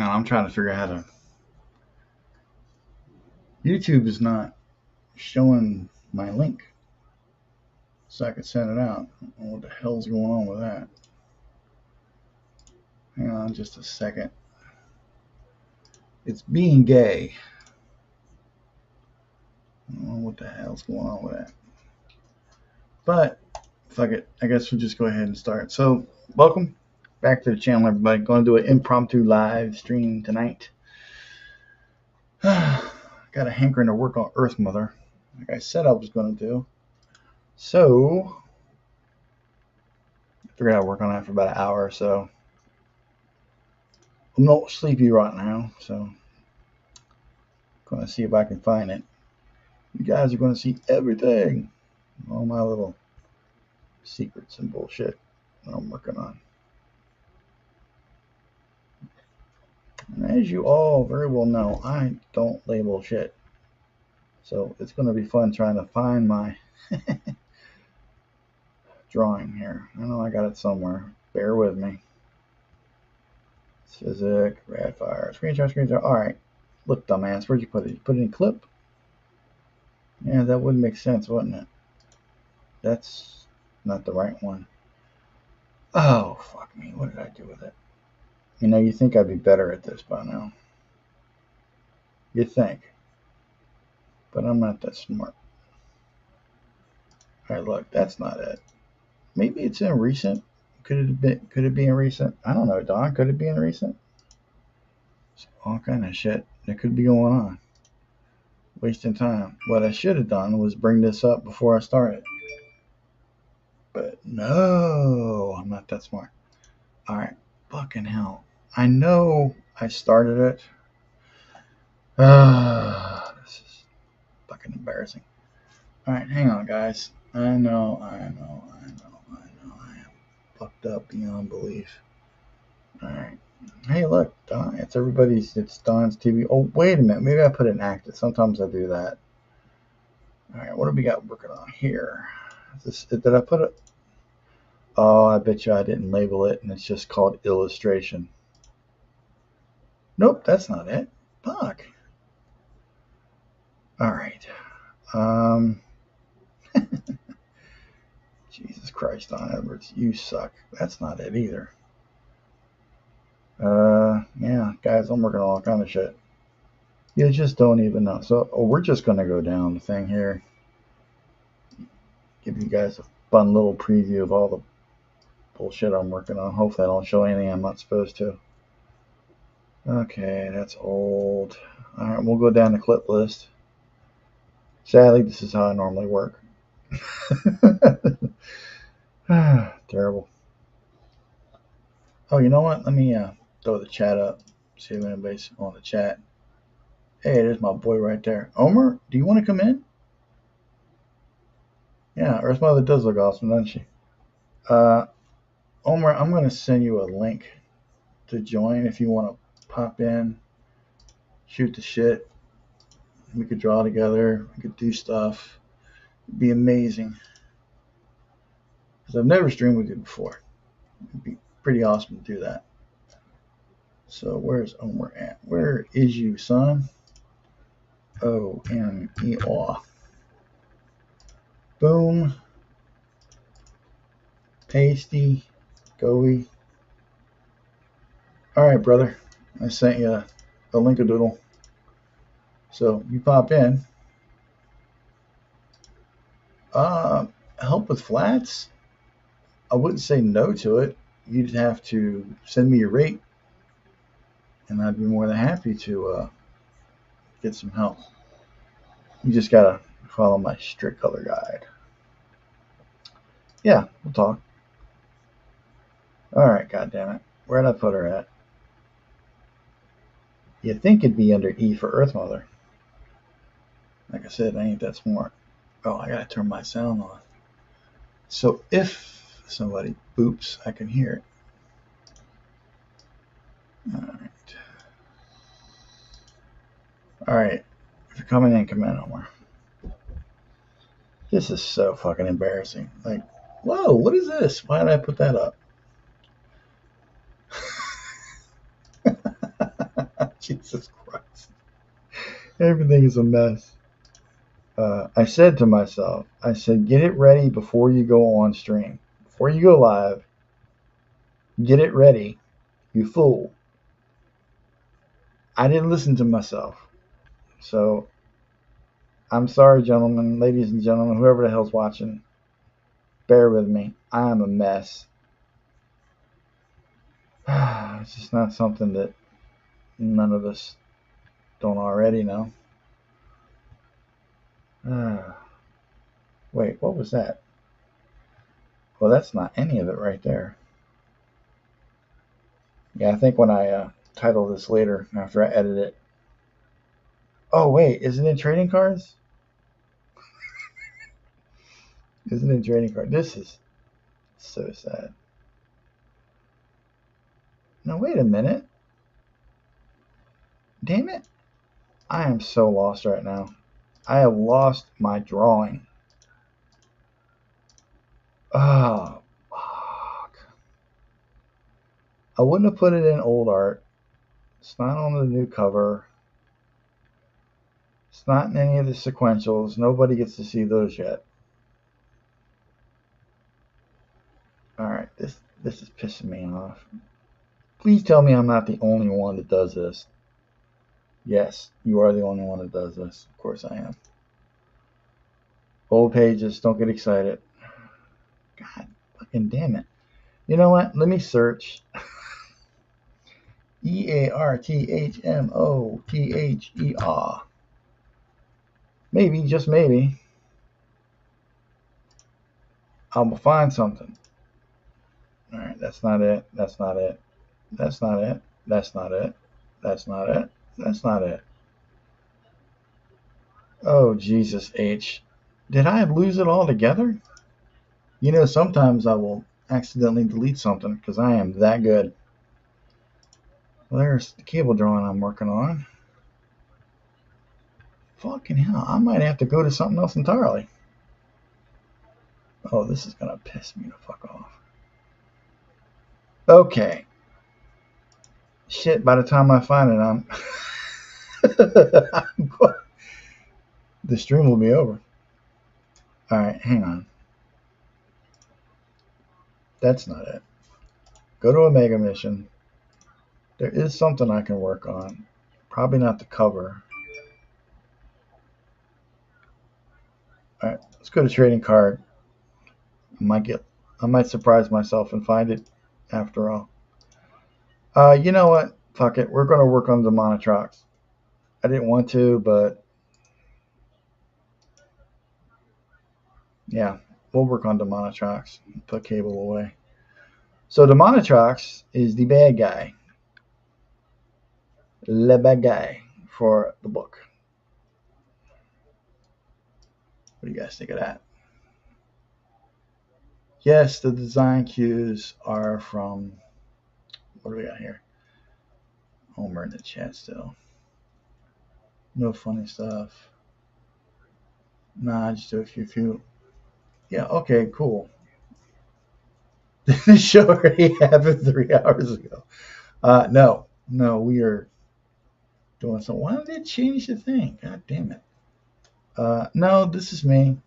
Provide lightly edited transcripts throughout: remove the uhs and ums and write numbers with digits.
on, I'm trying to figure out how to. YouTube is not showing my link, so I could send it out. I don't know what the hell's going on with that. Hang on just a second. It's being gay. I don't know what the hell's going on with that. But fuck it. I guess we'll just go ahead and start. So, welcome back to the channel, everybody. Going to do an impromptu live stream tonight. Got a hankering to work on Earthmother, like I said I was going to do. So, I figured I'd work on that for about an hour or so. I'm not sleepy right now, so I'm going to see if I can find it. You guys are going to see everything. All my little secrets and bullshit that I'm working on. And as you all very well know, I don't label shit. So it's going to be fun trying to find my drawing here. I know I got it somewhere. Bear with me. Physic, Radfire, screenshot. Alright. Look, dumbass, where'd you put it? You put it in clip? Yeah, that would make sense, wouldn't it? That's not the right one. Oh, fuck me. What did I do with it? You know, you think I'd be better at this by now. You think. But I'm not that smart. Alright, look, that's not it. Maybe it's in recent. Could it be in recent? I don't know, Don. Could it be in recent? It's all kind of shit that could be going on. Wasting time. What I should have done was bring this up before I started. But no, I'm not that smart. Alright, fucking hell. I know I started it. This is fucking embarrassing. Alright, hang on, guys. I know. I am fucked up beyond belief. Alright. Hey, look, Don. It's Don's TV. Oh, wait a minute. Maybe I put it in active. Sometimes I do that. Alright, what do we got working on here? Did I put it? Oh, I bet you I didn't label it, and it's just called illustration. Nope, that's not it. Fuck. Alright. Jesus Christ, Don Edwards, you suck. That's not it either. Yeah, guys, I'm working on all kind of shit. You just don't even know. So, we're just gonna go down the thing here. Give you guys a fun little preview of all the bullshit I'm working on. Hopefully I don't show anything I'm not supposed to. Okay, that's old. Alright, we'll go down the clip list. Sadly, this is how I normally work. Terrible. Oh, you know what? Let me throw the chat up. See if anybody's on the chat. Hey, there's my boy right there. Omer, do you want to come in? Yeah, Earthmother does look awesome, doesn't she? Omer, I'm going to send you a link to join if you want to pop in, shoot the shit. We could draw together. We could do stuff. It'd be amazing. Because I've never streamed with you before. It'd be pretty awesome to do that. So where's Omer at? Where is you, son? O-M-E-R. Boom. Pasty. Goey. Alright, brother. I sent you a link-a-doodle. So you pop in. Help with flats? I wouldn't say no to it. You'd have to send me your rate, and I'd be more than happy to get some help. You just gotta follow my strict color guide. Yeah, we'll talk. Alright, goddammit. Where'd I put her at? You'd think it'd be under E for Earthmother. Like I said, I ain't that smart. Oh, I gotta turn my sound on. So if somebody boops, I can hear it. Alright. If you're coming in, come in, Omar. This is so fucking embarrassing. Like, whoa, what is this? Why did I put that up? Jesus Christ. Everything is a mess. I said to myself, I said, get it ready before you go on stream. Before you go live, get it ready, you fool. I didn't listen to myself. So, I'm sorry, gentlemen, ladies and gentlemen, whoever the hell's watching. Bear with me. I am a mess. It's just not something that none of us don't already know. Wait, what was that? Well, that's not any of it right there. Yeah, I think when I title this later, after I edit it. Oh, wait, is it in trading cards? Isn't it in trading cards? This is so sad. Now, wait a minute. Damn it. I am so lost right now. I have lost my drawing. Oh, fuck. I wouldn't have put it in old art. It's not on the new cover. It's not in any of the sequentials. Nobody gets to see those yet. Alright, this is pissing me off. Please tell me I'm not the only one that does this. Yes, you are the only one that does this. Of course I am. Old pages, don't get excited. God fucking damn it. You know what? Let me search. Earthmother. Maybe, just maybe, I'll find something. Alright, that's not it. That's not it. That's not it. That's not it. That's not it. That's not it. Oh, Jesus H. Did I lose it all together? You know, sometimes I will accidentally delete something because I am that good. Well, there's the cable drawing I'm working on. Fucking hell, I might have to go to something else entirely. Oh, this is going to piss me the fuck off. Okay. Shit, by the time I find it, the stream will be over. Alright, hang on. That's not it. Go to a mega mission. There is something I can work on. Probably not the cover. Alright, let's go to trading card. I might surprise myself and find it after all. You know what? Fuck it. We're gonna work on the Monotrox. I didn't want to, but yeah, we'll work on the Monotrox. Put cable away. So the Monotrox is the bad guy. Le bad guy for the book. What do you guys think of that? Yes, the design cues are from, what do we got here? Homer in the chat still. No funny stuff. Nah, just do a few. Yeah, okay, cool. The show already happened 3 hours ago. No, we are doing something. Why did it change the thing? God damn it. No, this is me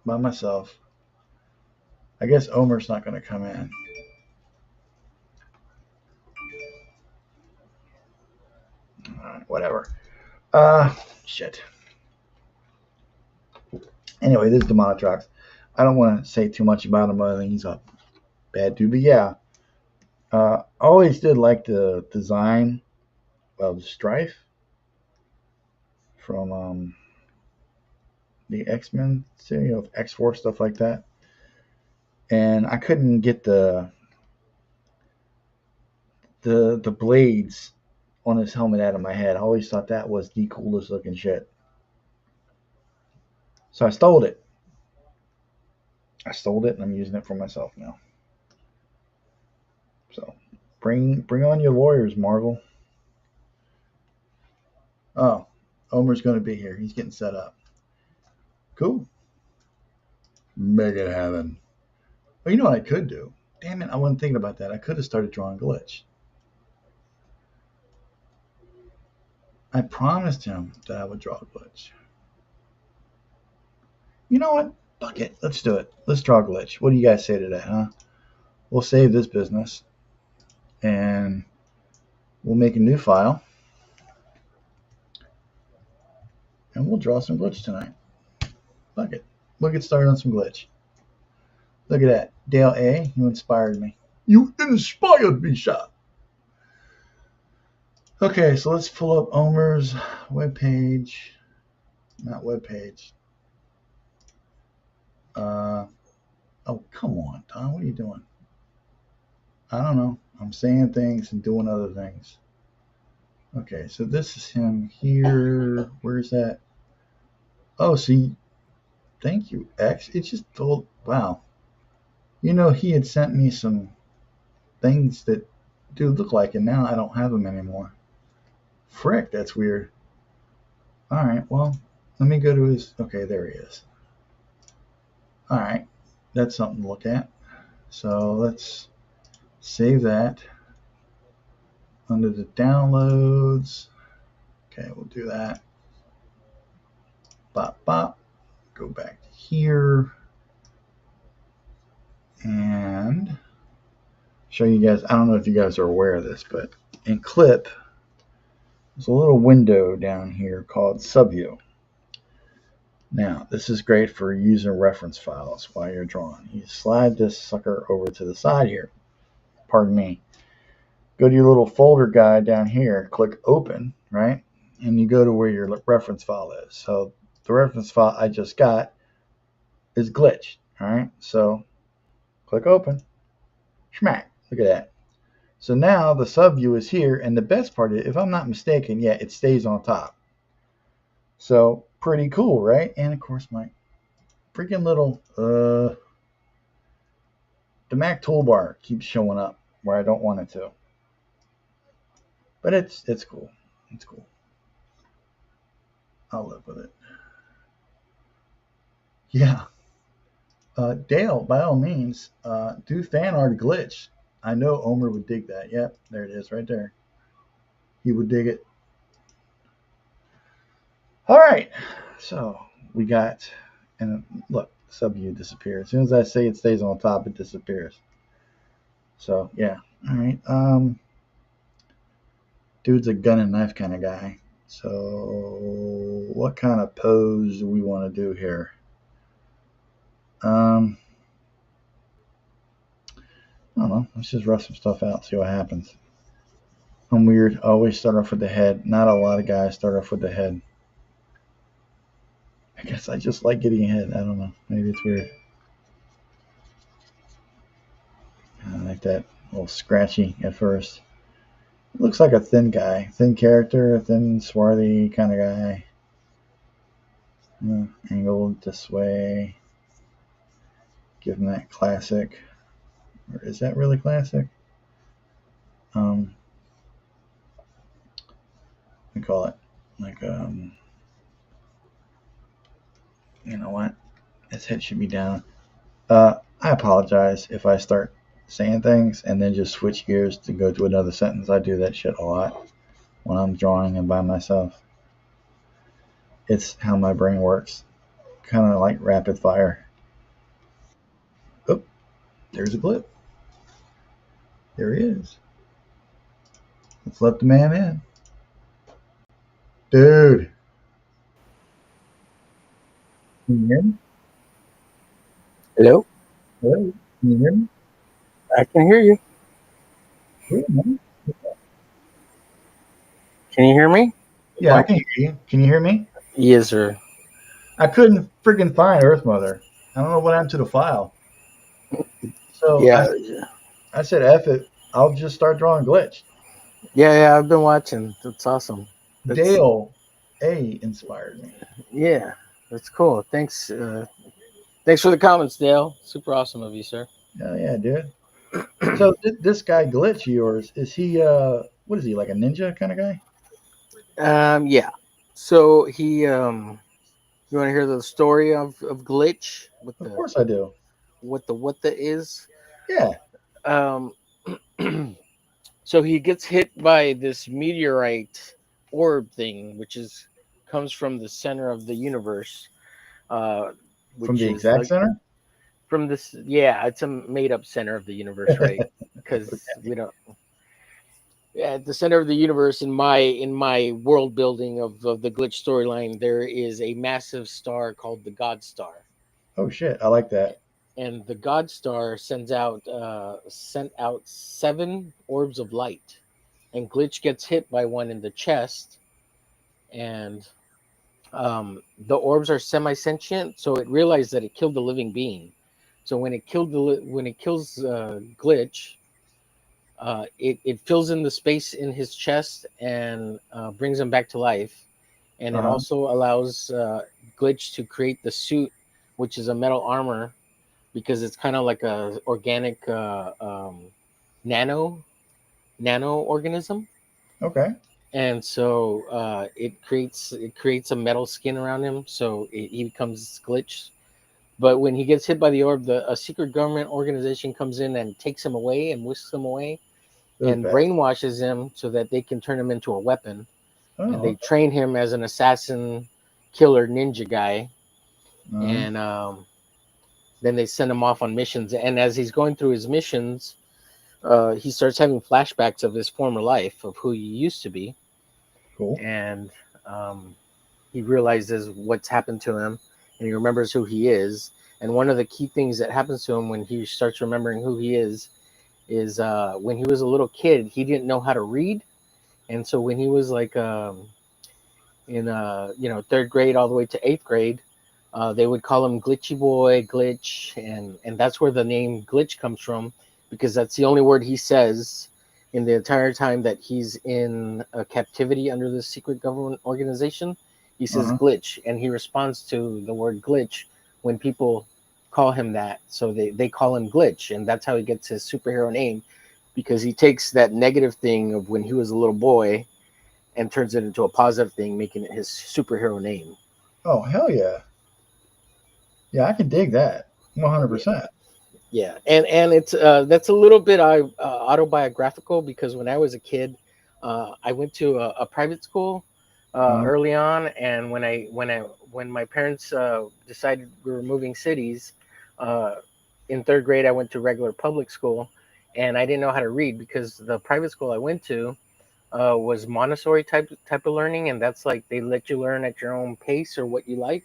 by myself. I guess Omer's not going to come in. Alright, whatever. Shit. Anyway, this is the Monotrox. I don't want to say too much about him other than he's a bad dude. But yeah, I always did like the design of Strife from the X-Men series of X-Force, stuff like that. And I couldn't get the blades on his helmet out of my head. I always thought that was the coolest looking shit. So I stole it. And I'm using it for myself now. So bring on your lawyers, Marvel. Oh, Omer's going to be here. He's getting set up. Cool. Make it happen. Well, you know what I could do? Damn it, I wasn't thinking about that. I could have started drawing Glitch. I promised him that I would draw a glitch. You know what? Fuck it. Let's do it. Let's draw a glitch. What do you guys say to that, huh? We'll save this business and we'll make a new file and we'll draw some glitch tonight. Fuck it. We'll get started on some glitch. Look at that. Dale A., you inspired me. You inspired me, shot. Okay, so let's pull up Omer's webpage. Not webpage. Oh, come on, Tom. What are you doing? I don't know. I'm saying things and doing other things. Okay, so this is him here. Where's that? Oh, see. Thank you, X. It just told. Wow. You know, he had sent me some things that do look like, and now I don't have them anymore. Frick, that's weird. All right, well, let me go to his. Okay, there he is. All right, that's something to look at. So let's save that under the downloads. Okay, we'll do that. Bop, bop. Go back to here and show you guys. I don't know if you guys are aware of this, but in Clip, there's a little window down here called Subview. Now, this is great for using reference files while you're drawing. You slide this sucker over to the side here. Pardon me. Go to your little folder guide down here, click Open, right? And you go to where your reference file is. So the reference file I just got is glitched, all right? So click Open. Schmack. Look at that. So now the subview is here, and the best part is, if I'm not mistaken, yeah, it stays on top. So pretty cool, right? And of course my freaking little the Mac toolbar keeps showing up where I don't want it to. But it's cool. It's cool. I'll live with it. Yeah. Dale, by all means, do fan art glitch. I know Omer would dig that. Yep, there it is right there. He would dig it. All right. So we got, and look, subview disappears. As soon as I say it stays on top, it disappears. So yeah. All right. Dude's a gun and knife kind of guy. So what kind of pose do we want to do here? I don't know. Let's just rough some stuff out, see what happens. I'm weird. I always start off with the head. Not a lot of guys start off with the head. I guess I just like getting ahead. I don't know. Maybe it's weird. I like that. A little scratchy at first. It looks like a thin guy. Thin character, a thin, swarthy kind of guy. Angled this way. Give him that classic. Or is that really classic? We call it like you know what? His head should be down. I apologize if I start saying things and then just switch gears to go to another sentence. I do that shit a lot when I'm drawing and by myself. It's how my brain works. Kind of like rapid fire. Oh, there's a blip. There he is. Let's let the man in. Dude. Can you hear me? Hello? Hello? Can you hear me? I can hear you. Yeah, man. Can you hear me? Yeah, I can hear you. Can you hear me? Yes, sir. I couldn't freaking find Earthmother. I don't know what happened to the file. So Yeah, I said, F it. I'll just start drawing glitch. yeah. I've been watching. That's awesome. That's Dale A inspired me. yeah. That's cool. Thanks. Thanks for the comments, Dale. Super awesome of you, sir. Oh yeah, dude. So this guy glitch yours, is he what is he, like a ninja kind of guy? Yeah. So he you want to hear the story of Glitch? Of course I do. What the is? Yeah. Um. So he gets hit by this meteorite orb thing, which comes from the center of the universe, uh, From which the is exact like center? from this. Yeah, it's a made up center of the universe, right? Because we don't. Yeah, at the center of the universe, in my world building of the glitch storyline, there is a massive star called the God Star, Oh shit, I like that. and the God Star sent out 7 orbs of light, and Glitch gets hit by one in the chest, and the orbs are semi-sentient, so it realized that it killed a living being. So when it kills Glitch, it fills in the space in his chest and brings him back to life, and it Uh-huh. also allows Glitch to create the suit, which is a metal armor, because it's kind of like a organic nano nano organism, Okay. and so it creates a metal skin around him, so he becomes Glitch. But when he gets hit by the orb, a secret government organization comes in and takes him away and whisks him away Those and bad. brainwashes him so that they can turn him into a weapon. And Oh, they okay. train him as an assassin, killer, ninja guy. Uh-huh. And then they send him off on missions. And as he's going through his missions, he starts having flashbacks of his former life, of who he used to be. Cool. And um, he realizes what's happened to him, and he remembers who he is. And one of the key things that happens to him when he starts remembering who he is when he was a little kid, he didn't know how to read. And so when he was like in third grade all the way to eighth grade, they would call him Glitchy Boy, Glitch, and that's where the name Glitch comes from, because that's the only word he says in the entire time that he's in a captivity under this secret government organization. He says Uh-huh. Glitch, and he responds to the word Glitch when people call him that. So they call him Glitch, and that's how he gets his superhero name, because he takes that negative thing of when he was a little boy and turns it into a positive thing, making it his superhero name. Oh, hell yeah. Yeah, I can dig that. Yeah, 100%. yeah, and it's that's a little bit autobiographical, because when I was a kid, I went to a private school Uh-huh. early on, and when my parents decided we were moving cities, uh, in third grade I went to regular public school, and I didn't know how to read because the private school I went to was Montessori type of learning, and that's like they let you learn at your own pace or what you like.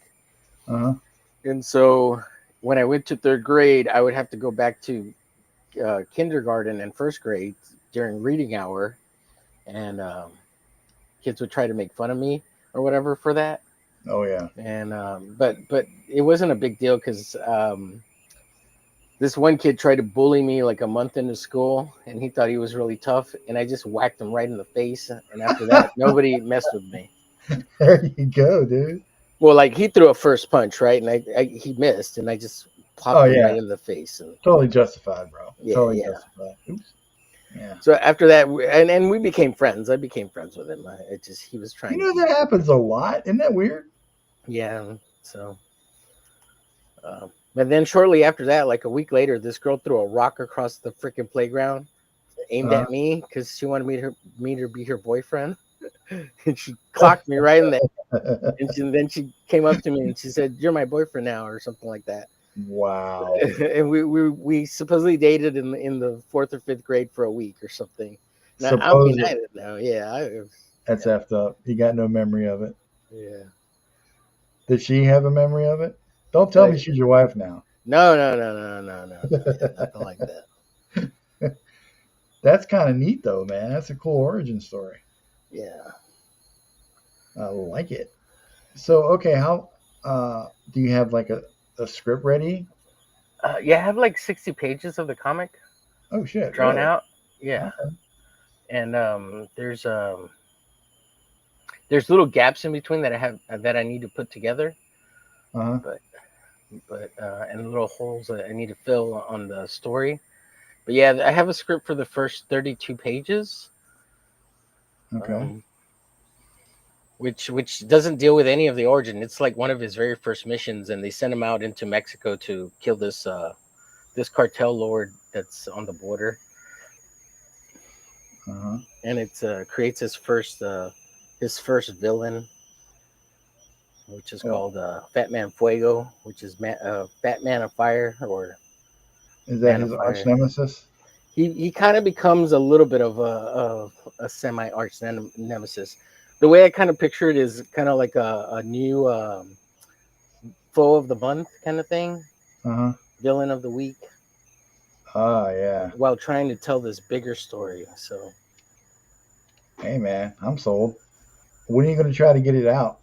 Uh-huh. And so when I went to third grade, I would have to go back to kindergarten and first grade during reading hour, and kids would try to make fun of me or whatever for that. Oh yeah. And but it wasn't a big deal, because this one kid tried to bully me like a month into school, and he thought he was really tough, and I just whacked him right in the face. And after that, nobody messed with me. There you go, dude. Well, like he threw a first punch, right, and he missed, and I just Oh popped him right yeah. in the face, and Totally justified, bro. yeah, Totally yeah. justified. Oops. Yeah. So after that, and we became friends. I became friends with him. It just he was You trying to know be, that happens a lot. Isn't that weird? yeah. So, but then shortly after that, like a week later, this girl threw a rock across the freaking playground, aimed Uh, at me because she wanted me to be her boyfriend, and she clocked me right in the. And then she came up to me and she said, "You're my boyfriend now," or something like that. wow. And we supposedly dated in the fourth or fifth grade for a week or something. Now I mean, Suppose I don't know. Yeah, that's effed up. You got no memory of it. yeah. Did she have a memory of it? Don't tell Uh, me she's your wife now. no, no, no, no, no, no, no. Yeah, nothing like that. That's kind of neat though, man. That's a cool origin story. Yeah. I like it. So okay, how do you have like a script ready? Yeah, I have like 60 pages of the comic Oh shit, drawn really? out. Yeah, Okay. and there's little gaps in between that I need to put together, Uh-huh. but and little holes that I need to fill on the story. But yeah, I have a script for the first 32 pages, Okay. um, which doesn't deal with any of the origin. It's like one of his very first missions, and they send him out into Mexico to kill this cartel lord that's on the border, Uh-huh. and it creates his first villain, which is Oh, called Fat Man Fuego, which is Fat Man of Fire or is that Man of his arch Fire. nemesis? He kind of becomes a little bit of a semi arch nemesis. The way I kind of picture it is kind of like a new foe of the month kind of thing, Uh-huh. villain of the week, Ah, yeah. while trying to tell this bigger story. So, Hey, man, I'm sold. When are you going to try to get it out?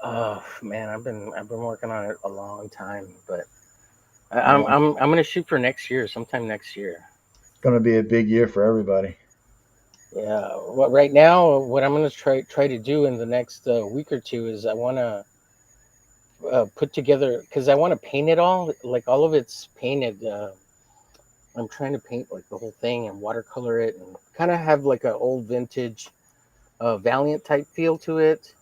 oh man, I've been working on it a long time, but Yeah, I'm gonna shoot for next year, sometime next year. it's going to be a big year for everybody. Yeah. What right now? What I'm gonna try to do in the next week or two is I want to put together because I want to paint it all. Like all of it's painted. I'm trying to paint like the whole thing and watercolor it and kind of have like an old vintage Valiant type feel to it,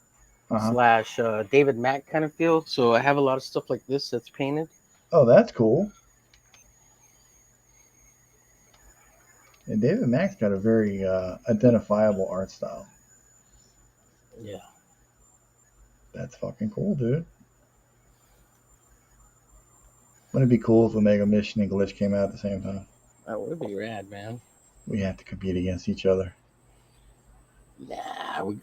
Uh-huh. slash David Mack kind of feel. So I have a lot of stuff like this that's painted. Oh, that's cool. And David Mack's got a very identifiable art style. Yeah, That's fucking cool, dude. Wouldn't it be cool if Omega Mission and Glitch came out at the same time? that would be rad, man. We have to compete against each other. Nah, I would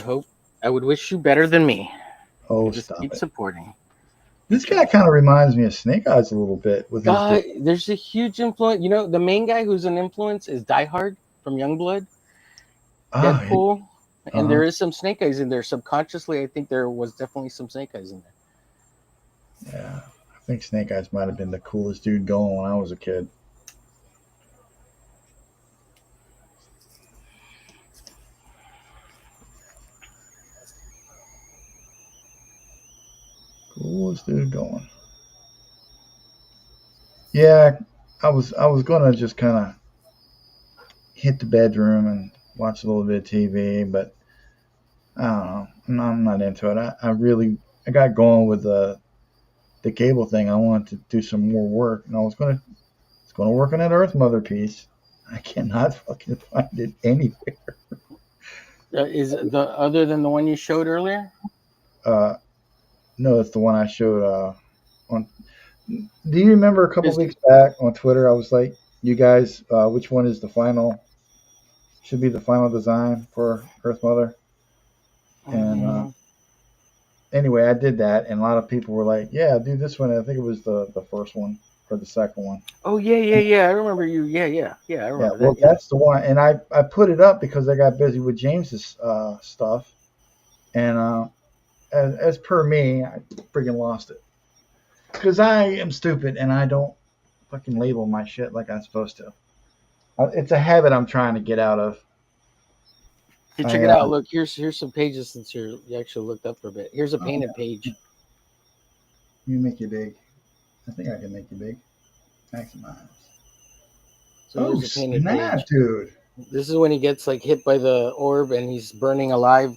hope, I would wish you better than me. Oh, You just stop keep it. supporting This each guy other. kind of reminds me of Snake Eyes a little bit with his. There's a huge influence. You know, the main guy who's an influence is Die Hard from Youngblood, Oh, yeah. Deadpool, and Uh-huh. there is some Snake Eyes in there. Subconsciously, I think there was definitely some Snake Eyes in there. Yeah. I think Snake Eyes might have been the coolest dude going when I was a kid. Coolest dude going. Yeah, I was gonna just kind of hit the bedroom and watch a little bit of TV, but I don't know. I'm not into it. I got going with the cable thing. I wanted to do some more work, and I was gonna work on that Earthmother piece. I cannot fucking find it anywhere. Is the other than the one you showed earlier? Uh, no, it's the one I showed on. Do you remember a couple Is weeks back on Twitter? I was like, "You guys, which one is the final? Should be the final design for Earthmother?" And um, anyway, I did that, and a lot of people were like, "Yeah, do this one." I think it was the first one or the second one. oh yeah. I remember you. Yeah. I Yeah, remember well, that. Yeah. that's the one, and I put it up because I got busy with James's stuff, and as per me, I freaking lost it because I am stupid and I don't fucking label my shit like I'm supposed to. It's a habit I'm trying to get out of. Here, check I it out. Look, here's some pages since you actually looked up for a bit. Here's a oh, yeah, painted page. you make you big. I think I can make you big. Maximize. So Oh here's a painted snap, page. dude! This is when he gets like hit by the orb and he's burning alive.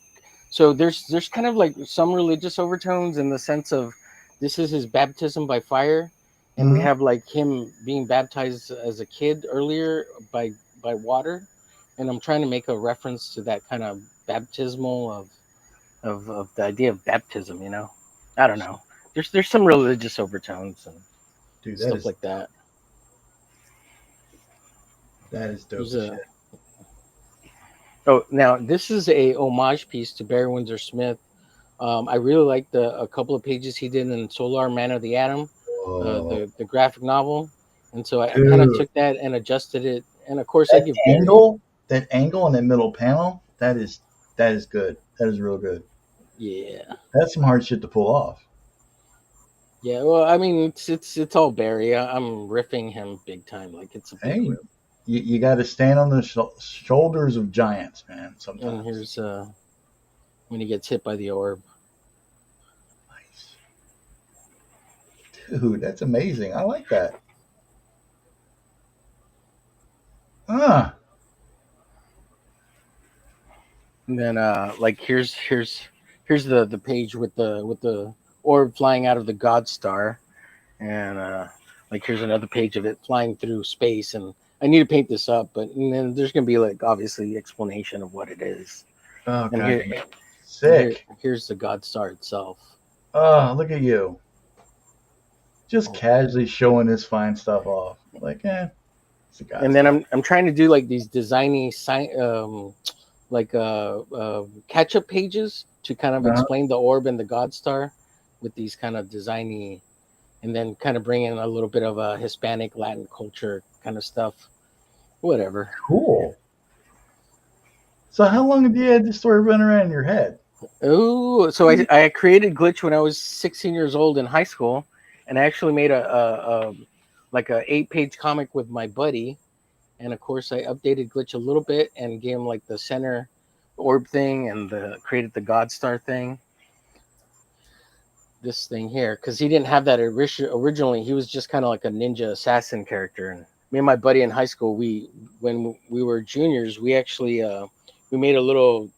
So there's kind of like some religious overtones in the sense of this is his baptism by fire, and we Uh-huh. have like him being baptized as a kid earlier by water, and I'm trying to make a reference to that kind of baptismal of the idea of baptism. You know, I don't know. There's some religious overtones and Dude, stuff like that. that is dope There's as a shit. Oh, now this is a homage piece to Barry Windsor Smith. I really liked a couple of pages he did in Solar Man of the Atom, Oh, the graphic novel, and so I kind of dude, took that and adjusted it. And of course, I that give Barry, angle, that angle in that middle panel, that is good. That is real good. yeah, That's some hard shit to pull off. yeah. Well, I mean, it's all Barry. I'm riffing him big time, like it's a big Hey, rip. you got to stand on the shoulders of giants, man. And Sometimes. here's when he gets hit by the orb. Nice, dude. That's amazing. I like that. Ah, And then like here's the page with the orb flying out of the God Star. And like here's another page of it flying through space, and I need to paint this up, but and then there's gonna be like obviously explanation of what it is. Oh And god, here, you make me and here, sick. here's the God Star itself. Oh, look at you. Just Oh. casually showing this fine stuff off. Like, it's a God And then Star. I'm trying to do like these designy like catch up pages to kind of Uh-huh. explain the orb and the God Star with these kind of designy, and then kind of bring in a little bit of a Hispanic Latin culture kind of stuff. Whatever. Cool. So how long have you had this story running around in your head? Oh, so I created Glitch when I was 16 years old in high school, and I actually made a like a 8-page comic with my buddy, and of course I updated Glitch a little bit and gave him like the center orb thing and the created the God Star thing. This thing here, because he didn't have that originally. He was just kind of like a ninja assassin character. And me and my buddy in high school, we when we were juniors, we actually we made a little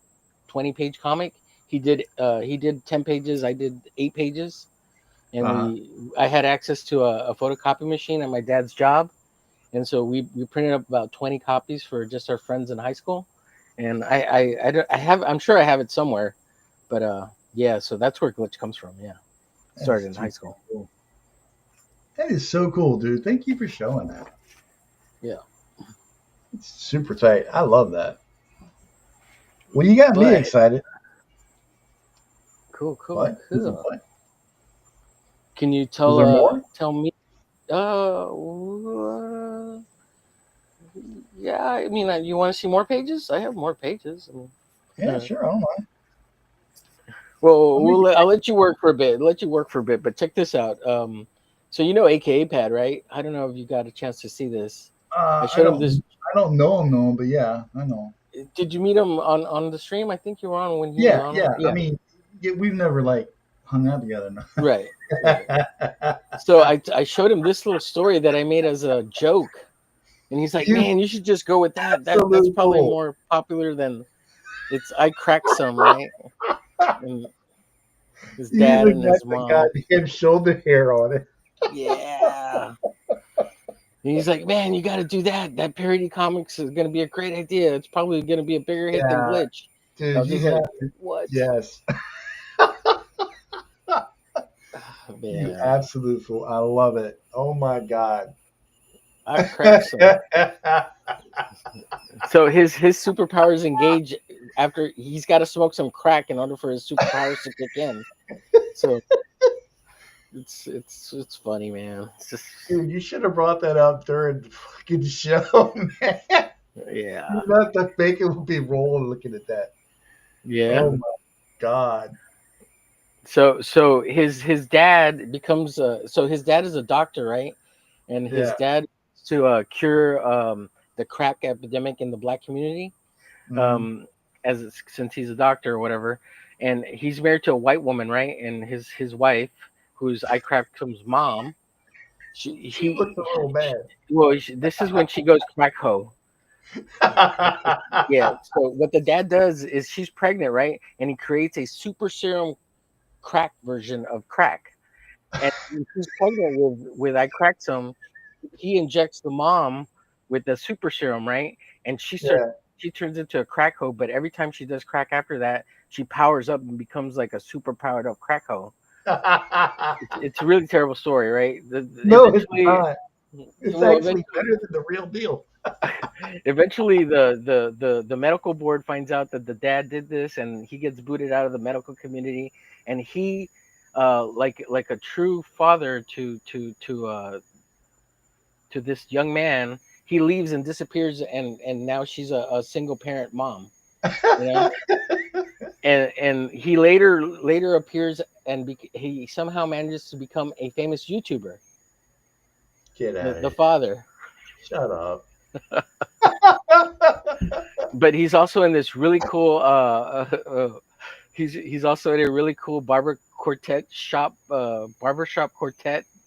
20-page comic. He did 10 pages, I did 8 pages, and Uh-huh. I had access to a photocopy machine at my dad's job, and so we printed up about 20 copies for just our friends in high school. And I have, I'm sure I have it somewhere, but yeah, so that's where Glitch comes from. Yeah, That is started in high super school. cool. That is so cool, dude. Thank you for showing that. Yeah, It's super tight. I love that. Well, you got me but excited. cool, cool, What? Is it cool. what? Can you Is there more? tell me? Yeah. I mean, you want to see more pages? I have more pages. I mean, Yeah, sure. I don't mind. well, I'll make it. I'll let you work for a bit. Let you work for a bit, but check this out. So you know AKA Pad, right? I don't know if you got a chance to see this. I I showed him don't. this. I don't know him, but yeah, I know. Did you meet him on the stream? I think you were on when he was Yeah, on yeah. it. I Yeah, mean, yeah, we've never like hung out together. No. right, right. So I showed him this little story that I made as a joke, and he's like, Dude, "Man, you should just go with that. That's absolute probably fool. more popular than it's." I cracked some, right, and his You dad even and got his the mom. goddamn shoulder hair on it. Yeah. And he's like, "Man, you got to do that. That parody comics is going to be a great idea. It's probably going to be a bigger hit than Yeah, Glitch." I dude, was you just have like, to. "What?" Yes, you Man, absolute fool. I love it. Oh my god. I cracked some. So his superpowers engage after he's got to smoke some crack in order for his superpowers to kick in. So it's funny, man. It's just Dude, you should have brought that up during the fucking show, man. yeah, You have to make it be rolling looking at that. yeah. Oh my god. So his dad becomes so his dad is a doctor, right? And his Yeah. dad to cure the crack epidemic in the black community, Hmm. um, since he's a doctor or whatever. And he's married to a white woman, right? And his wife, who's Icraft's mom, she She looks a he little bad. well, this is when she goes crack hoe. Yeah. So what the dad does is she's pregnant, right? And he creates a super serum crack version of crack. And when she's pregnant with I cracked some, he injects the mom with the super serum, right? And Yeah. she turns into a crack hoe, but every time she does crack after that, she powers up and becomes like a super powered up crack hoe. It's a really terrible story, right? No, it's Eventually, not. It's well, actually better than the real deal. eventually the medical board finds out that the dad did this, and he gets booted out of the medical community. And he, like a true father to this young man, he leaves and disappears, and now she's a single parent mom, you know. And he later appears, and he somehow manages to become a famous YouTuber, Get out of the here. father. Shut up. But he's also in this really cool he's also in a really cool barbershop quartet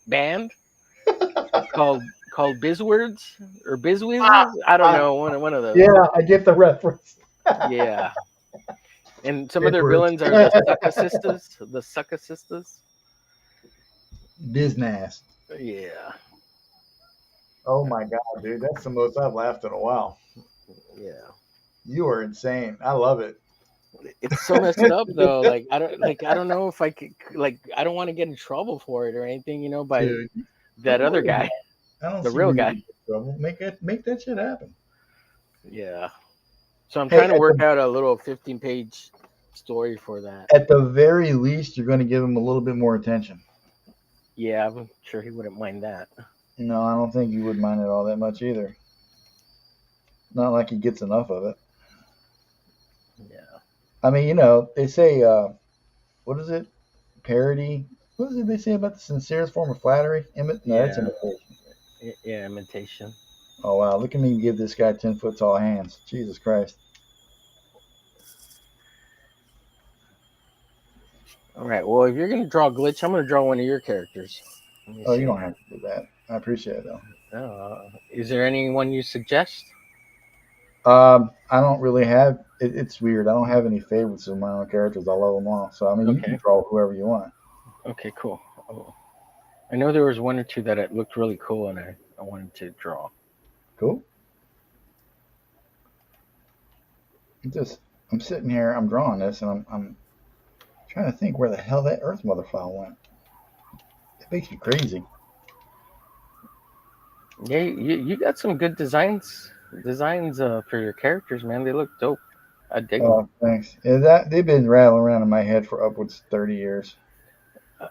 band called Bizwords or Ah, Bizweasels. I don't ah, know, one of those. yeah, I get the reference. Yeah. And some of their Edwards. villains are the Sucka Sisters. The Sucka Sisters. Business. Yeah. Oh my god, dude, that's the most I've laughed in a while. Yeah. You are insane. I love it. It's so messed up though. Like I don't know if I could like I don't want to get in trouble for it or anything, by Dude, that don't other worry about guy, it. I don't the see real where you're guy. gonna get in trouble. Make that shit happen. Yeah. So I'm Hey, trying to work out a little 15-page story for that. at the very least, you're going to give him a little bit more attention. Yeah, I'm sure he wouldn't mind that. No, I don't think you would mind it all that much either. Not like he gets enough of it. Yeah. I mean, they say, what is it? Parody. What is it they say about the sincerest form of flattery? No, that's Yeah. imitation. Yeah, imitation. Oh, wow. Look at me give this guy 10-foot tall hands. Jesus Christ. All right. Well, if you're gonna draw Glitch, I'm gonna draw one of your characters. Let me Oh, you see. don't have to do that. I appreciate it, though. Is there anyone you suggest? I don't really have. It's weird. I don't have any favorites of my own characters. I love them all. So I mean, you can Okay. draw whoever you want. Okay. Cool. Oh, I know there was one or two that it looked really cool, and I wanted to draw. Cool. Just I'm sitting here. I'm drawing this, and I'm trying to think where the hell that Earthmother file went. It makes me crazy. Yeah, you got some good designs for your characters, man. They look dope. I dig them. Oh, thanks. Yeah, that they've been rattling around in my head for upwards of 30 years.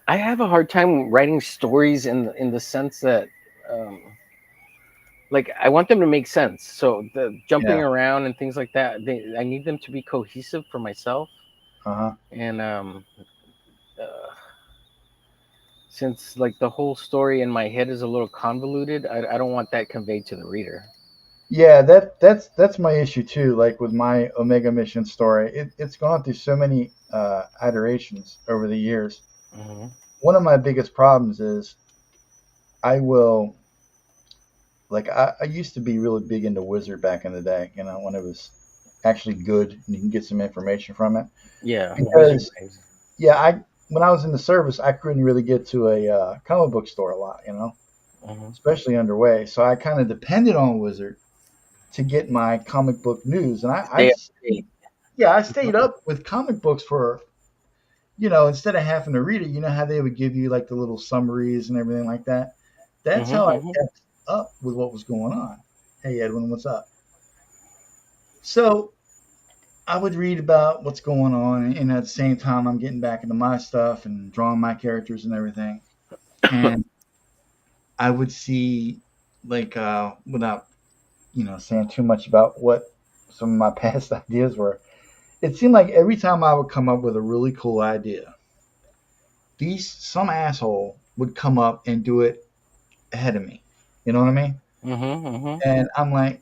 I have a hard time writing stories in the sense that, um, like, I want them to make sense. So the jumping Yeah. around and things like that, I need them to be cohesive for myself. Uh huh. And uh, since like the whole story in my head is a little convoluted, I don't want that conveyed to the reader. Yeah, that's my issue too. Like with my Omega Mission story, it's gone through so many iterations over the years. Hmm. One of my biggest problems is I will like I used to be really big into Wizard back in the day. When it was actually good and you can get some information from it. Yeah, Wizard Because Maze. yeah, I when I was in the service, I couldn't really get to a comic book store a lot. Hmm. Especially underway. So I kind of depended on Wizard to get my comic book news, and Stay up to date. I stayed up with comic books for instead of having to read it. You know how they would give you like the little summaries and everything like that. That's Hmm. how I Hmm. kept up with what was going on. Hey Edwin, what's up? So I would read about what's going on, and at the same time, I'm getting back into my stuff and drawing my characters and everything. And I would see, like, without saying too much about what some of my past ideas were, it seemed like every time I would come up with a really cool idea, some asshole would come up and do it ahead of me. You know what I mean? Hmm. Hmm. And I'm like,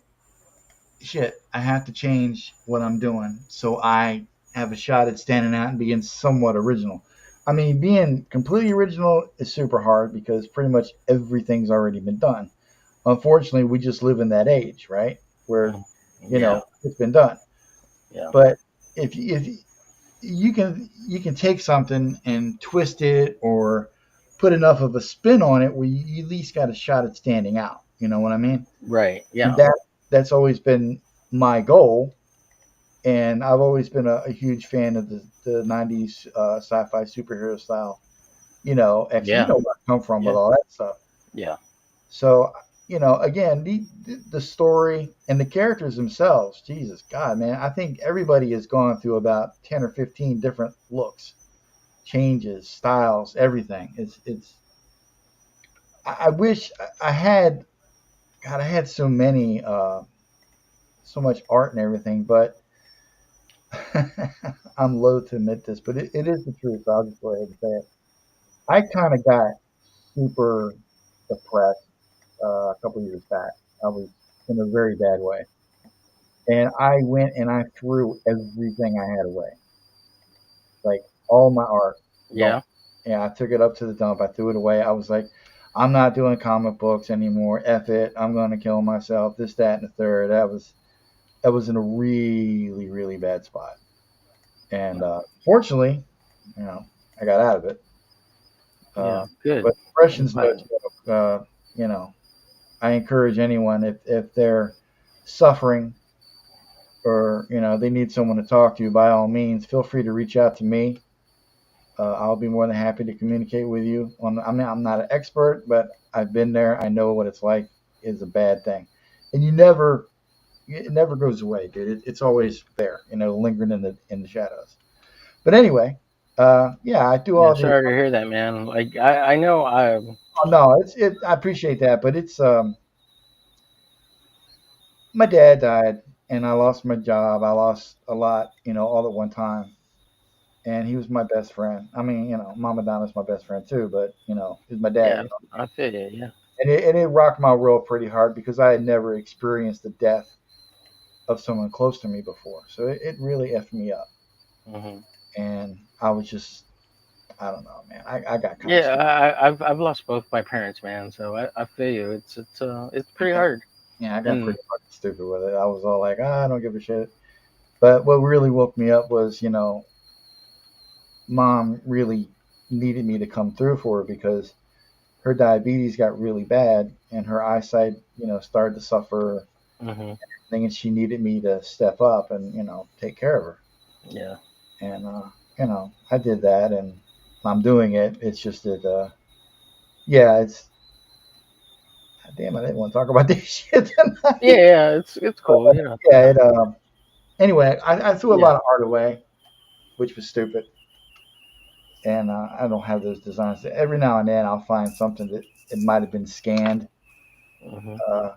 shit, I have to change what I'm doing so I have a shot at standing out and being somewhat original. I mean, being completely original is super hard because pretty much everything's already been done. Unfortunately, we just live in that age, right? Where, Yeah, it's been done. yeah, But if you can take something and twist it or put enough of a spin on it where you at least got a shot at standing out. You know what I mean? right, And yeah, that's always been my goal. And I've always been a huge fan of the 90s sci-fi superhero style. Actually, you yeah, know where I come from with yeah, all that stuff. yeah, So, again, the story and the characters themselves, Jesus God, man, I think everybody has gone through about 10 or 15 different looks, changes, styles, everything. I wish I had, God, I had so much art and everything, but I'm loath to admit this, but it is the truth. So I'll just go ahead and say it. I kind of got super depressed a couple years back. I was in a very bad way. And I went and I threw everything I had away, like all my art, gone. yeah, And I took it up to the dump. I threw it away. I was like, I'm not doing comic books anymore. F it. I'm going to kill myself. This, that, and the third. That was in a really, really bad spot. And fortunately, you know, I got out of it. yeah. Uh, Good. but I'm depression's no glad. joke. I encourage anyone if they're suffering or they need someone to talk to, by all means, feel free to reach out to me. I'll be more than happy to communicate with you. I'm not an expert, but I've been there. I know what it's like. Is a bad thing, and it never goes away, dude. It's always there, lingering in the shadows. But anyway, yeah, I do Yeah, all the. sorry to hear that, man. Like I know I Oh, no, it's. I appreciate that, but it's. My dad died, and I lost my job. I lost a lot, all at one time. And he was my best friend. I mean, Mama Donna's my best friend too, but he's my dad. yeah, I feel you, yeah. And it rocked my world pretty hard because I had never experienced the death of someone close to me before. So it really effed me up. Hmm. And I was just, I don't know, man. I got kind of Yeah, stupid. I've lost both my parents, man. So I feel you. It's pretty Yeah, hard. yeah, I got And pretty fucking stupid with it. I was all like, I don't give a shit. But what really woke me up was, mom really needed me to come through for her because her diabetes got really bad and her eyesight, started to suffer. hmm And she needed me to step up and, take care of her. yeah, And, I did that and I'm doing it. It's just that, yeah, it's, damn, I didn't want to talk about this shit yeah, tonight. yeah. It's cool, you know. Yeah, anyway, I threw a Yeah. lot of art away, which was stupid. And I don't have those designs. Every now and then I'll find something that it might have been scanned. hmm Uh,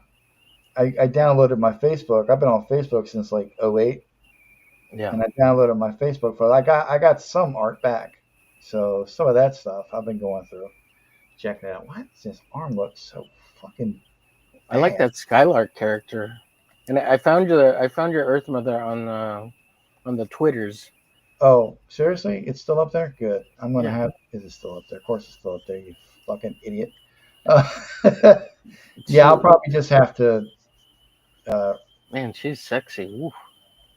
I downloaded my Facebook. I've been on Facebook since like '08, Yeah. and I downloaded my Facebook photo. I got some art back, so some of that stuff I've been going through, checking it out. Why does this arm look so fucking I like bad? that Skylark character. And I found your Earthmother on the Twitters. Oh, seriously? It's still up there? Good. I'm gonna Yeah. have. Is it still up there? Of course, it's still up there. You fucking idiot. Uh, yeah, I'll She, probably just have to uh, man, she's sexy. Ooh.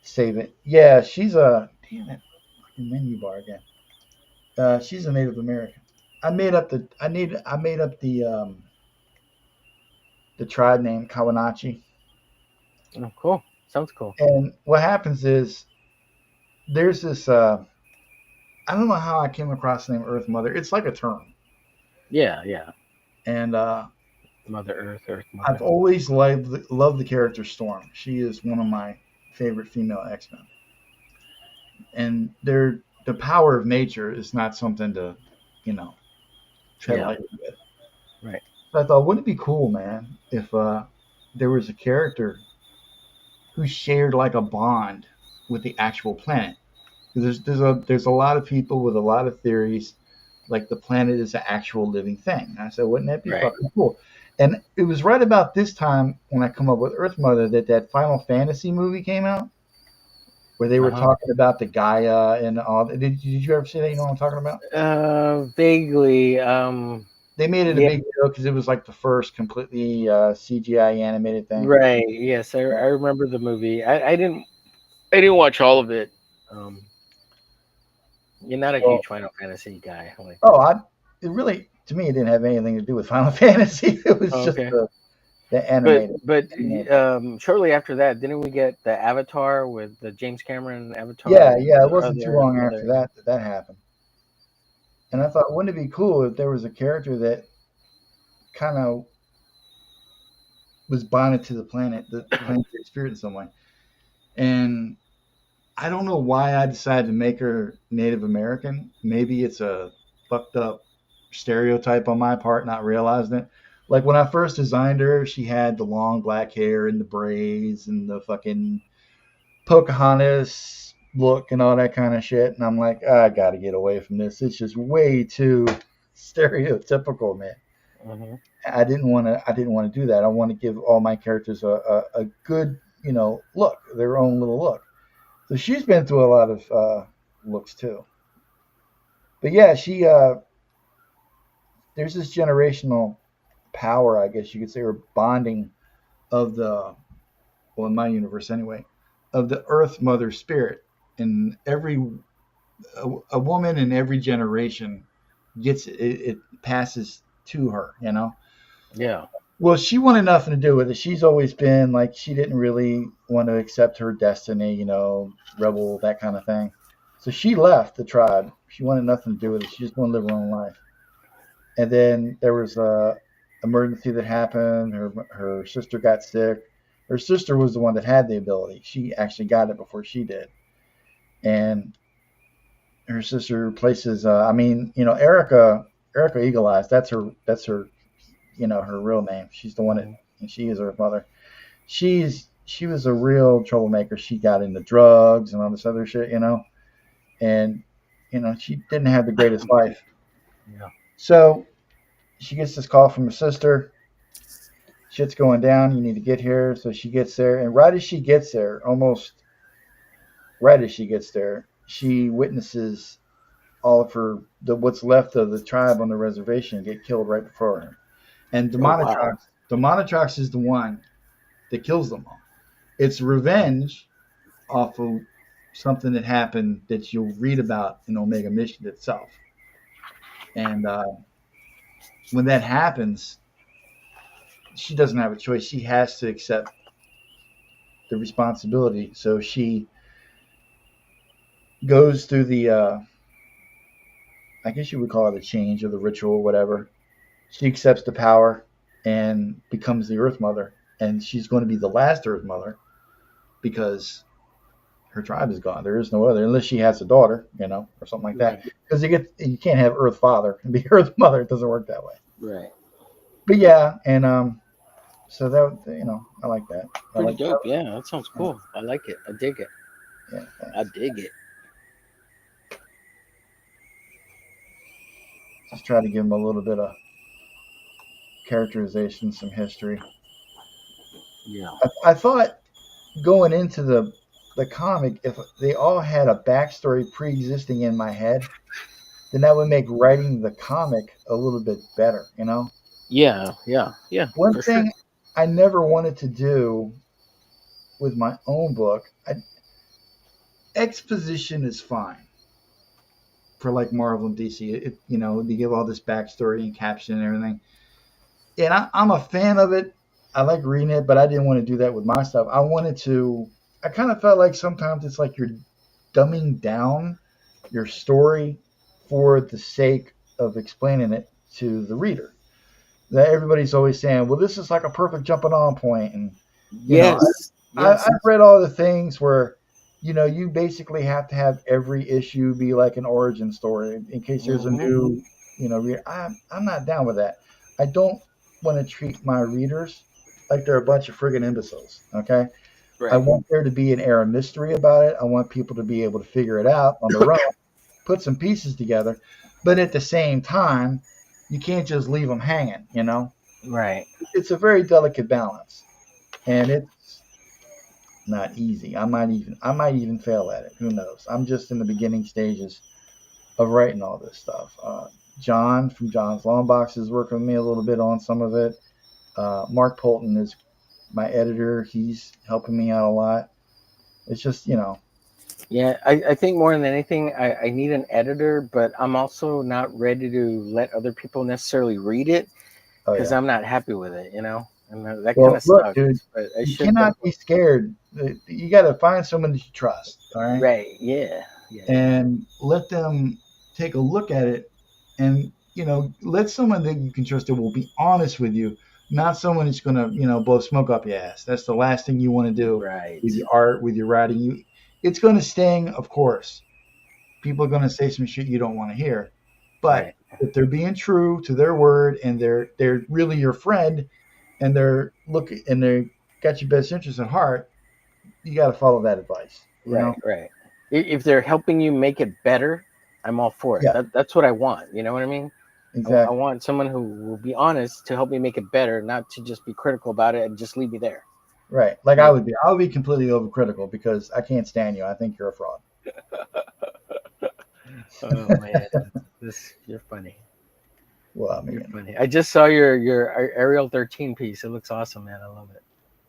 save it. Yeah, she's a damn it fucking menu bar again. She's a Native American. I made up the tribe name Kawanachi. Oh, cool. Sounds cool. And what happens is there's this I don't know how I came across the name Earth Mother. It's like a term. Yeah, yeah. And Mother Earth, Earth I've Mother. always loved the character Storm. She is one of my favorite female X-Men. And the power of nature is not something to, you know, tread Yeah, lightly with. right. So I thought, wouldn't it be cool, man, if there was a character who shared like a bond with the actual planet. There's a lot of people with a lot of theories, like the planet is an actual living thing. And I said, wouldn't that be Right. fucking cool? And it was right about this time when I come up with Earth Mother that Final Fantasy movie came out, where they were Uh-huh. talking about the Gaia and all. Did you ever see that? You know what I'm talking about? Vaguely. They made it a Yeah. big deal because it was like the first completely CGI animated thing. Right. Yes, I remember the movie. I didn't watch all of it. Um, you're not a So, huge Final Fantasy guy like oh, that. it really, to me, it didn't have anything to do with Final Fantasy. It was Oh, just okay. the animated part. Shortly after that, didn't we get the Avatar with the James Cameron Avatar Yeah, and yeah, it the wasn't too other long after mother? that happened. And I thought, wouldn't it be cool if there was a character that kind of was bonded to the planetary spirit in some way? And I don't know why I decided to make her Native American. Maybe it's a fucked up stereotype on my part, not realizing it. Like when I first designed her, she had the long black hair and the braids and the fucking Pocahontas look and all that kind of shit. And I'm like, I got to get away from this. It's just way too stereotypical, man. Hmm. I didn't want to do that. I want to give all my characters a good, look, their own little look. So she's been through a lot of looks too. But yeah, she there's this generational power, I guess you could say, or bonding of the well, in my universe anyway, of the Earth Mother spirit. And a woman in every generation gets it, it passes to her, Yeah. Well, she wanted nothing to do with it. She's always been like she didn't really want to accept her destiny, rebel, that kind of thing. So she left the tribe. She wanted nothing to do with it. She just wanted to live her own life. And then there was a emergency that happened. Her sister got sick. Her sister was the one that had the ability. She actually got it before she did. And her sister places. Erica Eagle Eyes. That's her. Her real name. She's the one that, Mhm. and she is Earthmother. She was a real troublemaker. She got into drugs and all this other shit, and she didn't have the greatest life. Yeah. So she gets this call from her sister. Shit's going down. You need to get here. So she gets there, and right as she gets there, almost right as she gets there, she witnesses all of what's left of the tribe on the reservation get killed right before her. And Oh wow. Demonitrox is the one that kills them all. It's revenge off of something that happened that you'll read about in Omega Mission itself. And when that happens, she doesn't have a choice. She has to accept the responsibility. So she goes through I guess you would call it a change or the ritual or whatever. She accepts the power and becomes the Earth Mother. And she's going to be the last Earth Mother because her tribe is gone. There is no other, unless she has a daughter, or something like that. Right. Because you can't have Earth Father and be Earth Mother. It doesn't work that way. Right. But yeah, and so that I like that. I Pretty like dope. Yeah, that sounds that. cool. I like it. I dig it. Yeah, I thanks. dig it. Just try to give them a little bit of characterization, some history. Yeah. I thought going into the comic, if they all had a backstory pre-existing in my head, then that would make writing the comic a little bit better. Yeah. Yeah. Yeah. One For sure. thing I never wanted to do with my own book, exposition is fine for like Marvel and DC. They give all this backstory and caption and everything, and I'm a fan of it. I like reading it, but I didn't want to do that with my stuff. I wanted to. I kind of felt like sometimes it's like you're dumbing down your story for the sake of explaining it to the reader. That everybody's always saying, "Well, this is like a perfect jumping on point," and you know, Yes. Yes. I've read all the things where, you basically have to have every issue be like an origin story in case there's a Hmm. new, reader. I'm not down with that. I don't want to treat my readers like they're a bunch of friggin' imbeciles. Okay, I Right. want there to be an air of mystery about it. I want people to be able to figure it out on their own, put some pieces together, but at the same time, you can't just leave them hanging. Right. It's a very delicate balance, and it's not easy. I might even fail at it. Who knows? I'm just in the beginning stages of writing all this stuff. John from John's Long Box is working with me a little bit on some of it. Mark Polton is my editor. He's helping me out a lot. It's just Yeah. I think more than anything, I need an editor, but I'm also not ready to let other people necessarily read it oh because yeah. I'm not happy with it. And that kind Well, of look, dude, sucks. But I you should cannot be definitely. scared. You got to find someone that you trust. All right, Right. Yeah. Yeah. Yeah. and let them take a look at it, and let someone that you can trust that will be honest with you, not someone that's going to blow smoke up your ass. That's the last thing you want to do Right. with your art, with your writing. It's going to sting, of course. People are going to say some shit you don't want to hear, but Right. if they're being true to their word and they're really your friend, and they got your best interest at heart, you got to follow that advice. Right. Right. If they're helping you make it better, I'm all for it. Yeah, That's what I want. You know what I mean? I exactly. want someone who will be honest to help me make it better, not to just be critical about it and just leave me there. Right. Like You I would be completely overcritical because I can't stand you. I think you're a fraud. Oh man, you're funny. Well, I You're mean, funny. I just saw your Ariel 13 piece. It looks awesome, man. I love it.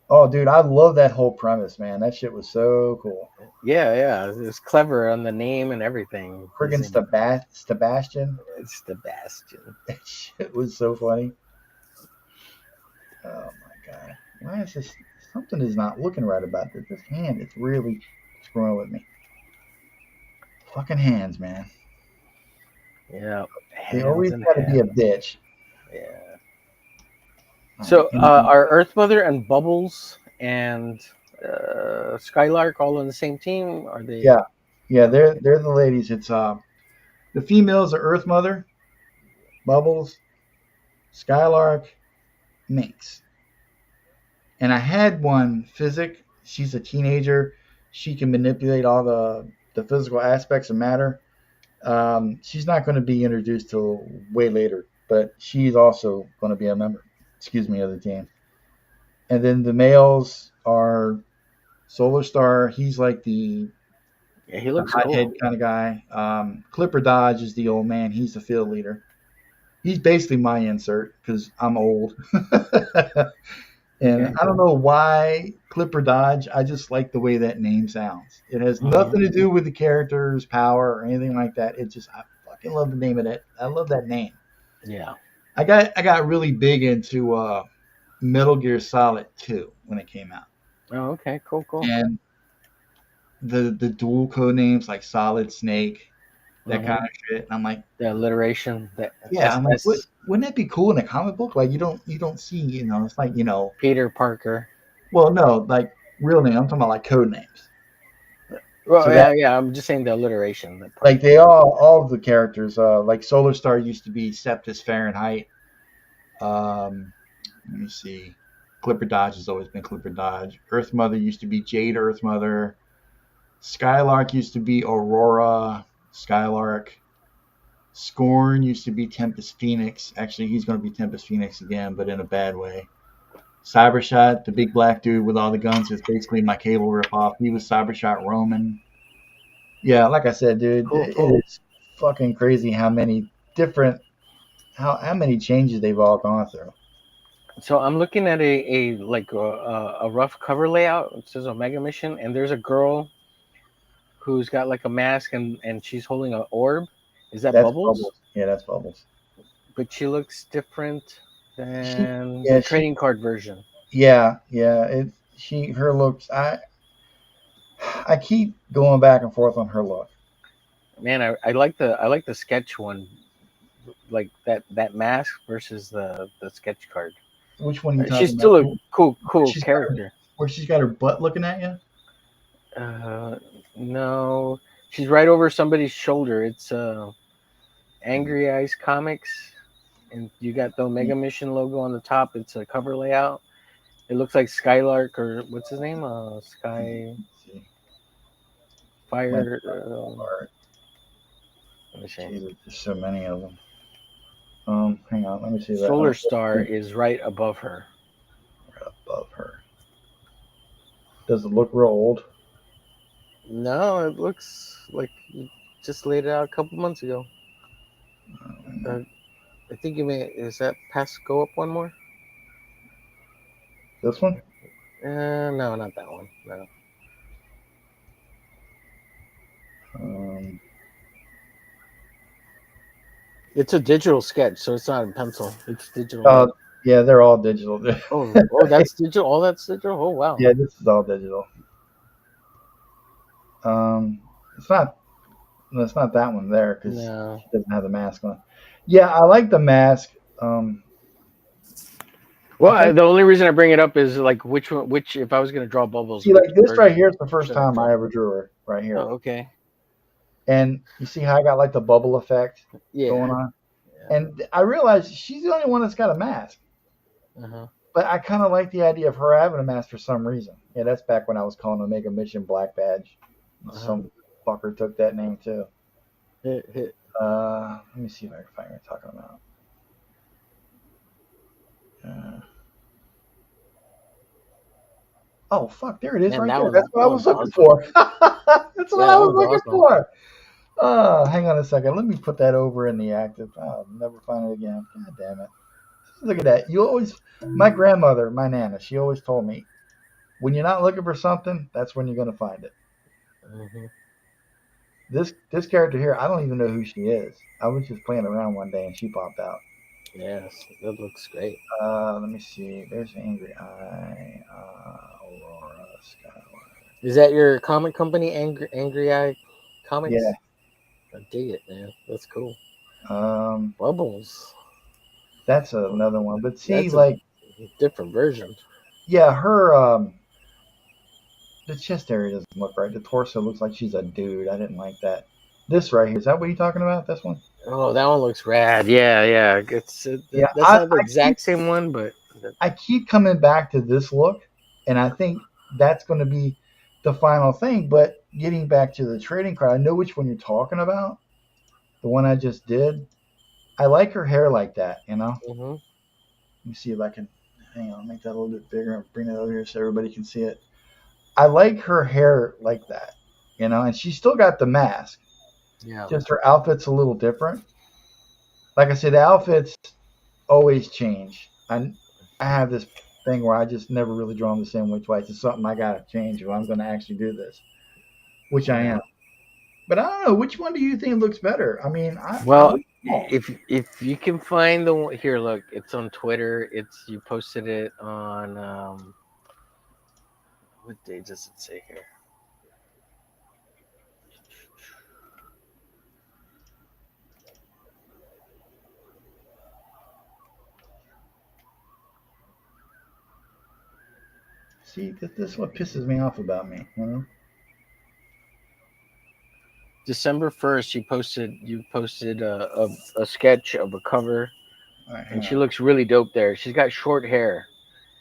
oh, dude, I love that whole premise, man. That shit was so cool. Yeah, yeah. It's clever on the name and everything. Friggin' Sebastian. It's the Bastion. That shit was so funny. Oh my god. Why is this? Something is not looking right about this. This hand is really screwing with me. Fucking hands, man. Yeah, They hands always and got to be a hands. bitch. Yeah. All right. So are Earthmother and Bubbles and Skylark all on the same team? Are they? Yeah, yeah. They're Okay. they're the ladies. It's the females are Earthmother, Bubbles, Skylark, Minx. And I had one Physic. She's a teenager. She can manipulate all the physical aspects of matter. She's not going to be introduced till way later, but she's also going to be a member. Excuse me, of the team. And then the males are Solar Star. He's like Yeah, he the looks hothead cool. kind of guy. Clipper Dodge is the old man. He's the field leader. He's basically my insert because I'm old. And Okay. I don't know why Clipper Dodge. I just like the way that name sounds. It has Mhm. nothing to do with the character's power or anything like that. It just I fucking love the name of that. I love that name. Yeah. I got really big into Metal Gear Solid 2 when it came out, Oh, okay. Cool. Cool. and the dual code names like Solid Snake, that kind Hmm. of shit. And I'm like, The alliteration, the yeah, I'm like, SS. wouldn't that be cool in a comic book? Like you don't see, it's like, Peter Parker. well, no, like real name. I'm talking about like code names. Well, So yeah, that yeah. I'm just saying the alliteration, that part. like they all of the characters, like Solar Star used to be Septus Fahrenheit. Um, Let me see. Clipper Dodge has always been Clipper Dodge. Earth Mother used to be Jade Earth Mother. Skylark used to be Aurora Skylark. Scorn used to be Tempest Phoenix. Actually, he's going to be Tempest Phoenix again, but in a bad way. Cybershot, the big black dude with all the guns, is basically my Cable ripoff. He was Cybershot Roman. Yeah, like I said, dude, Cool. it Cool. is fucking crazy how many different how many changes they've all gone through. So I'm looking at a rough cover layout. It says Omega Mission, and there's a girl who's got like a mask and she's holding an orb. Is that That's Bubbles? Bubbles. Yeah, that's Bubbles. But she looks different She, than the yeah, she, trading card version. yeah. Her looks. I keep going back and forth on her look. Man, I like the sketch one, like that mask versus the sketch card. Which one are you She's talking about? still a cool She's got her, character. where she's got her butt looking at you. Uh, no, she's right over somebody's shoulder. It's Angry Eyes Comics, and you got the Omega Mission logo on the top. It's a cover layout. It looks like Skylark or what's his name? Sky Let's see. Might be Fire. art. Let me see. Jesus, there's so many of them. Hang on. Let me see that. Solar Star is right above her. Right above her. Does it look real old? No, it looks like you just laid it out a couple months ago. Uh, I think you may. Is that past? Go up one more. This one? No, not that one. No, Um, it's a digital sketch, so it's not in pencil. It's digital. oh, yeah, they're all digital. Oh, that's digital. All that's digital. Oh, wow. Yeah, this is all digital. Um, it's not. No, it's not that one there because No. she doesn't have the mask on. Yeah, I like the mask. I Well, think the only reason I bring it up is like which one. Which if I was gonna draw bubbles, see which like this right version here is the first should I time draw? I ever drew her right here, Oh, okay. and you see how I got like the bubble effect going Yeah. on, Yeah. and I realized she's the only one that's got a mask. Uh-huh. But I kind of like the idea of her having a mask for some reason. Yeah, that's back when I was calling Omega Mission Black Badge. Uh-huh. Some fucker took that name too. Hit. Let me see if I can find what I'm talking about. Uh, oh fuck, there it is Man, right that there. was That's what I that was was looking awesome. for. That's what Yeah, I that was was looking awesome. for. Hang on a second. Let me put that over in the active. I'll never find it again. God damn it. Look at that. My grandmother, my nana, she always told me, when you're not looking for something, that's when you're going to find it. Hmm. This character here, I don't even know who she is. I was just playing around one day and she popped out. Yes, that looks great. Let me see. There's Angry Eye, Aurora, Skyward. Is that your comic company, Angry Eye Yeah. Comics? I dig it, man. That's cool. Um, Bubbles. that's another one. But see, That's a like, different version. yeah, her the chest area doesn't look right. The torso looks like she's a dude. I didn't like that. This right here, is that what you're talking about? This one? Oh, that one looks rad. Yeah, yeah. Yeah, That's not the exact same one, but I keep coming back to this look, and I think that's going to be the final thing. But getting back to the trading card, I know which one you're talking about. The one I just did. I like her hair like that. hmm. Let me see if I can. Hang on, make that a little bit bigger and bring it over here so everybody can see it. I like her hair like that. And she's still got the mask. Yeah. Just her outfit's a little different. Like I said, the outfits always change. I have this thing where I just never really draw them the same way twice. It's something I gotta change if I'm gonna actually do this, which I Yeah. am. But I don't know, which one do you think looks better? I mean, I Well, like them all. if you can find the one here, look, it's on Twitter. It's you posted it on what day does it say here? See, this is what pisses me off about me. December 1st. You posted a sketch of a cover, All right, hang and she on. looks really dope there. She's got short hair,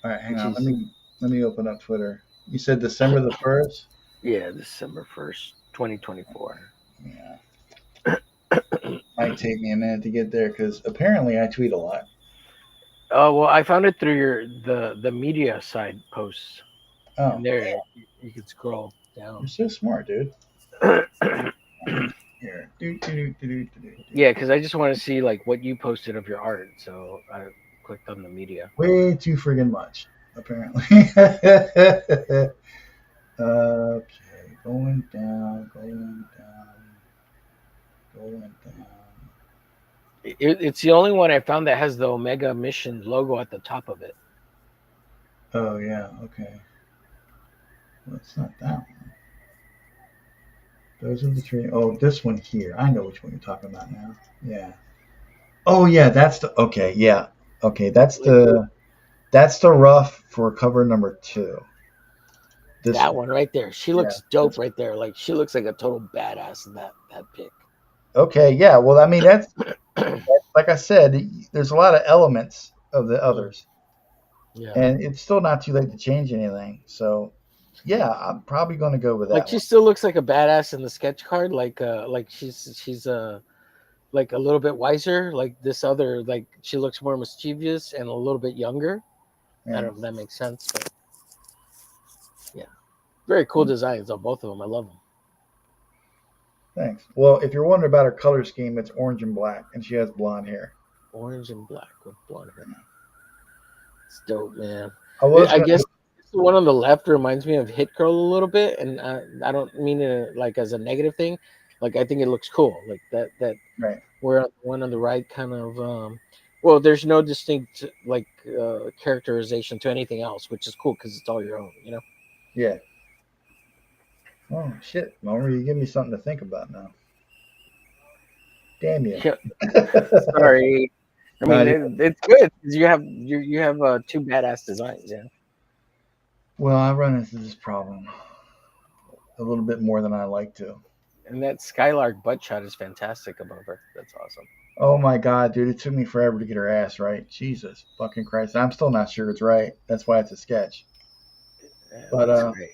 All right, hang and on. Let she's me let me open up Twitter. You said December the 1st? yeah, December 1st, 2024. Yeah. Might take me a minute to get there because apparently I tweet a lot. Oh well, I found it through the media side posts, Oh, and there you can scroll you're down. so smart, dude. Here. Yeah, because I just want to see like what you posted of your art, so I clicked on the media. Way too friggin' much, apparently. Okay, going down. It's the only one I found that has the Omega Mission logo at the top of it. Oh yeah, okay. Well, it's not that one. Those are the three. Oh, this one here. I know which one you're talking about now. Yeah. Oh yeah, that's the. Okay, yeah. Okay, that's Like the rough for cover number 2. This that one. one right there. She Yeah. looks dope right there. Like she looks like a total badass in that pic. Okay, yeah. Well, I mean that's like I said. There's a lot of elements of the Mm, others, yeah. and it's still not too late to change anything. So, yeah, I'm probably going to go with Like that she one. still looks like a badass in the sketch card. Like she's like a little bit wiser. Like this other, like she looks more mischievous and a little bit younger. I Yeah. don't know if that makes sense, but yeah, very cool designs on both of them. I love them. Thanks. Well, if you're wondering about her color scheme, it's orange and black, and she has blonde hair. Orange and black with blonde hair. It's dope, man. I was I gonna. guess the one on the left reminds me of Hit Girl a little bit, and I don't mean it like as a negative thing. Like I think it looks cool. Like that Right. where the one on the right kind of well, there's no distinct like characterization to anything else, which is cool because it's all your own, you know. Yeah. Oh shit, Momer, you give me something to think about now. Damn you. Yeah, sorry. I mean, Not even. it's good 'cause you have two badass designs, yeah. Well, I run into this problem a little bit more than I like to. And that Skylark butt shot is fantastic above her. That's awesome. Oh my god, dude, it took me forever to get her ass right. Jesus fucking Christ. I'm still not sure it's right. That's why it's a sketch. Yeah, it But looks great.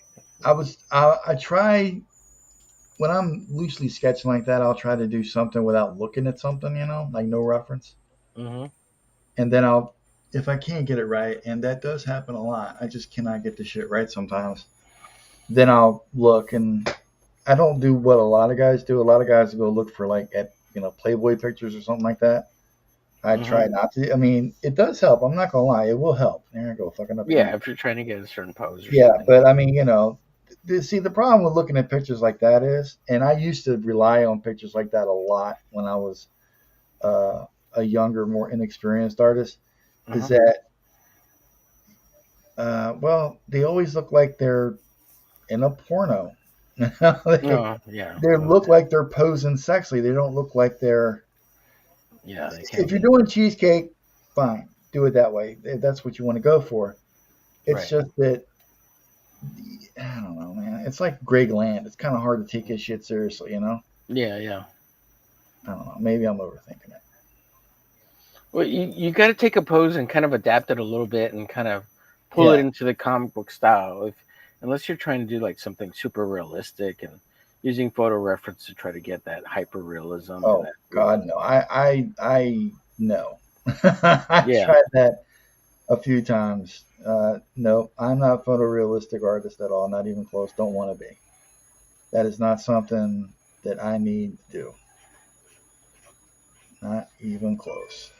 I try when I'm loosely sketching like that, I'll try to do something without looking at something, like no reference. Hmm. And then if I can't get it right, and that does happen a lot, I just cannot get the shit right sometimes. Then I'll look, and I don't do what a lot of guys do. A lot of guys go look for like at Playboy pictures or something like that. I Hmm. try not to. I mean, it does help. I'm not gonna lie, it will help. There I go, fucking up again. Yeah, if you're trying to get a certain pose or Yeah, something. but I mean, see, the problem with looking at pictures like that is, and I used to rely on pictures like that a lot when I was a younger, more inexperienced artist is Uh-huh. that well, they always look like they're in a porno. they Oh, yeah. they look like they're posing sexually. They don't look like they're. Yeah, they can't If you're be. doing cheesecake, fine, do it that way. If that's what you want to go for. It's Right. just that I don't know, man. It's like Greg Land. It's kind of hard to take his shit seriously, you know. Yeah, yeah. I don't know. Maybe I'm overthinking it. Well, you got to take a pose and kind of adapt it a little bit and kind of pull it Yeah. into the comic book style. If unless you're trying to do like something super realistic and using photo reference to try to get that hyper realism and Oh that God, real. no. I no. I Yeah, tried that a few times. No, I'm not a photorealistic artist at all. Not even close. Don't want to be. That is not something that I need to do. Not even close.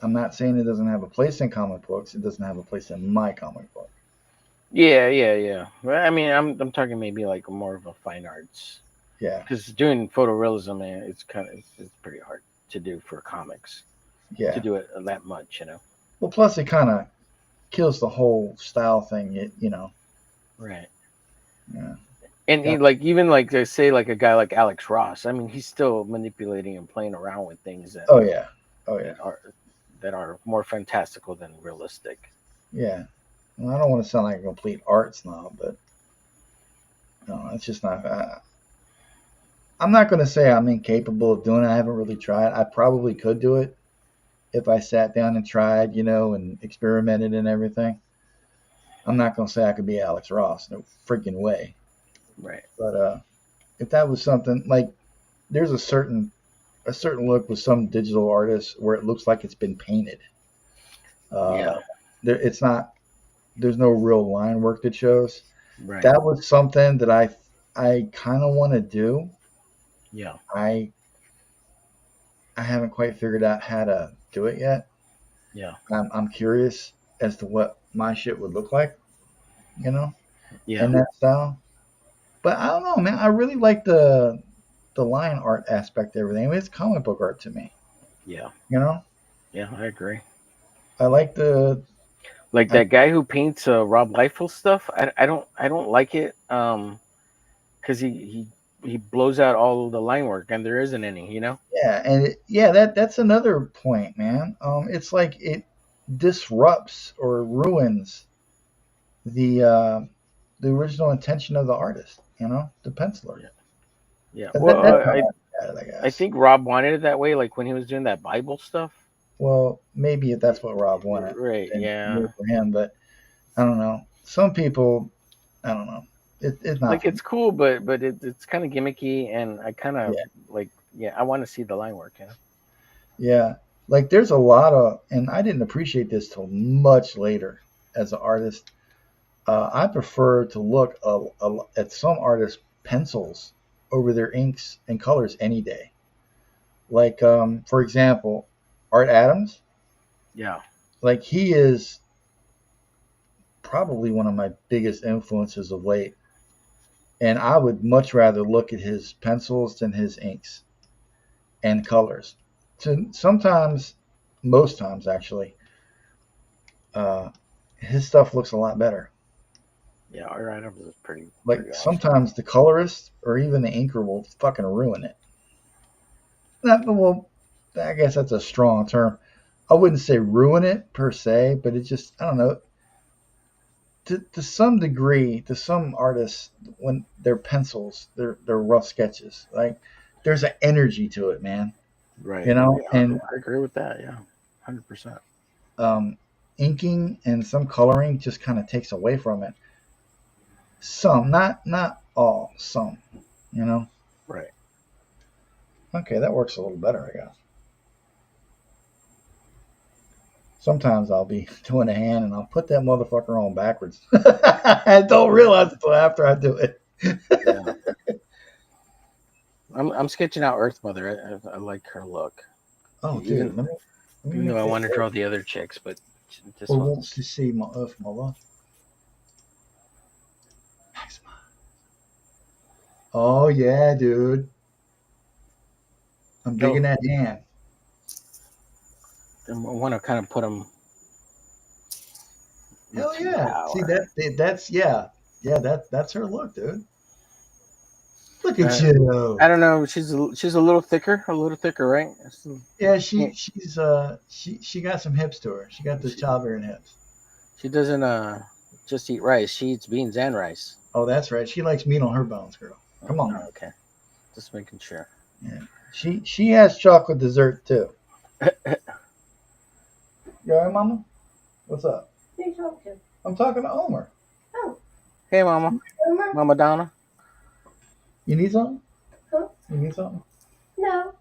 I'm not saying it doesn't have a place in comic books. It doesn't have a place in my comic book. yeah, yeah, yeah. Well, I mean, I'm talking maybe like more of a fine arts Yeah, because doing photorealism, man, it's pretty hard to do for comics to yeah. do it that much, Well, plus it kind of kills the whole style thing. You know. Right. Yeah. And Got, like even like they say like a guy like Alex Ross, I mean, he's still manipulating and playing around with things oh yeah. Oh yeah. that are that are more fantastical than realistic. Yeah. Well, I don't want to sound like a complete art snob, but no, it's just not. I'm not going to say I'm incapable of doing it. I haven't really tried. I probably could do it if I sat down and tried, you know, and experimented and everything. I'm not going to say I could be Alex Ross. No freaking way. Right. But if that was something like, there's a certain look with some digital artists where it looks like it's been painted. Uh, Yeah. it's not. There's no real line work that shows. Right. That was something that I kind of want to do. Yeah. I I haven't quite figured out how to do it yet. Yeah. I'm curious as to what my shit would look like, you know, Yeah. in that style. But I don't know, man. I really like the line art aspect of everything. I mean, it's comic book art to me, Yeah. you know. Yeah. I agree. I like the. Like I, that guy who paints Rob Liefeld stuff. I don't like it. Because he blows out all of the line work and there isn't any. yeah, and yeah, that's another point, man. It's like it disrupts or ruins the uh, the original intention of the artist, you know, the penciler. Yeah. Yeah. That's Well, how I look at it, I I guess. think Rob wanted it that way. Like when he was doing that Bible stuff. Well, maybe if that's what Rob wanted, Right. then Yeah. good for him. But I don't know. Some people, I don't know. It's not Like for me. it's cool, but it's kind of gimmicky, and I kind of Yeah, like yeah, I want to see the line work. yeah. Like there's a lot of, and I didn't appreciate this till much later as an artist. I prefer to look at some artists' pencils over their inks and colors any day. Like, for example, Art Adams. Yeah. Like he is probably one of my biggest influences of late, and I would much rather look at his pencils than his inks and colors. To sometimes, most times actually, uh, his stuff looks a lot better. Yeah. All right, that was pretty Like awesome. sometimes the colorist or even the inker will fucking ruin it. Not well, I guess that's a strong term. I wouldn't say ruin it per se, but it just I don't know. To some degree, to some artists, when their pencils, they're rough sketches. Like there's an energy to it, man. You Right. know, Yeah, and I agree with that. Yeah, 100%. um, inking and some coloring just kind of takes away from it. Some, not all, some. You know. Right. Okay, that works a little better, I guess. Sometimes I'll be doing a hand and I'll put that motherfucker on backwards. I don't realize it until after I do it. Yeah. I'm sketching out Earthmother. I like her look. Oh, Even dude, let me even though make I that want to work. draw the other chicks, but this Or wants one's to see my Earthmother. Oh yeah, dude. I'm digging that hand. I want to kind of put them Hell into yeah. See power. that's that's her look, dude. Look at Uh, you. I don't know. She's a little thicker, right? Yeah, Yeah, she got some hips to her. She got those she, childbearing hips. she doesn't just eat rice. She eats beans and rice. Oh, that's right. She likes meat on her bones, girl. Come on. Okay, just making sure. Yeah. She has chocolate dessert too. You all right, Mama? What's up? Who you talking to? I'm talking to Omer. Oh, Hey, Mama, Homer? Mama Donna. You need something? Huh? You need something? No.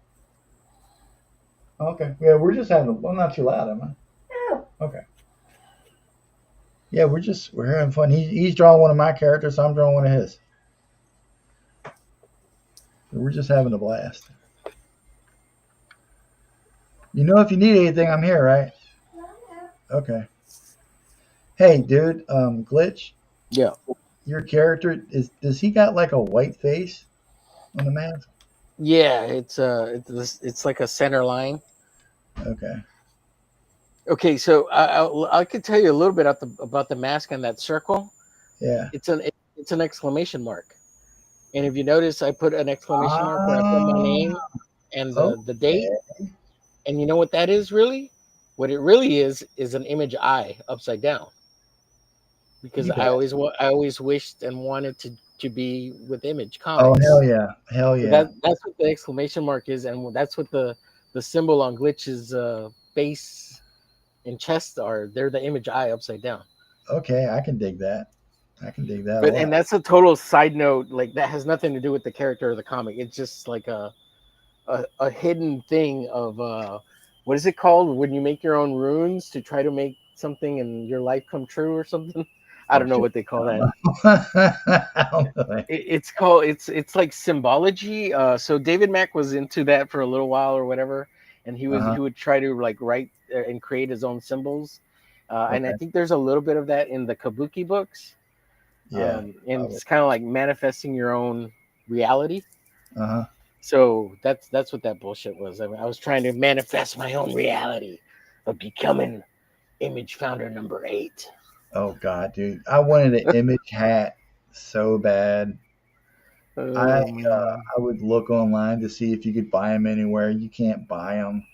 Okay. Yeah, we're just having. I'm not too loud, am I? Oh. Okay. Yeah, we're having fun. He's drawing one of my characters. I'm drawing one of his. We're just having a blast. You know, if you need anything, I'm here, right? Okay. Hey, dude, Glitch, Yeah, your character does he got like a white face on the mask? yeah. It's like a center line. Okay. Okay, so I could tell you a little bit about the mask and that circle. Yeah. It's an exclamation mark. And if you notice, I put an exclamation mark where I put my Ah. name and the date. Okay. And you know what that is really? What it really is an image eye upside down. Because You got. I always wished and wanted to be with Image Oh hell Comics. yeah, hell So yeah. that's what the exclamation mark is, and that's what the symbol on Glitch's base and chest are. They're the image eye upside down. Okay, I can dig that. I can dig that a But and lot. that's a total side note. Like that has nothing to do with the character of the comic. It's just like a hidden thing of what is it called when you make your own runes to try to make something in your life come true or something. I Oh don't know shit. what they I call don't that. know. I don't know. It's called it's like symbology. So David Mack was into that for a little while or whatever, and Uh-huh. he would try to like write and create his own symbols. And I Okay. think there's a little bit of that in the Kabuki books. Yeah. And Probably. it's kind of like manifesting your own reality. Uh-huh. So that's what that bullshit was. I mean, I was trying to manifest my own reality of becoming Image Founder number 8. Oh god, dude. I wanted an image hat so bad. I Oh man, I would look online to see if you could buy them anywhere. You can't buy them.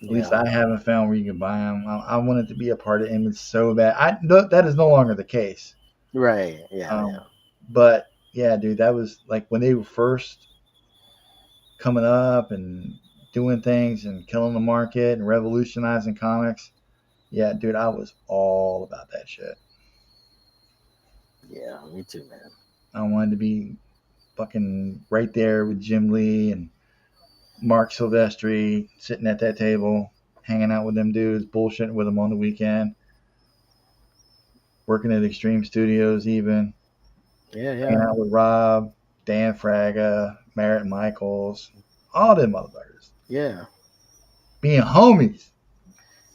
At least yeah, I haven't found where you can buy them. I wanted to be a part of Image so bad. I no, that is no longer the case. right, yeah, Um, yeah. but yeah, dude, that was like when they were first coming up and doing things and killing the market and revolutionizing comics. Yeah, dude, I was all about that shit. Yeah, me too, man. I wanted to be fucking right there with Jim Lee and Mark Silvestri sitting at that table, hanging out with them dudes, bullshitting with them on the weekend, working at Extreme Studios, even Yeah, hanging yeah, out with Rob, Dan Fraga, Merritt Michaels, all them motherfuckers, yeah. being homies.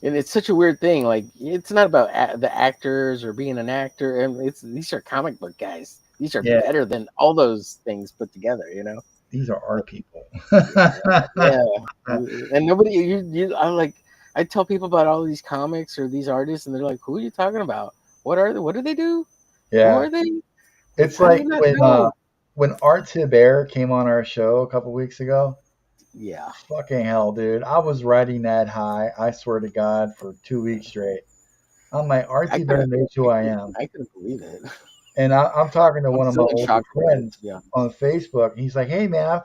And it's such a weird thing. Like, it's not about the actors or being an actor. And it's these are comic book guys. These are Yeah, better than all those things put together. You know? these are our people. Yeah. And nobody, I like. I tell people about all these comics or these artists, and they're like, "Who are you talking about? What are they? What do they do? Who Yeah, are they? it's How do you like not know?" when Art Thibert came on our show a couple weeks ago. Yeah, Fucking hell, dude! I was riding that high. I swear to God, for 2 weeks straight. I'm like, I Artie Bear couldn't. knows who I am. I couldn't believe it. And I'm talking to I'm one of my still in older shock about it. friends Yeah. on Facebook. And he's like, "Hey man, I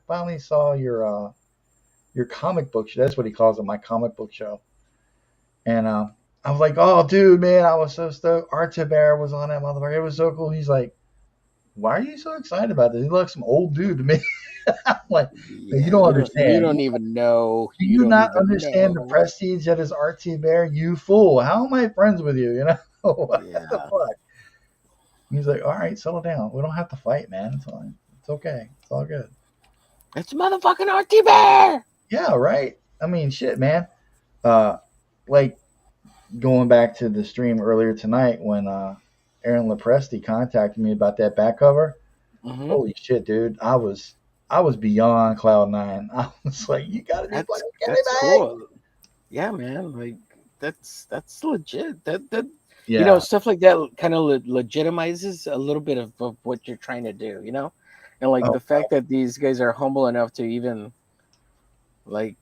finally saw your comic book show." That's what he calls it, my comic book show. And I was like, "Oh, dude, man, I was so stoked. Art Bear was on that motherfucker. It was so cool." He's like, "Why are you so excited about this? He looks like some old dude to me." I'm like, "No, you Yeah, don't you understand. don't even know. Do You you don't not even understand the know. prestige that is RT Bear? You fool! How am I friends with you? You know what the Yeah. fuck?" He's like, "All right, settle down. We don't have to fight, man. It's fine. It's okay. It's all good." It's motherfucking RT Bear. Yeah, right. I mean, shit, man. Uh, like going back to the stream earlier tonight when Aaron Lepresti contacted me about that back cover. Hmm. Holy shit, dude! I was I was beyond cloud nine. I was like, you gotta be fucking kidding That's me. cool. Yeah, man. Like that's legit. That Yeah. stuff like that kind of legitimizes a little bit of what you're trying to do. And like Oh the fact that these guys are humble enough to even like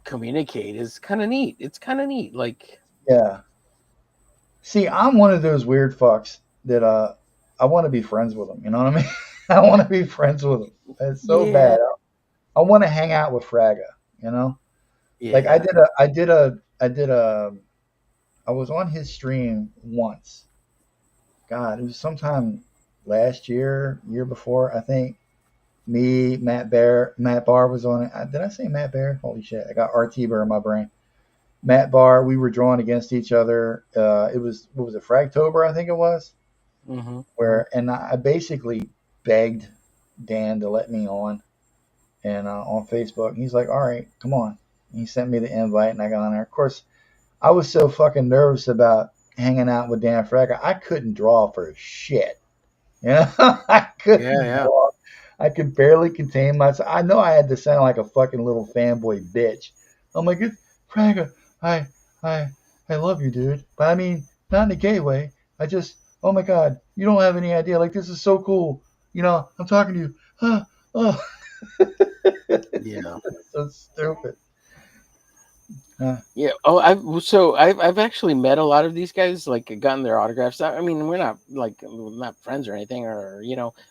communicate is kind of neat. It's kind of neat. Like, yeah. See, I'm one of those weird fucks that I want to be friends with them. You know what I mean? I want to be friends with them. It's so yeah, bad. I want to hang out with Fraga. You know, like yeah. I was on his stream once. God, it was sometime last year, year before, I think. Me, Matt Barr was on it. Did I say Matt Bear? Holy shit! I got RT Bear in my brain. Matt Barr. We were drawn against each other. It was what was it? Fragtober, I think it was. Mm-hmm. Where and I basically begged Dan to let me on and on Facebook. And he's like, "All right, come on." And he sent me the invite, and I got on there. Of course, I was so fucking nervous about hanging out with Dan Fraga. I couldn't draw for shit. You know, I Yeah, couldn't yeah, draw. I could barely contain myself. I know I had to sound like a fucking little fanboy bitch. I'm like, Fraga, I, I, I love you, dude. But I mean, not in a gay way. I just, oh my god, you don't have any idea. Like this is so cool. You know, I'm talking to you. Oh, yeah. so stupid. Uh, Yeah. Oh, I've actually met a lot of these guys, like gotten their autographs. I mean, we're not friends or anything, or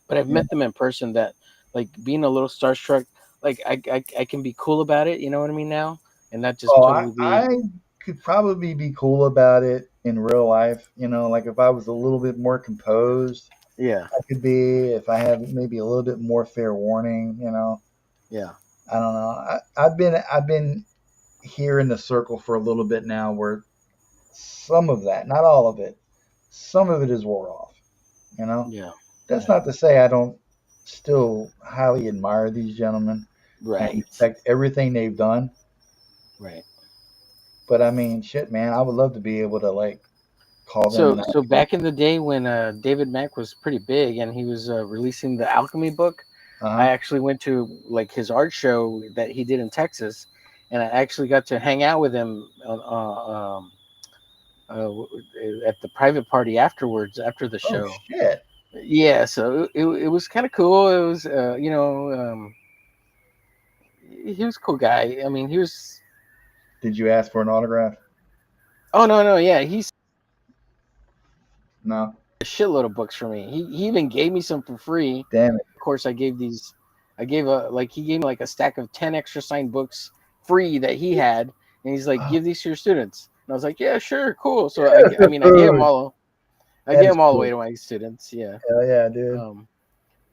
but I've yeah. met them in person. That like being a little starstruck, like I can be cool about it. You know what I mean now, and not just Oh, totally I be. could probably be cool about it in real life. You know, like if I was a little bit more composed, Yeah. I could be. If I have maybe a little bit more fair warning, you know, Yeah. I don't know. I've been here in the circle for a little bit now, where some of that, not all of it, some of it is wore off. You know, Yeah. that's Yeah. not to say I don't still highly admire these gentlemen and Right. respect everything they've done. Right. But I mean, shit, man, I would love to be able to like call them So and so back in the day when David Mack was pretty big and he was releasing the Alchemy book, I uh-huh. actually went to like his art show that he did in Texas, and I actually got to hang out with him at the private party afterwards after the Oh show. shit! Yeah, so it was kind of cool. It was he was a cool guy. I mean, he was. Did you ask for an autograph? Oh no, yeah, he's No. a shitload of books for me. He even gave me some for free. Damn it. Of course, I gave he gave me like a stack of 10 extra signed books free that he had, and he's like, Oh, give these to your students. And I was like, yeah, sure, cool. So I mean, dude, I that gave is them all away cool. to my students. Yeah. Hell yeah, dude. Um,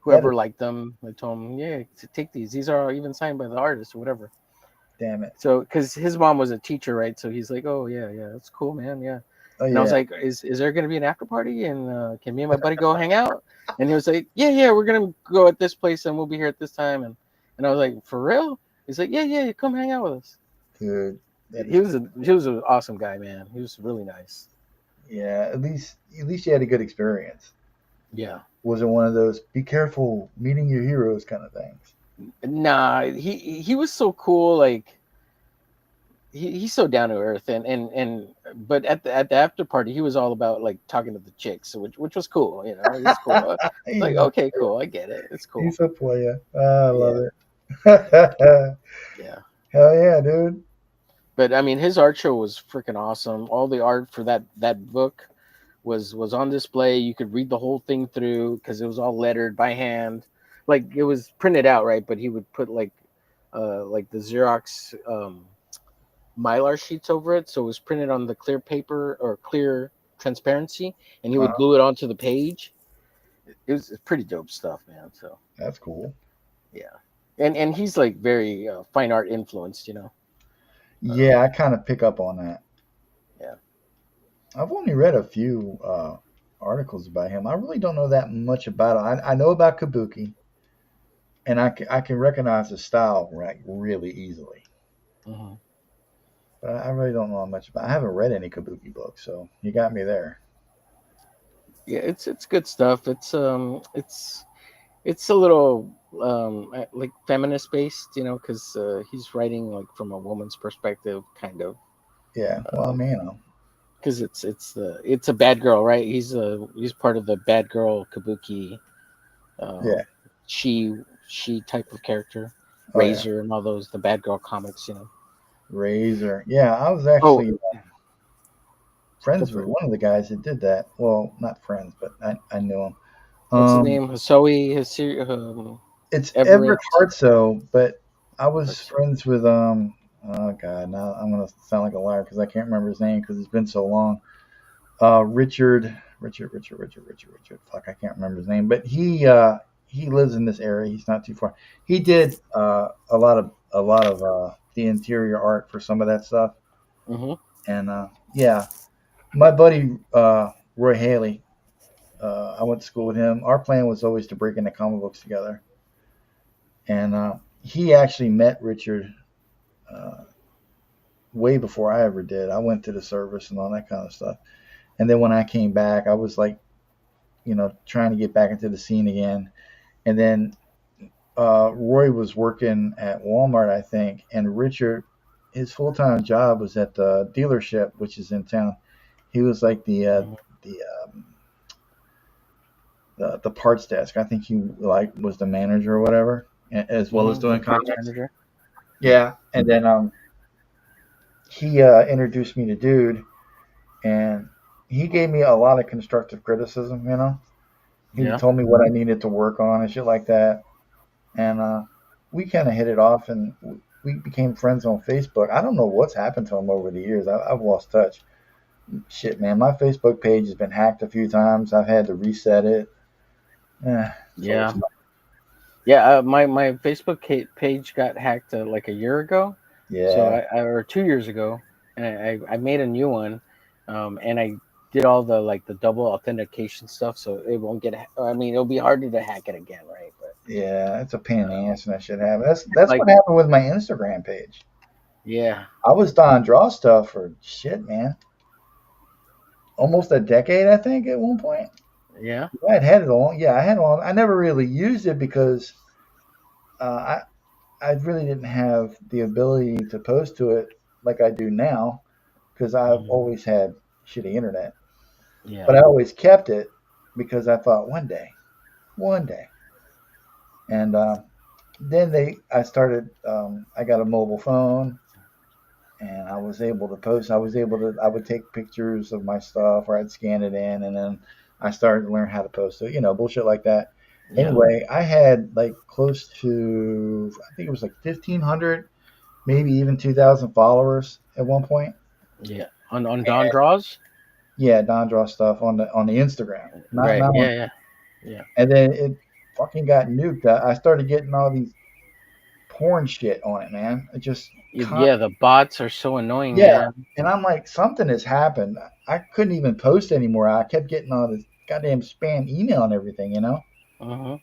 That is Whoever liked them, I told them, yeah, take these. These are even signed by the artist or whatever. damn it. So, because his mom was a teacher, right? So he's like, oh yeah, that's cool, man, yeah. Oh And I was yeah, like, is there going to be an after party? And can me and my buddy go hang out? And he was like, yeah, we're going to go at this place and we'll be here at this time. And I was like, for real? He's like, yeah, come hang out with us. dude. That is He was an awesome guy, man. He was really nice. yeah. At least you had a good experience. Yeah. Was it one of those be careful meeting your heroes kind of things? Nah, he was so cool. Like he's so down to earth and but at the after party he was all about like talking to the chicks, which was cool. It's cool. It's he's like, a okay, cool, I get it, it's cool. he's a player. I love Yeah, it. yeah. Hell yeah, dude. But I mean, his art show was freaking awesome. All the art for that book was on display. You could read the whole thing through because it was all lettered by hand. Like it was printed out, right? But he would put like the Xerox mylar sheets over it, so it was printed on the clear paper or clear transparency, and he would Uh-huh. glue it onto the page. It's pretty dope stuff, man. So That's cool. yeah, and he's like very fine art influenced. Um, Yeah, I kind of pick up on that. yeah, I've only read a few articles about him. I really don't know that much about him. I know about Kabuki, and I can recognize his style like really easily. hmm But I really don't know much about. I haven't read any Kabuki books, so you got me there. yeah. It's good stuff. It's a little. like feminist based, because he's writing like from a woman's perspective, kind of. Yeah. Well, I mean, Because it's a bad girl, right? He's part of the bad girl kabuki, yeah. um, she she type of character, Oh yeah. Razor and all those the bad girl comics. Razor. Yeah, I was Oh, actually go friends for with it. one of the guys that did that. Well, not friends, but I knew him. What's his Um, name? Hasoi, it's Everett Everett. Hartso, but I was Hartsoe. friends with Oh God, now I'm gonna sound like a liar because I can't remember his name because it's been so long. Richard. Fuck, I can't remember his name, but he lives in this area. He's not too far. He did a lot of the interior art for some of that stuff, Mm-hmm. and yeah, my buddy Roy Haley. I went to school with him. Our plan was always to break into comic books together, and he actually met Richard uh, way before I ever did. I went to the service and all that kind of stuff. And then when I came back, I was like, trying to get back into the scene again. And then Roy was working at Walmart, I think, and Richard, his full time job was at the dealership, which is in town. He was like Mm-hmm. the um, the parts desk. I think he like was the manager or whatever, as well as Mm-hmm. The doing branch comics. manager. Yeah, and then he introduced me to Dude, and he gave me a lot of constructive criticism. He Yeah. told me what I needed to work on and shit like that, and we kind of hit it off, and we became friends on Facebook. I don't know what's happened to him over the years. I've lost touch. Shit, man, my Facebook page has been hacked a few times. I've had to reset it. So it's Yeah. Yeah. My Facebook page got hacked like a year ago, so yeah. or 2 years ago, and I made a new one, and I did all the like the double authentication stuff, so it won't get. I mean, it'll be harder to hack it again, right? But Yeah, it's a pain in the ass when that shit happens. That's like, what happened with my Instagram page. yeah, I was Don Draw stuff for shit, man. Almost a decade, I think, at one point. yeah, I had it on. Yeah, I had it on. I never really used it because I really didn't have the ability to post to it like I do now because I've mhm, always had shitty internet. yeah, But I always kept it because I thought one day, and then I started. I got a mobile phone, and I was able to post. I would take pictures of my stuff, or I'd scan it in, and then I started to learn how to post it. Bullshit like that. yeah, Anyway, I had like close to, I think it was like 1,500, maybe even 2,000 followers at one point. yeah. On Don Draws, Yeah, Don Draw stuff on the Instagram, not right? on. Yeah, yeah, yeah. And then it fucking got nuked. I started getting all these porn shit on it, man. It just Yeah, the bots are so annoying, yeah. man. And I'm like, something has happened. I couldn't even post anymore. I kept getting all this goddamn spam email and everything. Uh-huh.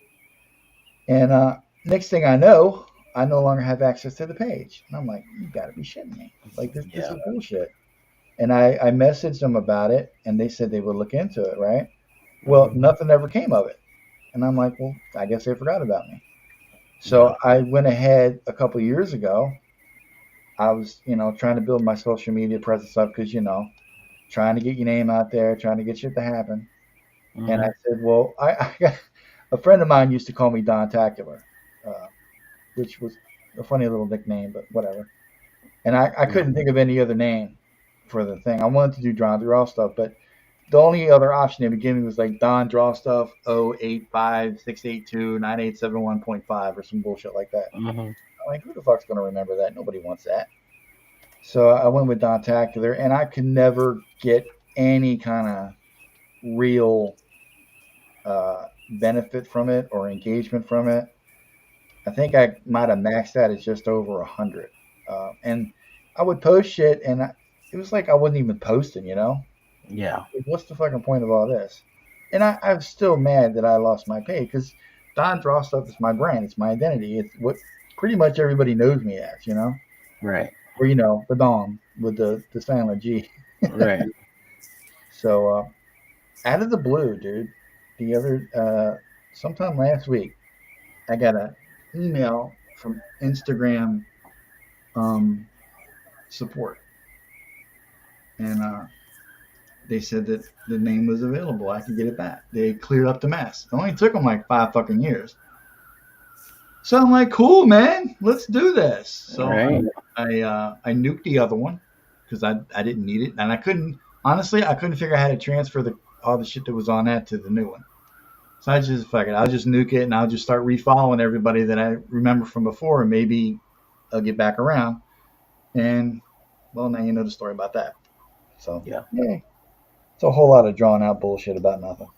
And next thing I know, I no longer have access to the page. And I'm like, you got to be shitting me. Like this Yeah. is bullshit. And I messaged them about it, and they said they would look into it. Right? Well, Hmm. nothing ever came of it. And I'm like, well, I guess they forgot about me. Yeah. So I went ahead a couple years ago. I was, trying to build my social media presence up because, trying to get your name out there, trying to get shit to happen. And I Hmm. said, well, I got a friend of mine used to call me Don Tacular, uh, which was a funny little nickname, but whatever. And I Yeah. couldn't think of any other name for the thing. I wanted to do Draw Through All stuff, but the only other option they would give me was like Don Draw Stuff 085 682 9871.5 or some bullshit like that. Hmm. I'm like, who the fuck's going to remember that? Nobody wants that. So I went with Don Tacular, and I could never get any kind of real benefit from it or engagement from it. I think I might have maxed out at just over 100. And I would post shit, and it was like I wasn't even posting. Yeah. Like, what's the fucking point of all this? And I'm still mad that I lost my pay because Don Draw Stuff is my brand. It's my identity. It's what pretty much everybody knows me as. Right. Or, the Dom with the silent G. Right. So, out of the blue, dude, the other, sometime last week, I got an email from Instagram support, and they said that the name was available. I could get it back. They cleared up the mess. It only took them like 5 fucking years. So I'm like, cool, man, let's do this. So Right. I nuked the other one because I didn't need it, and I couldn't honestly I couldn't figure out how to transfer all the shit that was on that to the new one. So I just fuck it. I'll just nuke it and I'll just start refollowing everybody that I remember from before, and maybe I'll get back around. And well, now you know the story about that. So Yeah. it's a whole lot of drawn out bullshit about nothing.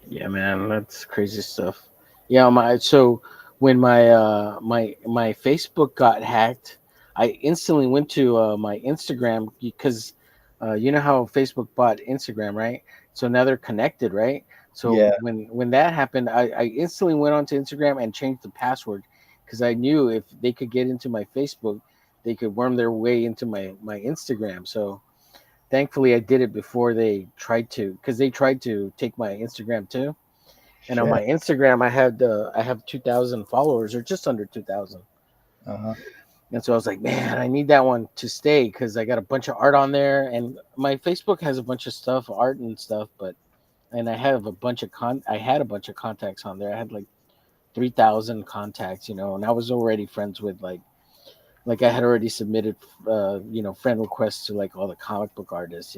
Yeah, man, that's crazy stuff. Yeah, so when my Facebook got hacked, I instantly went to my Instagram because you know how Facebook bought Instagram, right? So now they're connected, right? So Yeah, when that happened, I instantly went onto Instagram and changed the password because I knew if they could get into my Facebook, they could worm their way into my Instagram. So thankfully, I did it before they tried to, because they tried to take my Instagram too. And on shit. my Instagram, I have 2,000 followers, or just under 2,000. Uh huh. And so I was like, man, I need that one to stay because I got a bunch of art on there, and my Facebook has a bunch of stuff, art and stuff. But and I have a bunch of I had a bunch of contacts on there. I had like 3,000 contacts, and I was already friends with like I had already submitted, friend requests to like all the comic book artists,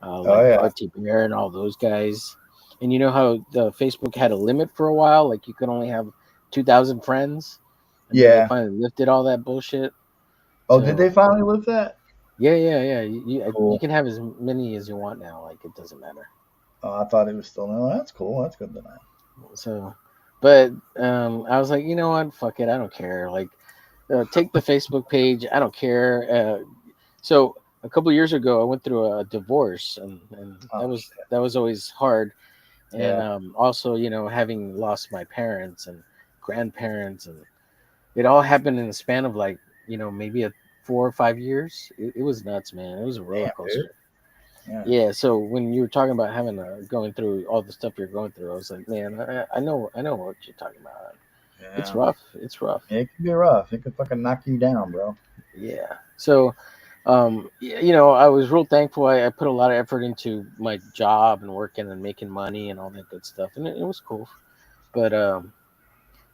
Oh like yeah. Artie Bear and all those guys. And you know how the Facebook had a limit for a while, like you could only have 2,000 friends, and then they Yeah. finally lifted all that bullshit. Oh, did they So finally lift that? yeah. You Cool. can have as many as you want now. Like it doesn't matter. Oh, I thought it was still. No, that's cool. That's good to know. So, but I was like, you know what? Fuck it. I don't care. Like, take the Facebook page. I don't care. So a couple years ago, I went through a divorce, and Oh shit. that was always hard. And Yeah. also, having lost my parents and grandparents, and it all happened in the span of like, maybe 4 or 5 years. It was nuts, man. It was a roller Damn, dude. coaster. Yeah. Yeah. So when you were talking about having going through all the stuff you're going through, I was like, man, I know what you're talking about. It's Yeah. rough. It's rough. It can be rough. It could fucking knock you down, bro. Yeah. So, I was real thankful. I put a lot of effort into my job and working and making money and all that good stuff, and it was cool. But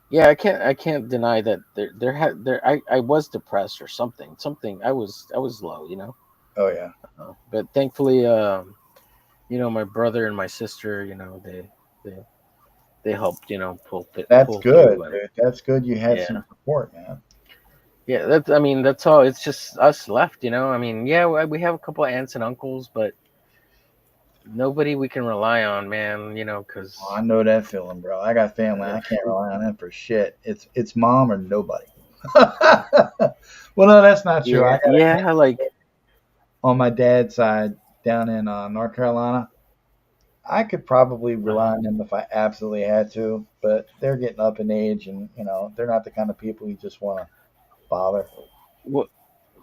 yeah, I can't deny that I was depressed or something. Something I was low, Oh yeah. But thankfully, my brother and my sister, they they helped, That's pull through. good, And dude. That's good. You had yeah, some support, man. yeah. That's all. It's just us left, I mean, yeah, we have a couple of aunts and uncles, but nobody we can rely on, man. Oh, I Because know that feeling, bro. I got family. I can't rely on them for shit. It's mom or nobody. Well, no, that's not true. I yeah, got a yeah, like on my dad's side down in North Carolina. I could probably rely uh-huh. on them if I absolutely had to, but they're getting up in age, and they're not the kind of people you just want to bother. Well,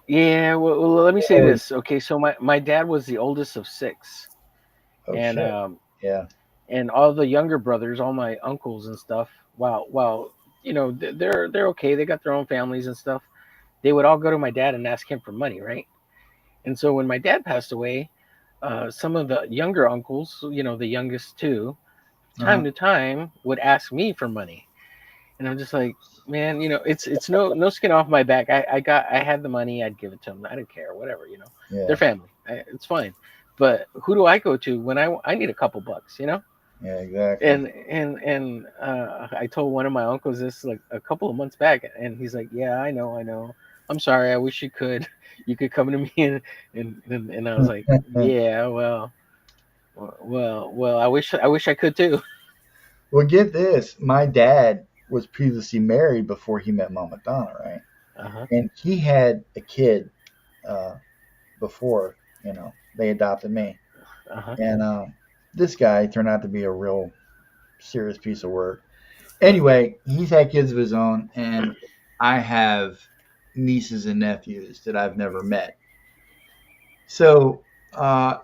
yeah. Well, let me say this. Okay, so my dad was the oldest of six, Oh and shit. Yeah. all the younger brothers, all my uncles and stuff. While they're okay. They got their own families and stuff. They would all go to my dad and ask him for money, right? And so when my dad passed away, some of the younger uncles, the youngest two, Uh-huh. time to time would ask me for money, and I'm just like, man, it's no skin off my back. I had the money, I'd give it to them. I don't care, whatever, they're Yeah. family. It's fine. But who do I go to when I need a couple bucks, Yeah. Exactly. And I told one of my uncles this like a couple of months back, and he's like, "Yeah, I know. I'm sorry. I wish you could come to me." And I was like, "Yeah, well. I wish I could too." Well, get this. My dad was previously married before he met Mama Donna, right? Uh huh. And he had a kid uh, before, they adopted me. Uh huh. And this guy turned out to be a real serious piece of work. Anyway, he's had kids of his own, and I have nieces and nephews that I've never met. So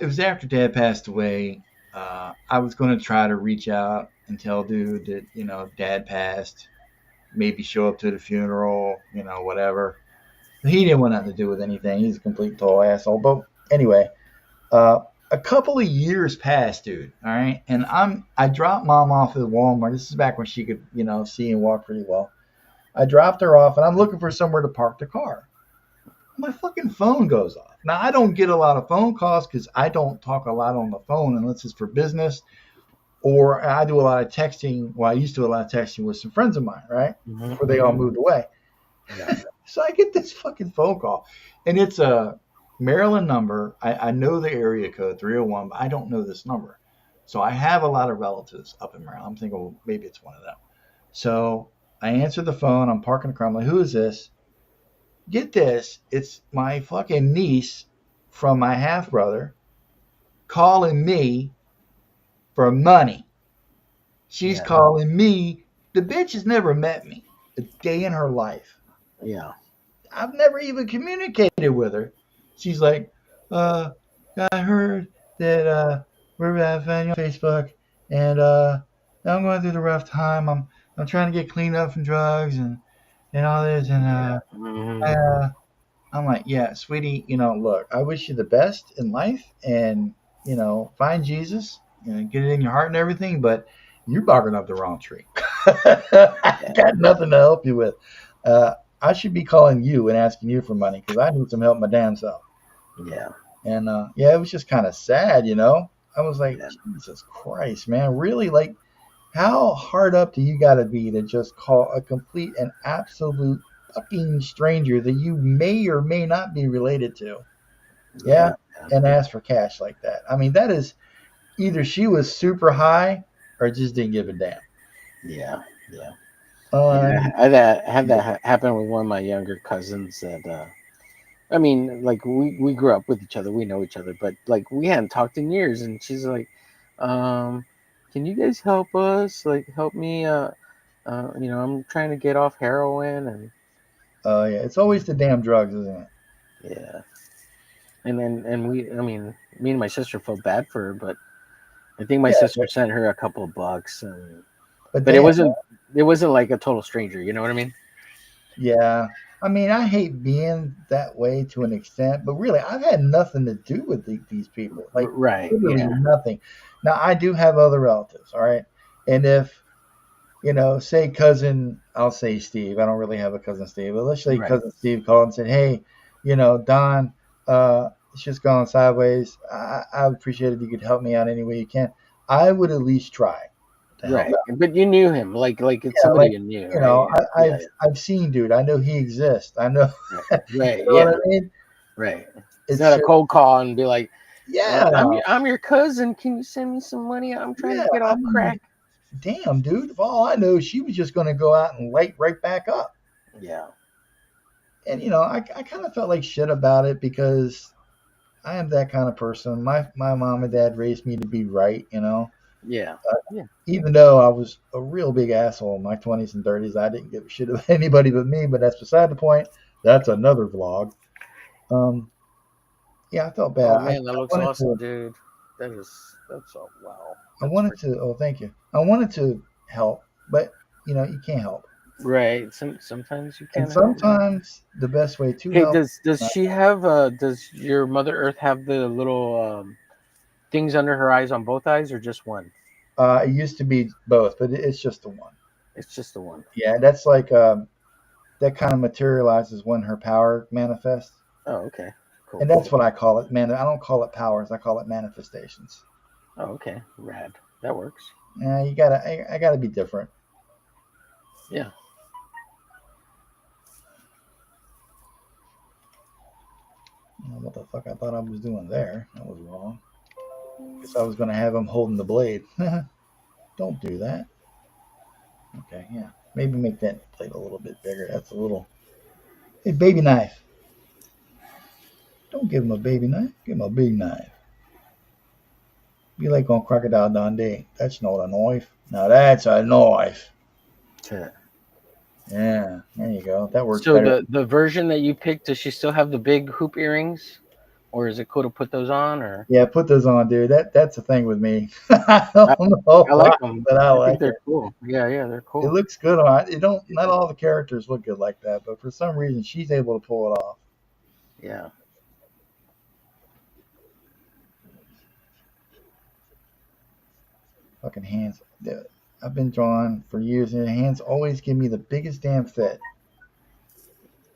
it was after Dad passed away. I was going to try to reach out and tell dude that, dad passed, maybe show up to the funeral, whatever. He didn't want nothing to do with anything. He's a complete total asshole. But anyway, uh, a couple of years passed, dude. All right. And I dropped mom off at Walmart. This is back when she could, see and walk pretty well. I dropped her off and I'm looking for somewhere to park the car. My fucking phone goes off. Now, I don't get a lot of phone calls because I don't talk a lot on the phone unless it's for business, or I do a lot of texting. Well, I used to do a lot of texting with some friends of mine, right? Mm-hmm. Before they all moved away. Yeah. So I get this fucking phone call, and it's a Maryland number. I know the area code 301, but I don't know this number. So I have a lot of relatives up in Maryland. I'm thinking, well, maybe it's one of them. So I answer the phone. I'm parking the car. I'm like, who is this? Get this. It's my fucking niece from my half brother calling me for money. She's calling me. The bitch has never met me a day in her life. Yeah. I've never even communicated with her. She's like, I heard that we're at fan on Facebook, and I'm going through the rough time. I'm trying to get cleaned up from drugs and all this, and Mm-hmm. I'm like, yeah, sweetie, look, I wish you the best in life, and find Jesus, get it in your heart and everything, but you're barking up the wrong tree. I got nothing to help you with. I should be calling you and asking you for money because I need some help my damn self. Yeah. And yeah, it was just kind of sad, I was like, Yeah. Jesus Christ, man, really? Like, how hard up do you got to be to just call a complete and absolute fucking stranger that you may or may not be related to? Yeah. And ask for cash like that. I mean, that is either she was super high or just didn't give a damn. Yeah. Yeah. Um, I had that happen with one of my younger cousins that I mean, like we grew up with each other, we know each other, but like we hadn't talked in years, and she's like, can you guys help us? Like help me I'm trying to get off heroin and yeah, it's always the damn drugs, isn't it? yeah. And I mean, me and my sister felt bad for her, but I think my Yeah, sister sent her a couple of bucks but but it damn, wasn't like a total stranger, you know what I mean? yeah. I mean, I hate being that way to an extent, but really, I've had nothing to do with these people. Like, Right, literally yeah. nothing. Now, I do have other relatives, all right? And if, say cousin, I'll say Steve. I don't really have a cousin Steve, but let's say Right. cousin Steve called and said, hey, Don, it's just gone sideways. I would appreciate it if you could help me out any way you can. I would at least try to help Right. out. But you knew him, like it's Yeah, somebody like, you knew, right? Yeah. I've seen dude. I know he exists. I know. Right. You Right. know what I Yeah. mean? Right. It's It's not a just, cold call and be like, yeah, I'm your cousin. Can you send me some money? I'm trying yeah. to get I off mean, crack. damn, dude. For all I know, she was just going to go out and light right back up. Yeah. And I kind of felt like shit about it because I am that kind of person. My mom and dad raised me to be right. Yeah. Yeah. Even though I was a real big asshole in my 20s and 30s, I didn't give a shit about anybody but me. But that's beside the point. That's another vlog. Um, yeah, I felt bad. Oh I man, that looks wanted awesome, to. dude. That's oh wow. I That's wanted to. Oh, thank you. I wanted to help, but you can't help. right. Sometimes you And can't help, man. sometimes the best way to Hey, help does is not she help. have does your Mother Earth have the little things under her eyes on both eyes or just one? It used to be both, but it's just the one. It's just the one. Yeah, that's like that kind of materializes when her power manifests, Oh, okay. Cool. and that's what I call it. Man, I don't call it powers. I call it manifestations. Oh, okay. Rad. That works. Yeah, you gotta. I gotta be different. Yeah. I don't know what the fuck I thought I was doing there. That was wrong. Guess I was gonna have him holding the blade. Don't do that. Okay, yeah. Maybe make that blade a little bit bigger. That's a little. Hey, baby knife. Don't give him a baby knife. Give him a big knife. Be like on Crocodile Dundee. That's not a knife. Now that's a knife. Yeah. Yeah, there you go. That works So better. the version that you picked, does she still have the big hoop earrings? or is it cool to put those on? Or Yeah, put those on, dude. That's the thing with me. I I, don't know I why, like them. but I I think like they're it. cool. Yeah, they're It cool. looks good on. It don't. Not all the characters look good like that, but for some reason she's able to pull it off. Yeah. Fucking hands. Dude, I've been drawing for years, and hands always give me the biggest damn fit.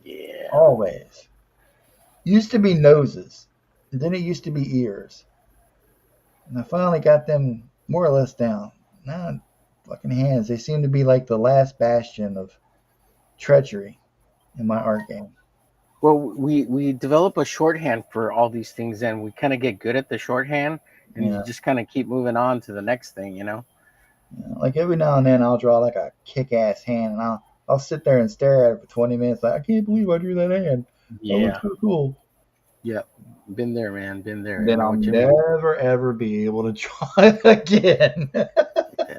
Yeah. Always. Used to be noses, and then it used to be ears, and I finally got them more or less down. Now, fucking hands. They seem to be like the last bastion of treachery in my art game. Well, we develop a shorthand for all these things, and we kind of get good at the shorthand, and you Yeah. just kind of keep moving on to the next thing, you know? Like every now and then I'll draw like a kick-ass hand, and I'll sit there and stare at it for 20 minutes. Like I can't believe I drew that hand. That looks Yeah. so cool. Yeah. Been there, man. Been there. I Then know I'll what you mean. never ever be able to draw it again. Yeah.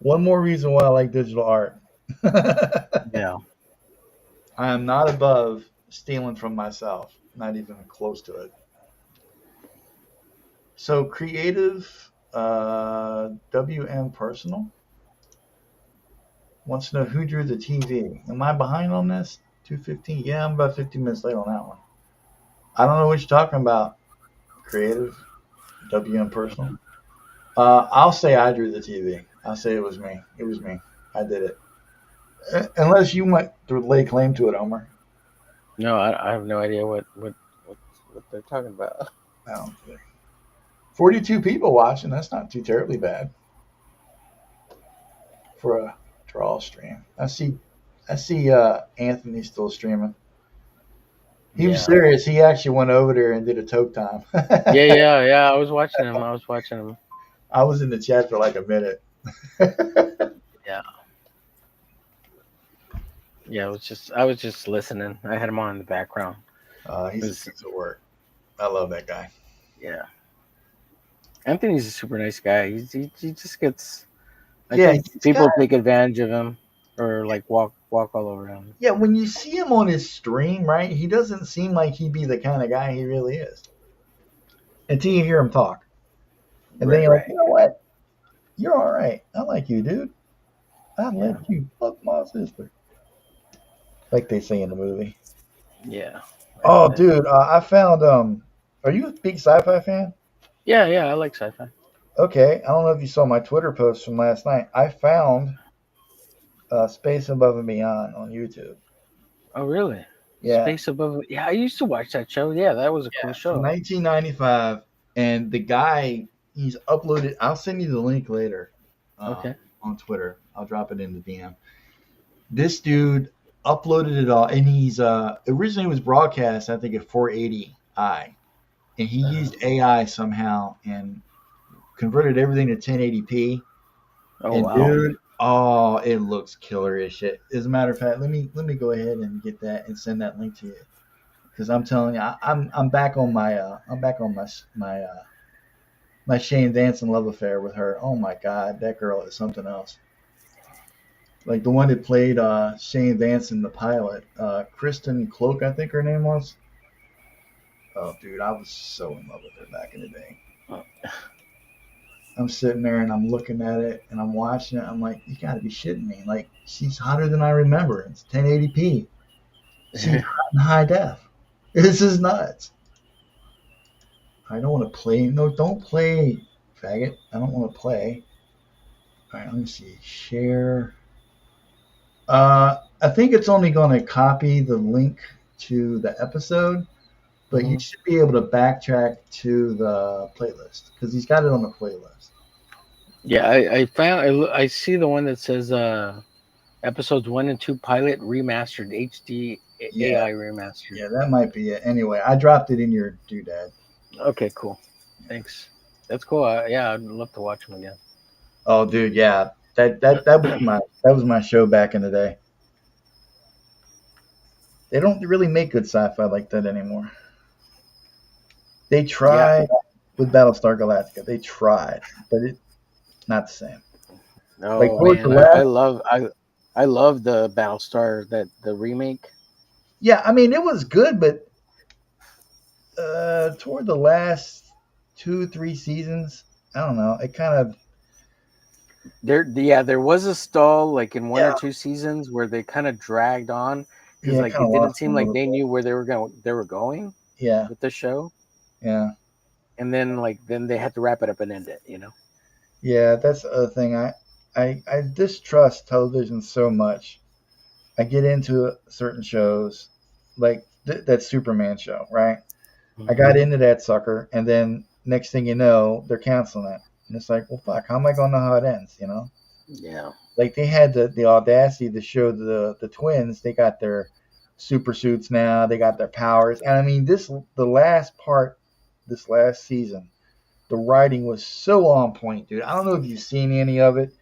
One more reason why I like digital art. Yeah. I am not above stealing from myself. Not even close to it. So creative, WM Personal wants to know who drew the TV. Am I behind on this? 2:15. Yeah, I'm about 15 minutes late on that one. I don't know what you're talking about. Creative, WM Personal. I'll say I drew the TV. I'll say it was me. It was me. I did it. Unless you might lay claim to it, Omer. No, I have no idea what they're talking about. I don't think. 42 people watching. That's not too terribly bad for a Drawstream. I see Anthony still streaming. He was Yeah. serious. He actually went over there and did a toke time. Yeah. I was watching him. I was watching him. I was in the chat for like a minute. Yeah. Yeah, I was just listening. I had him on in the background. He's a It's- piece of work. I love that guy. yeah. Anthony's a super nice guy. He just gets. I Yeah, think he's people got, take advantage of him, or like walk all over him. yeah. When you see him on his stream, right, he doesn't seem like he'd be the kind of guy he really is until you hear him talk, and then you're like, you know what? You're all right. I like you, dude. I Yeah. let you fuck my sister, like they say in the movie. Yeah. Oh, dude, I found. Are you a big sci-fi fan? Yeah. I like sci-fi. Okay, I don't know if you saw my Twitter post from last night. I found Space Above and Beyond on YouTube. Oh, really? Yeah, Space Above. Yeah, I used to watch that show. Yeah, that was a cool from show. 1995, and the guy he's uploaded. I'll send you the link later. Okay. On Twitter, I'll drop it in the DM. This dude uploaded it all, and he's originally was broadcast I think at 480i, and he used AI somehow and converted everything to 1080p. Oh, And wow. dude, oh, it looks killer as shit. As a matter of fact, let me go ahead and get that and send that link to you, because I'm telling you, I'm back on my Shane Danson love affair with her. Oh my god, that girl is something else. Like the one that played Shane Danson, the pilot, Kristen Cloak, I think her name was. Oh, dude, I was so in love with her back in the day. I'm sitting there and I'm looking at it and I'm watching it. I'm like, you gotta be shitting me. Like, she's hotter than I remember. It's 1080p. She's hot in high def. This is nuts. I don't want to play. No, don't play, faggot. I don't want to play. All right, let me see. Share. I think it's only going to copy the link to the episode, but you should be able to backtrack to the playlist because he's got it on the playlist. Yeah, I found. I see the one that says episodes 1 and 2 pilot remastered HD AI remastered. Yeah, that might be it. Anyway, I dropped it in your doodad. Okay, cool. Thanks. That's cool. Yeah, I'd love to watch them again. Oh, dude, yeah. That was my show back in the day. They don't really make good sci-fi like that anymore. They tried with Battlestar Galactica. They tried, but it's not the same. No, Like, man, I love the Battlestar, that the remake. Yeah, I mean it was good, but toward the last 2, 3 seasons, I don't know. It kind of There was a stall like in one or yeah, two seasons where they kind of dragged on because yeah, it like kind it of didn't lost me seem a like little they bit. knew where they were going Yeah, with the show, yeah, and then they had to wrap it up and end it. You know. yeah. That's the other thing. I distrust television so much. I get into certain shows, like that Superman show, right? I Hmm. got into that sucker, and then next thing you know, they're canceling it, and it's like, well, fuck, how am I gonna know how it ends? You know? Yeah. Like they had the audacity to show the twins. They got their super suits now. They got their powers, and I mean the last part, this last season, the writing was so on point, dude. I don't know if you've seen any of it. If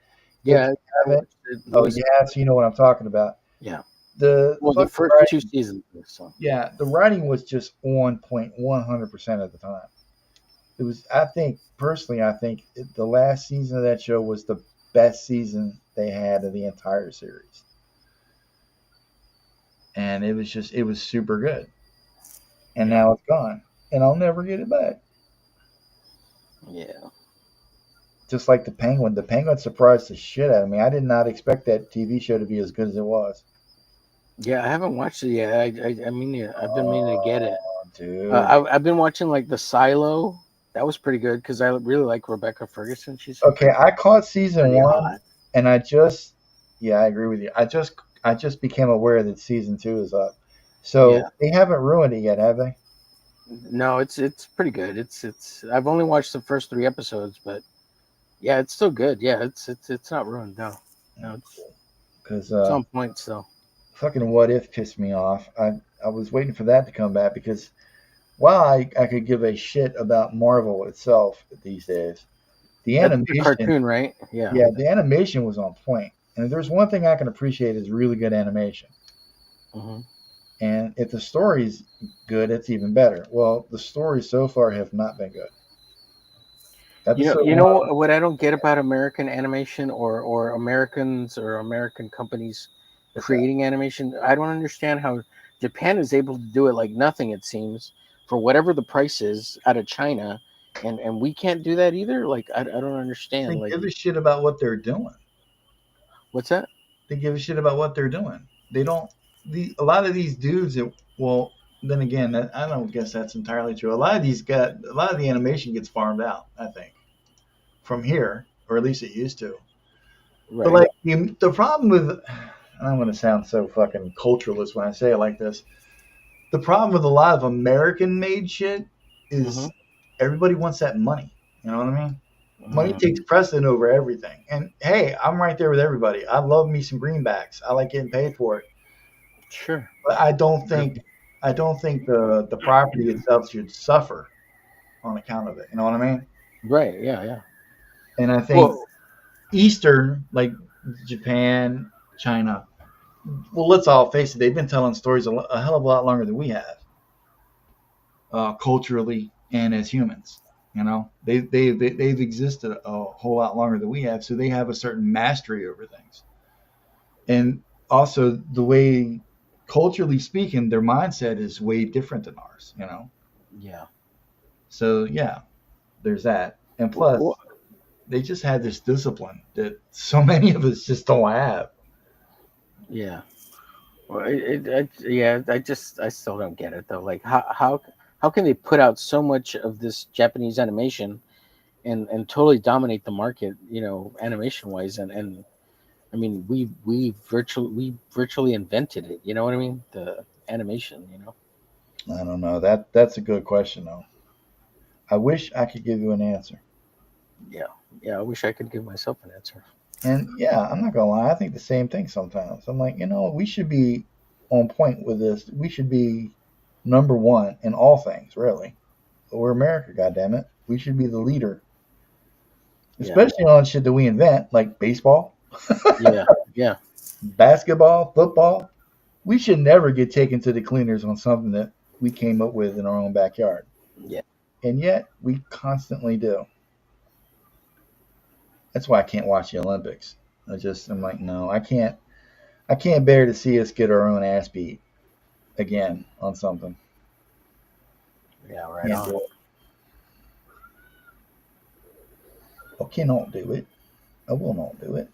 Yeah. you I haven't, watched it oh, you most. have, so you know what I'm talking about. Yeah. The Well, the fucking first two writing, seasons. So. yeah, the writing was just on point 100% of the time. It was, I think, personally, I think the last season of that show was the best season they had of the entire series. And it was super good. And Yeah. now it's gone. And I'll never get it back. Yeah. Just like the Penguin. The Penguin surprised the shit out of me. I did not expect that TV show to be as good as it was. Yeah. I haven't watched it yet. I mean, yeah, I've been meaning to get it. Oh, dude. I've been watching like the Silo. That was pretty good because I really like Rebecca Ferguson. She's Okay, I caught season pretty one, hot. and yeah, I agree with you. I just became aware that season 2 is up. So Yeah. they haven't ruined it yet, have they? No, it's pretty good. It's I've only watched the first three episodes, but yeah, it's still good. Yeah, it's not ruined. No, no, Because it's on point still. fucking What If pissed me off. I was waiting for that to come back because while I could give a shit about Marvel itself these days, the That's the animation, cartoon, right? Yeah. yeah, the animation was on point. And if there's one thing I can appreciate is really good animation. Hmm. And if the story's good, it's even better. Well, the stories so far have not been good. Episode You know one, what I don't get about American animation or Americans or American companies what's that? creating animation. I don't understand how Japan is able to do it like nothing. It seems for whatever the price is out of China, and we can't do that either. Like I don't understand. They Like give a shit about what they're doing. what's that? They give a shit about what they're doing. They don't. A lot of these dudes that, well, then again, I don't guess that's entirely true. A lot of the animation gets farmed out. I think from here, or at least it used to. But Right. like the problem with, and I'm going to sound so fucking culturalist when I say it like this. The problem with a lot of American made shit Hmm. is everybody wants that money. You know what I mean? Money Mm, takes precedent over everything. And hey, I'm right there with everybody. I love me some greenbacks. I like getting paid for it. sure. But I don't think the property itself should suffer on account of it. You know what I mean? Right. Yeah. Yeah. And I think Well. Eastern, like Japan, China, well, let's all face it, they've been telling stories a hell of a lot longer than we have, culturally and as humans. You know, they've existed a whole lot longer than we have, so they have a certain mastery over things. And also the way, culturally speaking, their mindset is way different than ours. You know, Yeah. so yeah, there's that. And Well, plus, they just had this discipline that so many of us just don't have. yeah. Well, yeah. I still don't get it though. Like how can they put out so much of this Japanese animation and totally dominate the market? You know, animation wise, and I mean, we virtually invented it. You know what I mean? The animation. You know. I don't know. That's a good question though. I wish I could give you an answer. Yeah. Yeah. I wish I could give myself an answer. And yeah, I'm not gonna lie, I think the same thing sometimes. I'm like, we should be on point with this. We should be number one in all things, really. But we're America, goddammit. We should be the leader, Yeah. especially on shit that we invent, like baseball, Yeah. Yeah. basketball, football. We should never get taken to the cleaners on something that we came up with in our own backyard. Yeah. And yet we constantly do. That's why I can't watch the Olympics. I'm like, no, I can't bear to see us get our own ass beat again on something. Yeah, right Can't on. do it. I cannot do it. I will not do it.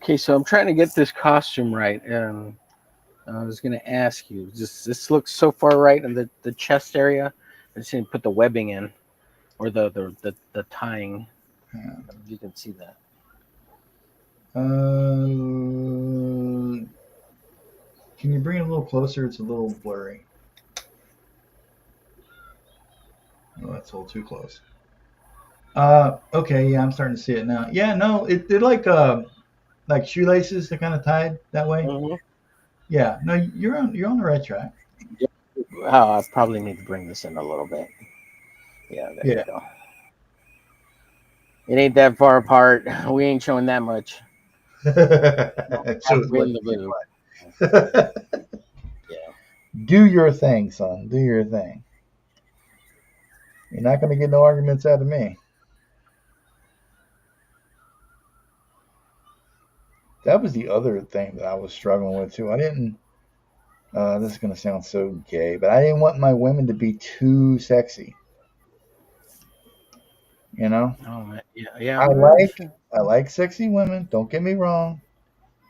Okay, so I'm trying to get this costume right, and I was going to ask you. Just this looks so far right in the chest area. I just need to put the webbing in, or the tying. Yeah. You can see that. Can you bring it a little closer? It's a little blurry. Oh, that's a little too close. Okay, yeah, I'm starting to see it now. Yeah, no, they're like shoelaces. They're kind of tied that way. Mm-hmm. Yeah, no, you're on the right track. Yeah. Oh, I probably need to bring this in a little bit. Yeah, there you Yeah. go. It ain't that far apart. We ain't showing that much. So it's Halfway like in the booth. Yeah. do your thing, son. Do your thing. You're not gonna get no arguments out of me. That was the other thing that I was struggling with too. I didn't. This is gonna sound so gay, but I didn't want my women to be too sexy. You know, Oh man. Yeah. Yeah. I Well, like I like sexy women. Don't get me wrong.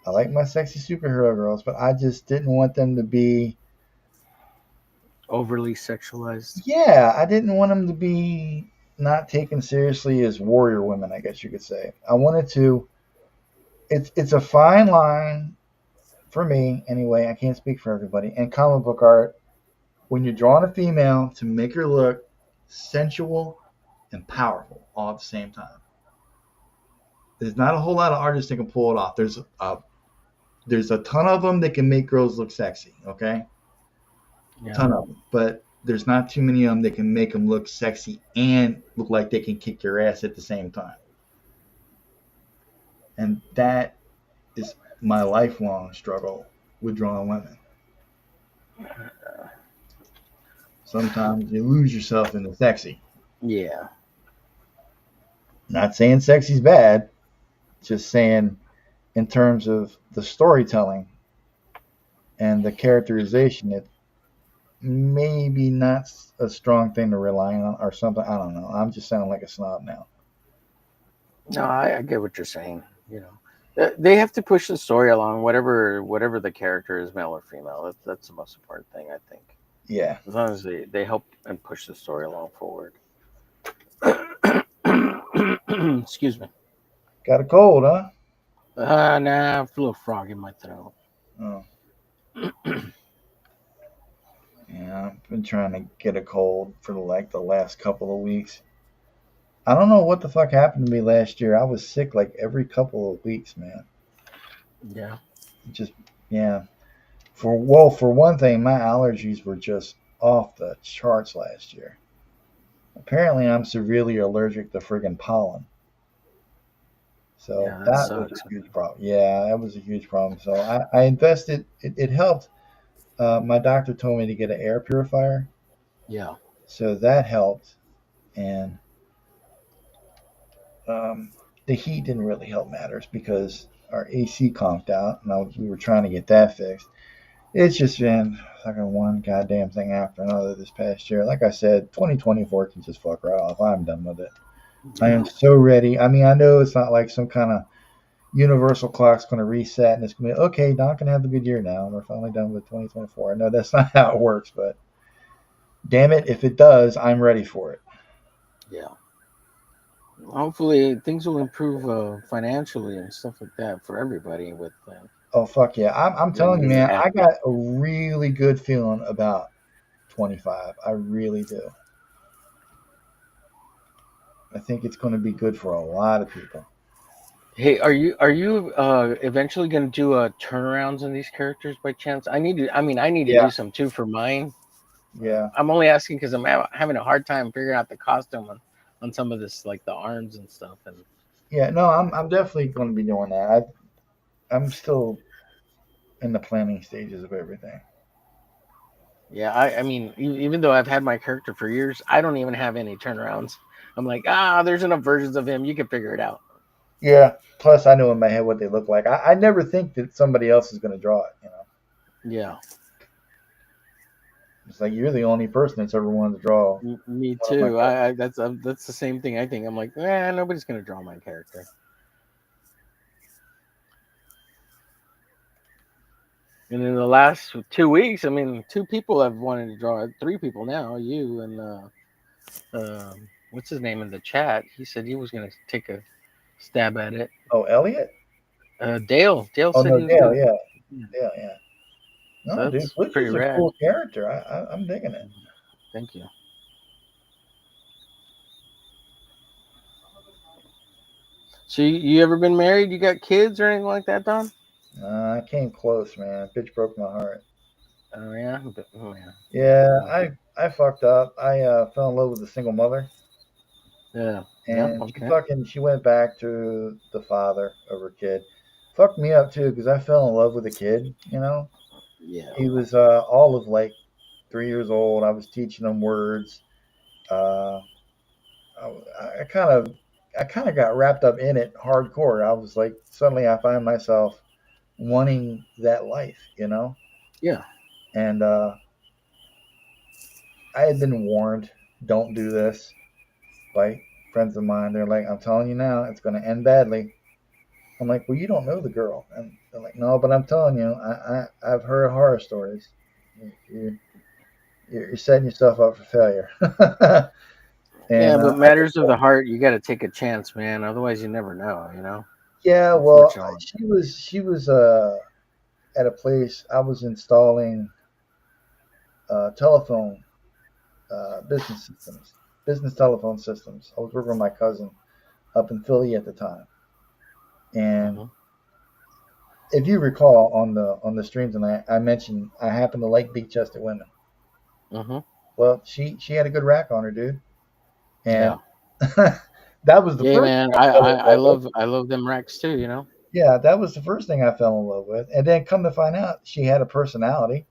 I like my sexy superhero girls, but I just didn't want them to be. overly sexualized. Yeah, I didn't want them to be not taken seriously as warrior women. I guess you could say. I wanted to. It's a fine line for me anyway. I can't speak for everybody. And comic book art, when you're drawing a female to make her look sensual and powerful all at the same time. There's not a whole lot of artists that can pull it off. There's a ton of them that can make girls look sexy. Okay, Yeah. ton of them, but there's not too many of them that can make them look sexy and look like they can kick your ass at the same time. And that is my lifelong struggle with drawing women. Sometimes you lose yourself in the sexy. Yeah. Not saying sexy's bad, just saying in terms of the storytelling and the characterization, it maybe not a strong thing to rely on or something. I don't know. I'm just sounding like a snob now. No, I get what you're saying. You know, they have to push the story along, whatever the character is, male or female. That's the most important thing, I think. Yeah. As long as they help and push the story along forward. Excuse me. Got a cold, huh? Nah, I feel a frog in my throat. Oh. Yeah, I've been trying to get a cold for like the last couple of weeks. I don't know what the fuck happened to me last year. I was sick like every couple of weeks, man. Yeah. Just yeah. For one thing, my allergies were just off the charts last year. Apparently, I'm severely allergic to friggin' pollen. So Yeah, that that was sucks. a huge problem. Yeah, that was a huge problem. So I invested. It helped. My doctor told me to get an air purifier, Yeah. so that helped. And um, the heat didn't really help matters because our AC conked out, and we were trying to get that fixed. It's just been fucking one goddamn thing after another this past year. Like I said, 2024 can just fuck right off. I'm done with it. I am Yeah. so ready. I mean, I know it's not like some kind of universal clock's going to reset and it's going to be okay. Don can have a good year now. We're finally done with 2024. I know that's not how it works, but damn it, if it does, I'm ready for it. Yeah. Hopefully, things will improve financially and stuff like that for everybody with Oh fuck yeah! I'm telling you, getting man, the I got a really good feeling about 25. I really do. I think it's going to be good for a lot of people. Hey, are you eventually going to do turnarounds on these characters by chance? I need to. I mean, I need to Yeah, do some too for mine. yeah, I'm only asking because I'm having a hard time figuring out the costume on some of this, like the arms and stuff. And yeah. No, I'm definitely going to be doing that. I'm still in the planning stages of everything. yeah, I mean, even though I've had my character for years, I don't even have any turnarounds. I'm like, there's enough versions of him. You can figure it out. Yeah. Plus, I know in my head what they look like. I never think that somebody else is going to draw it. Yeah, It's like you're the only person that's ever wanted to draw me one of my too. characters. That's the same thing I think. I'm like, nobody's gonna draw my character. And in the last 2 weeks, I mean, two people have wanted to draw it. Three people now. You and what's his name in the chat? He said he was gonna take a stab at it. Oh, Elliot? Dale. Dale Oh said no, he was Dale. gonna. Yeah, Yeah, Dale. Yeah. so No, dude, that's Glitch pretty is a rad. cool character. I'm digging it. Thank you. So you ever been married? You got kids or anything like that, Don? I came close, man. Bitch broke my heart. Oh yeah. Oh yeah. Yeah, Yeah. I fucked up. I fell in love with a single mother, Yeah. Yeah. and Okay. she went back to the father of her kid. Fucked me up too because I fell in love with a kid. Yeah. He was all of like 3 years old. I was teaching him words. Uh, I kind of got wrapped up in it hardcore. I was like, suddenly I find myself wanting that life. Yeah. And I had been warned, don't do this by friends of mine. They're like, I'm telling you now, it's going to end badly. I'm like, well, you don't know the girl. And they're like, no, but I'm telling you, I've heard horror stories. You're, you're setting yourself up for failure. Yeah, And but matters of the heart, you got to take a chance, man. Otherwise, you never know. yeah, well, Unfortunately. she was at a place I was installing telephone business systems, business telephone systems. I was working with my cousin up in Philly at the time, and Hmm. if you recall on the streams, and I mentioned I happen to like big chested women. Hmm. Well, she had a good rack on her, dude, and Yeah. that was the Yeah, first thing man. I fell in love with. I love them racks too. Yeah, that was the first thing I fell in love with, and then come to find out, she had a personality.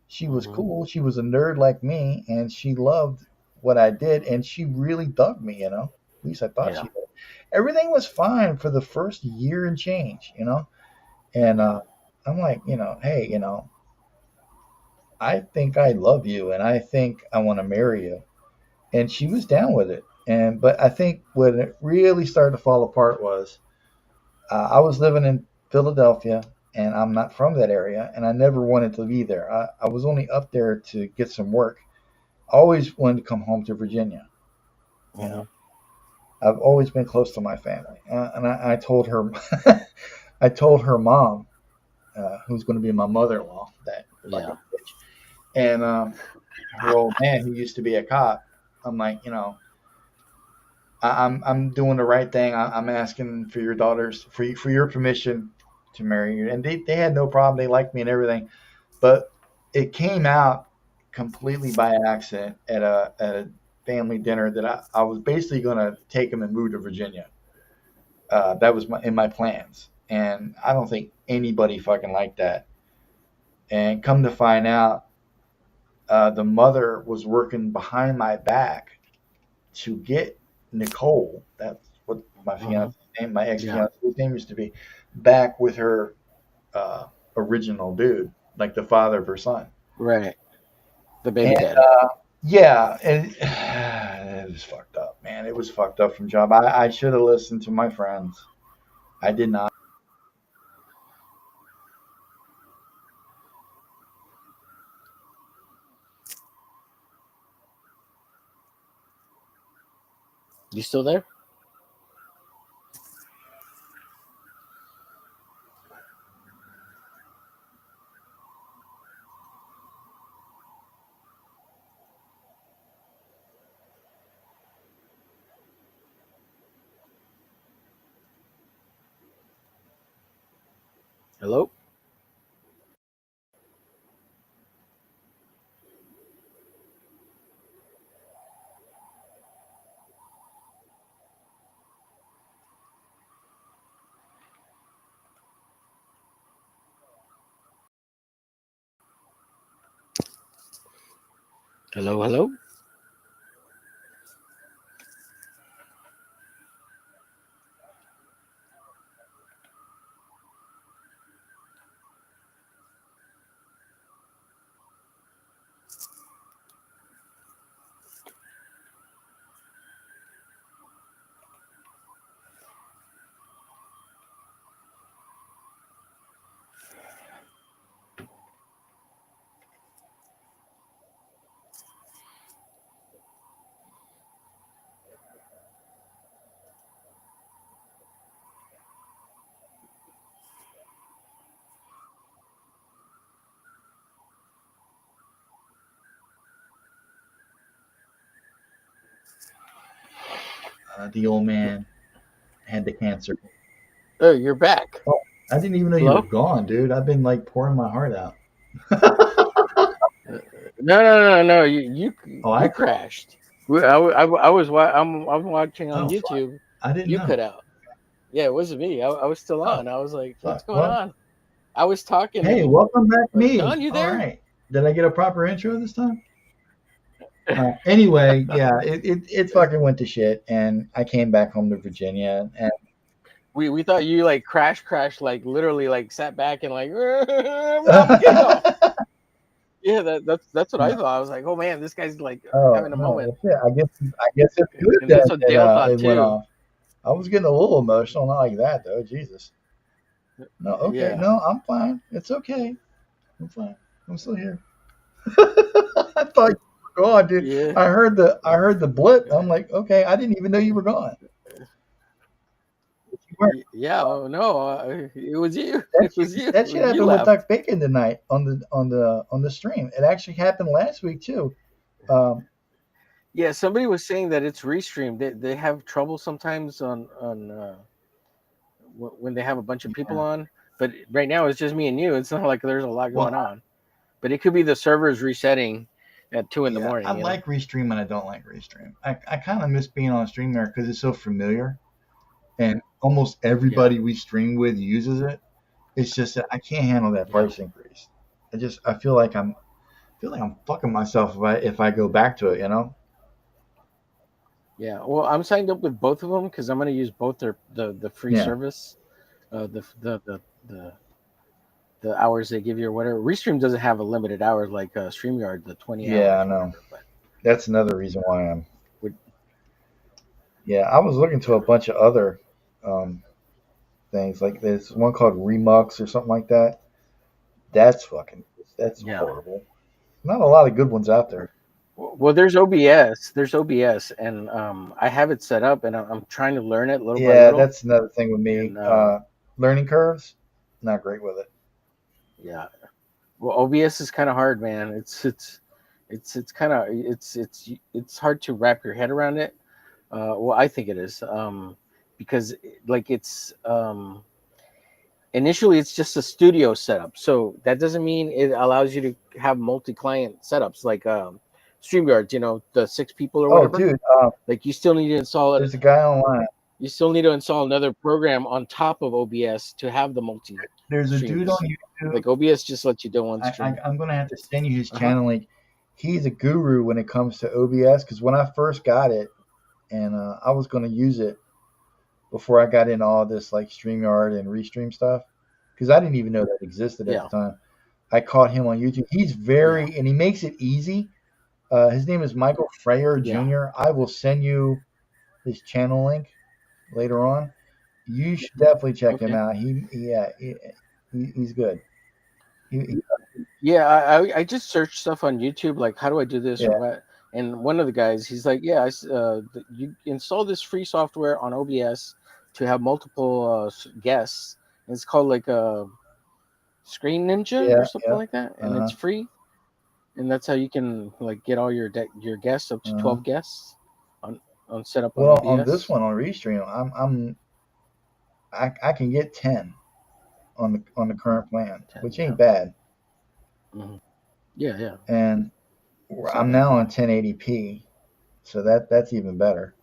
She was Hmm. cool. She was a nerd like me, and she loved what I did, and she really dug me. At least I thought Yeah. she did. Everything was fine for the first year and change. And Yeah. I'm like, hey, I think I love you, and I think I want to marry you. And she was down with it. But I think when it really started to fall apart was I was living in Philadelphia, and I'm not from that area, and I never wanted to be there. I was only up there to get some work. I always wanted to come home to Virginia. You know, Hmm. I've always been close to my family, and I told her, I told her mom, who's going to be my mother-in-law, that Yeah. fucking bitch, and her old man who used to be a cop. I'm like, I'm doing the right thing. I'm asking for your daughters for your permission to marry you, and they had no problem. They liked me and everything, but it came out completely by accident at a family dinner that I was basically going to take them and move to Virginia. That was in my plans, and I don't think anybody fucking liked that. And come to find out, the mother was working behind my back to get Nicole. That's what my Hmm. fiance's name, my ex Yeah. fiance's name used to be, back with her uh, original dude, like the father of her son. Right. The And baby daddy. yeah, it was fucked up, man. It was fucked up from job. I should have listened to my friends. I did not. You still there? Hello. Hello. Hello. the old man had the cancer. Oh, you're back. Oh, I didn't even know you were Hello? gone, dude. I've been like pouring my heart out. No. Oh, I You cracked. crashed. I was I'm watching on Oh, fuck. YouTube. I didn't You know. cut out. Yeah, it wasn't me. I was still Oh, on. I was like, what's fuck. going Well, on? I was talking hey, and welcome back, like, me. Don, you All there? right. Did I get a proper intro this time? Anyway, yeah, it fucking went to shit, and I came back home to Virginia, and We thought you like crash, like literally like sat back and like I'm getting off. Yeah, that's what I no, thought. I was like, oh man, this guy's like oh having a no, moment, well, shit. I guess it's good and that's that what Dale thought it went too. off. I was getting a little emotional, not like that though. Jesus. No, okay, Yeah, no, I'm fine. It's okay. I'm fine. I'm still here. I thought you were gone, dude. yeah, I heard the blip. I'm like, okay, I didn't even know you were gone. You weren't. yeah. Oh no, it was you. That It shit, was you. that shit You happened with left. Duck Bacon tonight on the stream. It actually happened last week too. Um, Yeah, somebody was saying that it's restreamed. They have trouble sometimes on when they have a bunch of people yeah. on. But right now it's just me and you. It's not like there's a lot Well, going on. But it could be the servers resetting at 2 in the yeah, I morning. You know. like Restream and I don't like Restream. I kind of miss being on a stream there because it's so familiar and almost Yeah. everybody we stream with uses it. It's just that I can't handle that Yeah. price increase. I feel like I'm fucking myself if I go back to it. Yeah. Well, I'm signed up with both of them because I'm going to use both the free Yeah. service, the the hours they give you or whatever. Restream doesn't have a limited hours like Streamyard, the 20 Yeah, hours I or know. whatever. But That's another reason why I'm. would Yeah, I was looking to yeah a bunch of other um, things like there's one called Remux or something like that. That's yeah. horrible. Not a lot of good ones out there. Well, there's OBS. There's OBS, and I have it set up, and I'm trying to learn it little by Yeah, little. that's another thing with me. And Learning curves, not great with it. yeah, well, OBS is kind of hard, man. It's kind of it's hard to wrap your head around it. Well, I think it is, because like it's initially it's just a studio setup, so that doesn't mean it allows you to have multi-client setups like StreamYard. You know, the 6 people or Oh, whatever. dude, Like you still need to install it. there's a guy online. You still need to install another program on top of OBS to have the multi There's a dude on streams. YouTube. Like OBS just lets you do one stream. I'm gonna have to send you his Uh huh. channel link. He's a guru when it comes to OBS because when I first got it, and I was gonna use it before I got into all this like StreamYard and Restream stuff because I didn't even know that existed at the Yeah. time. I caught him on YouTube. He's Yeah. and he makes it easy. His name is Michael Freyer Yeah. Jr. I will send you his channel link later on. You should definitely check him Okay. out. He's good. He, Yeah. I just searched stuff on YouTube like how do I do this yeah, or what, and one of the guys he's like, yeah, you install this free software on OBS to have multiple guests. And it's called like a Screen Ninja yeah, or something yeah. like that, and Uh-huh, it's free. And that's how you can like get all your guests up to uh-huh. 12 guests on set up on Well, on this OBS. one on Restream, I can get 10 on the current plan, 10, which yeah. ain't bad. Hmm. Yeah, yeah. And It's not I'm bad. now on 1080p, so that's even better.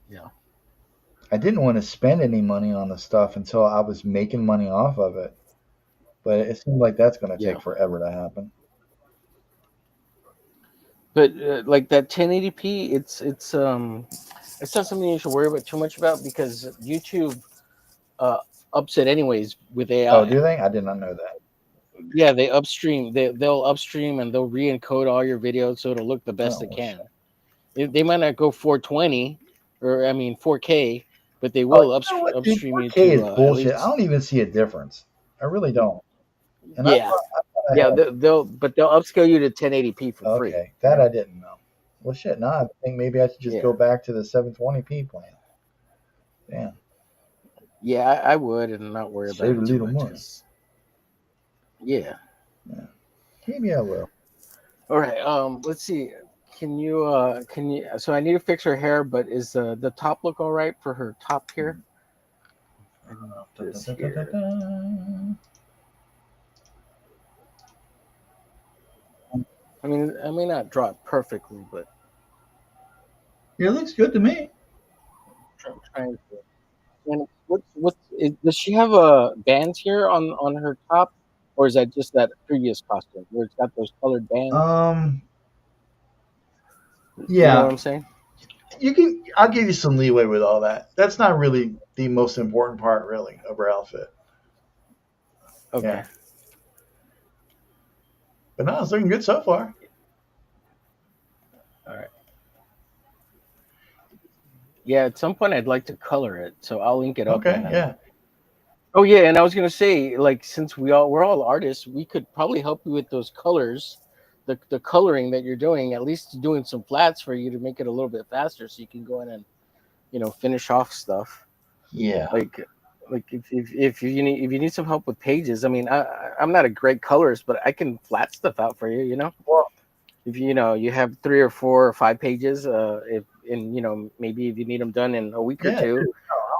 Yeah. I didn't want to spend any money on the stuff until I was making money off of it, but it seems like that's going to Yeah. take forever to happen. But like that 1080p, it's not something you should worry about too much about because YouTube uh, ups it anyways with Oh, AI. do they? I did not know that. Yeah, they upstream. They'll upstream and they'll re-encode all your videos so it'll look the best Oh, it well, can. shit. They might not go 420 or I mean 4K, but they Oh, will you know what, dude? upstream you 4K is to at bullshit. I least don't even see a difference. I really don't. And yeah. I Yeah, had, they'll upscale you to 1080p for free. okay, You that know? I didn't know. Well, shit. Now I think maybe I should just Yeah, go back to the 720p plan. Damn, yeah, I would and not worry about save a it too little much. money. Cause yeah. Yeah, maybe I will. All right. Let's see. can you? So I need to fix her hair, but is the top look all right for her top here? I can do this here. I mean, I may not draw it perfectly, but Yeah, it looks good to me. I'm trying to. And does she have a bands here on her top, or is that just that previous costume where it's got those colored bands? Um, You know what yeah, I'm saying? you can. I'll give you some leeway with all that. That's not really the most important part, really, of her outfit. Okay. Yeah, but no, it's looking good so far. All right. Yeah, at some point I'd like to color it, so I'll link it up Okay, and yeah, oh yeah, and I was gonna say, like, since we're all artists, we could probably help you with those colors, the coloring that you're doing, at least doing some flats for you to make it a little bit faster, so you can go in and finish off stuff. yeah. Like if you need some help with pages, I mean, I'm not a great colorist, but I can flat stuff out for you. Well, If you have 3 or 4 or 5 pages, if and maybe if you need them done in a week or yeah, two, dude.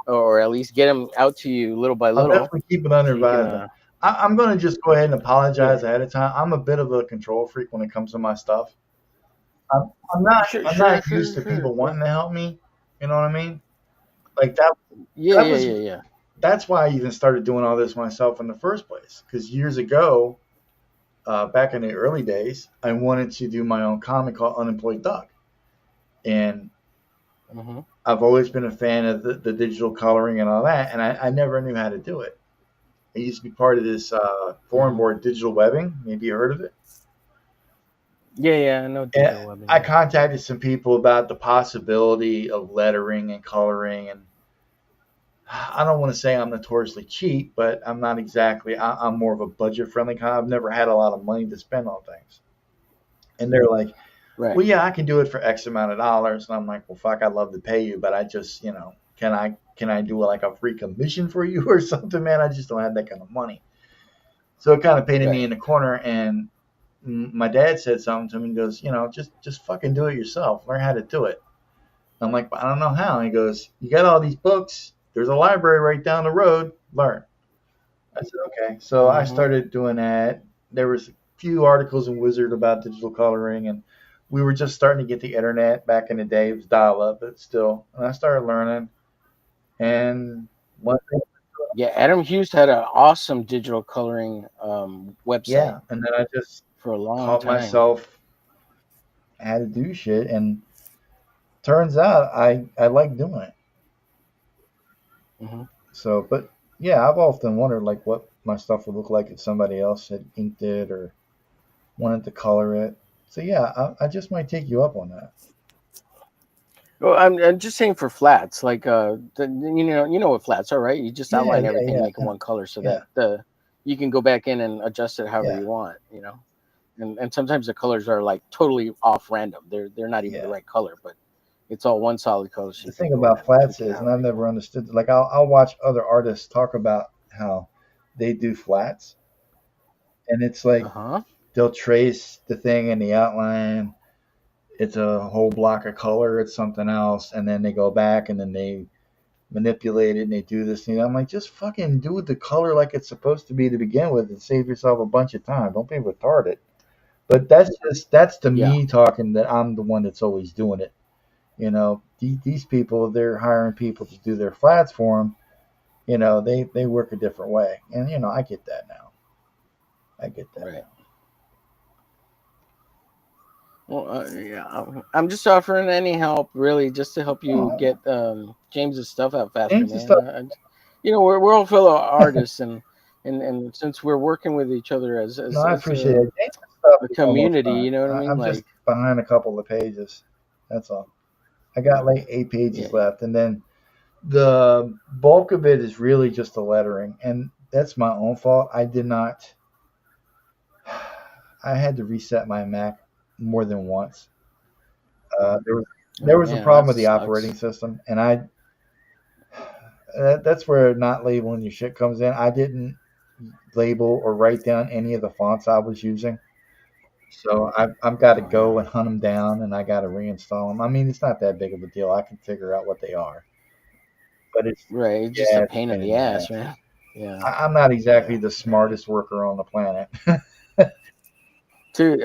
or at least get them out to you little by I'll little, definitely keep it under so you can advisement. I'm going to just go ahead and yeah. apologize ahead of time. I'm a bit of a control freak when it comes to my stuff. I'm not. Sure, I'm sure, not used sure, to sure. people Yeah, wanting to help me. You know what I mean? Like that. yeah, That yeah, was. yeah, yeah. That's why I even started doing all this myself in the first place. Because years ago, back in the early days, I wanted to do my own comic called Unemployed Duck, and Mm-hmm. I've always been a fan of the digital coloring and all that, and I never knew how to do it. I used to be part of this forum Mm-hmm. board, Digital Webbing. Maybe you heard of it. Yeah, yeah. I know And digital webbing. I Yeah. contacted some people about the possibility of lettering and coloring, and I don't want to say I'm notoriously cheap, but I'm not exactly. I'm more of a budget friendly kind. I've never had a lot of money to spend on things, and they're like, Right. "Well, yeah, I can do it for X amount of dollars," and I'm like, "Well, fuck, I'd love to pay you, but I just, can I do like a free commission for you or something, man? I just don't have that kind of money." So it kind of painted me Right. in the corner, and my dad said something to me. He goes, just fucking do it yourself. Learn how to do it. I'm like, I don't know how. And he goes, you got all these books. There's a library right down the road. Learn. I said, okay. So I Mm-hmm. started doing that. There was a few articles in Wizard about digital coloring, and we were just starting to get the internet back in the day. It was dial up, but still. And I started learning. And one thing, Yeah, Adam Hughes had an awesome digital coloring website yeah. And then I just for a long taught time. myself how to do shit. And turns out I like doing it. Hmm. So, but yeah, I've often wondered like what my stuff would look like if somebody else had inked it or wanted to color it. So yeah, I just might take you up on that. Well, I'm just saying for flats, like you know what flats are, right? You just Yeah, outline yeah, everything, yeah, make it one color, so yeah, that the you can go back in and adjust it however yeah, you want. And sometimes the colors are like totally off random. They're not even the yeah. right color, but it's all one solid color, so The you can thing go in about and flats tweak it is, and however I've you never want. understood. Like I'll watch other artists talk about how they do flats, and it's Uh like huh. they'll trace the thing in the outline. It's a whole block of color. It's something else, and then they go back and then they manipulate it and they do this thing. I'm like, just fucking do the color like it's supposed to be to begin with and save yourself a bunch of time. Don't be retarded. But that's the Yeah. me talking that I'm the one that's always doing it. These people, they're hiring people to do their flats for them. They work a different way, and I get that now. I get that Right. now. Well, yeah, I'm just offering any help, really, just to help you Oh, get James's stuff out faster, change the man. stuff. We're all fellow artists, and since we're working with each other as No, as, I as appreciate a, it. Change the stuff a is almost community, done. you know what I mean? I'm just Like, behind a couple of pages. That's all. I got like 8 pages yeah, left, and then the bulk of it is really just the lettering, and that's my own fault. I did not. I had to reset my Mac more than once. There was there oh was a man, problem that with the operating sucks. system, and that's where not labeling your shit comes in. I didn't label or write down any of the fonts I was using, So I've got to Oh yeah. go and hunt them down, and I got to reinstall them. I mean, it's not that big of a deal. I can figure out what they are, but it's Right. It's just a yeah, it's a pain in pain in the the ass, ass. man. Yeah. I'm not exactly Yeah. the Yeah. smartest worker on the planet. Dude,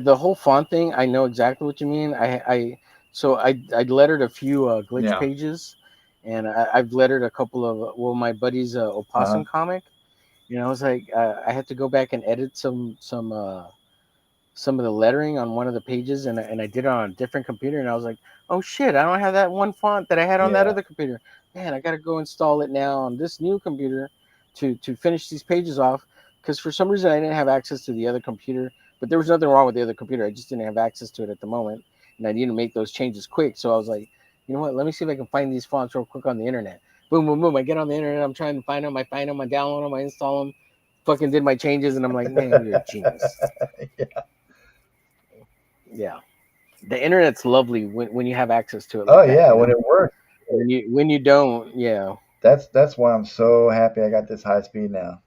the whole font thing, I know exactly what you mean. I lettered a few glitch Yeah. pages, and I've lettered a couple of my buddy's Uh-huh. opossum comic. I was like, I had to go back and edit some of the lettering on one of the pages, and I did it on a different computer, and I was like, oh shit, I don't have that one font that I had on that Yeah. other computer. Man, I got to go install it now on this new computer to finish these pages off, because for some reason I didn't have access to the other computer, but there was nothing wrong with the other computer. I just didn't have access to it at the moment, and I needed to make those changes quick. So I was like, you know what? Let me see if I can find these fonts real quick on the internet. Boom, boom, boom. I get on the internet. I'm trying to find them. I find them. I download them. I install them. Fucking did my changes, and I'm like, man, you're a genius. Yeah. Yeah, the internet's lovely when you have access to it Oh like that. yeah, when it works. When you don't, yeah, That's why I'm so happy I got this high speed now.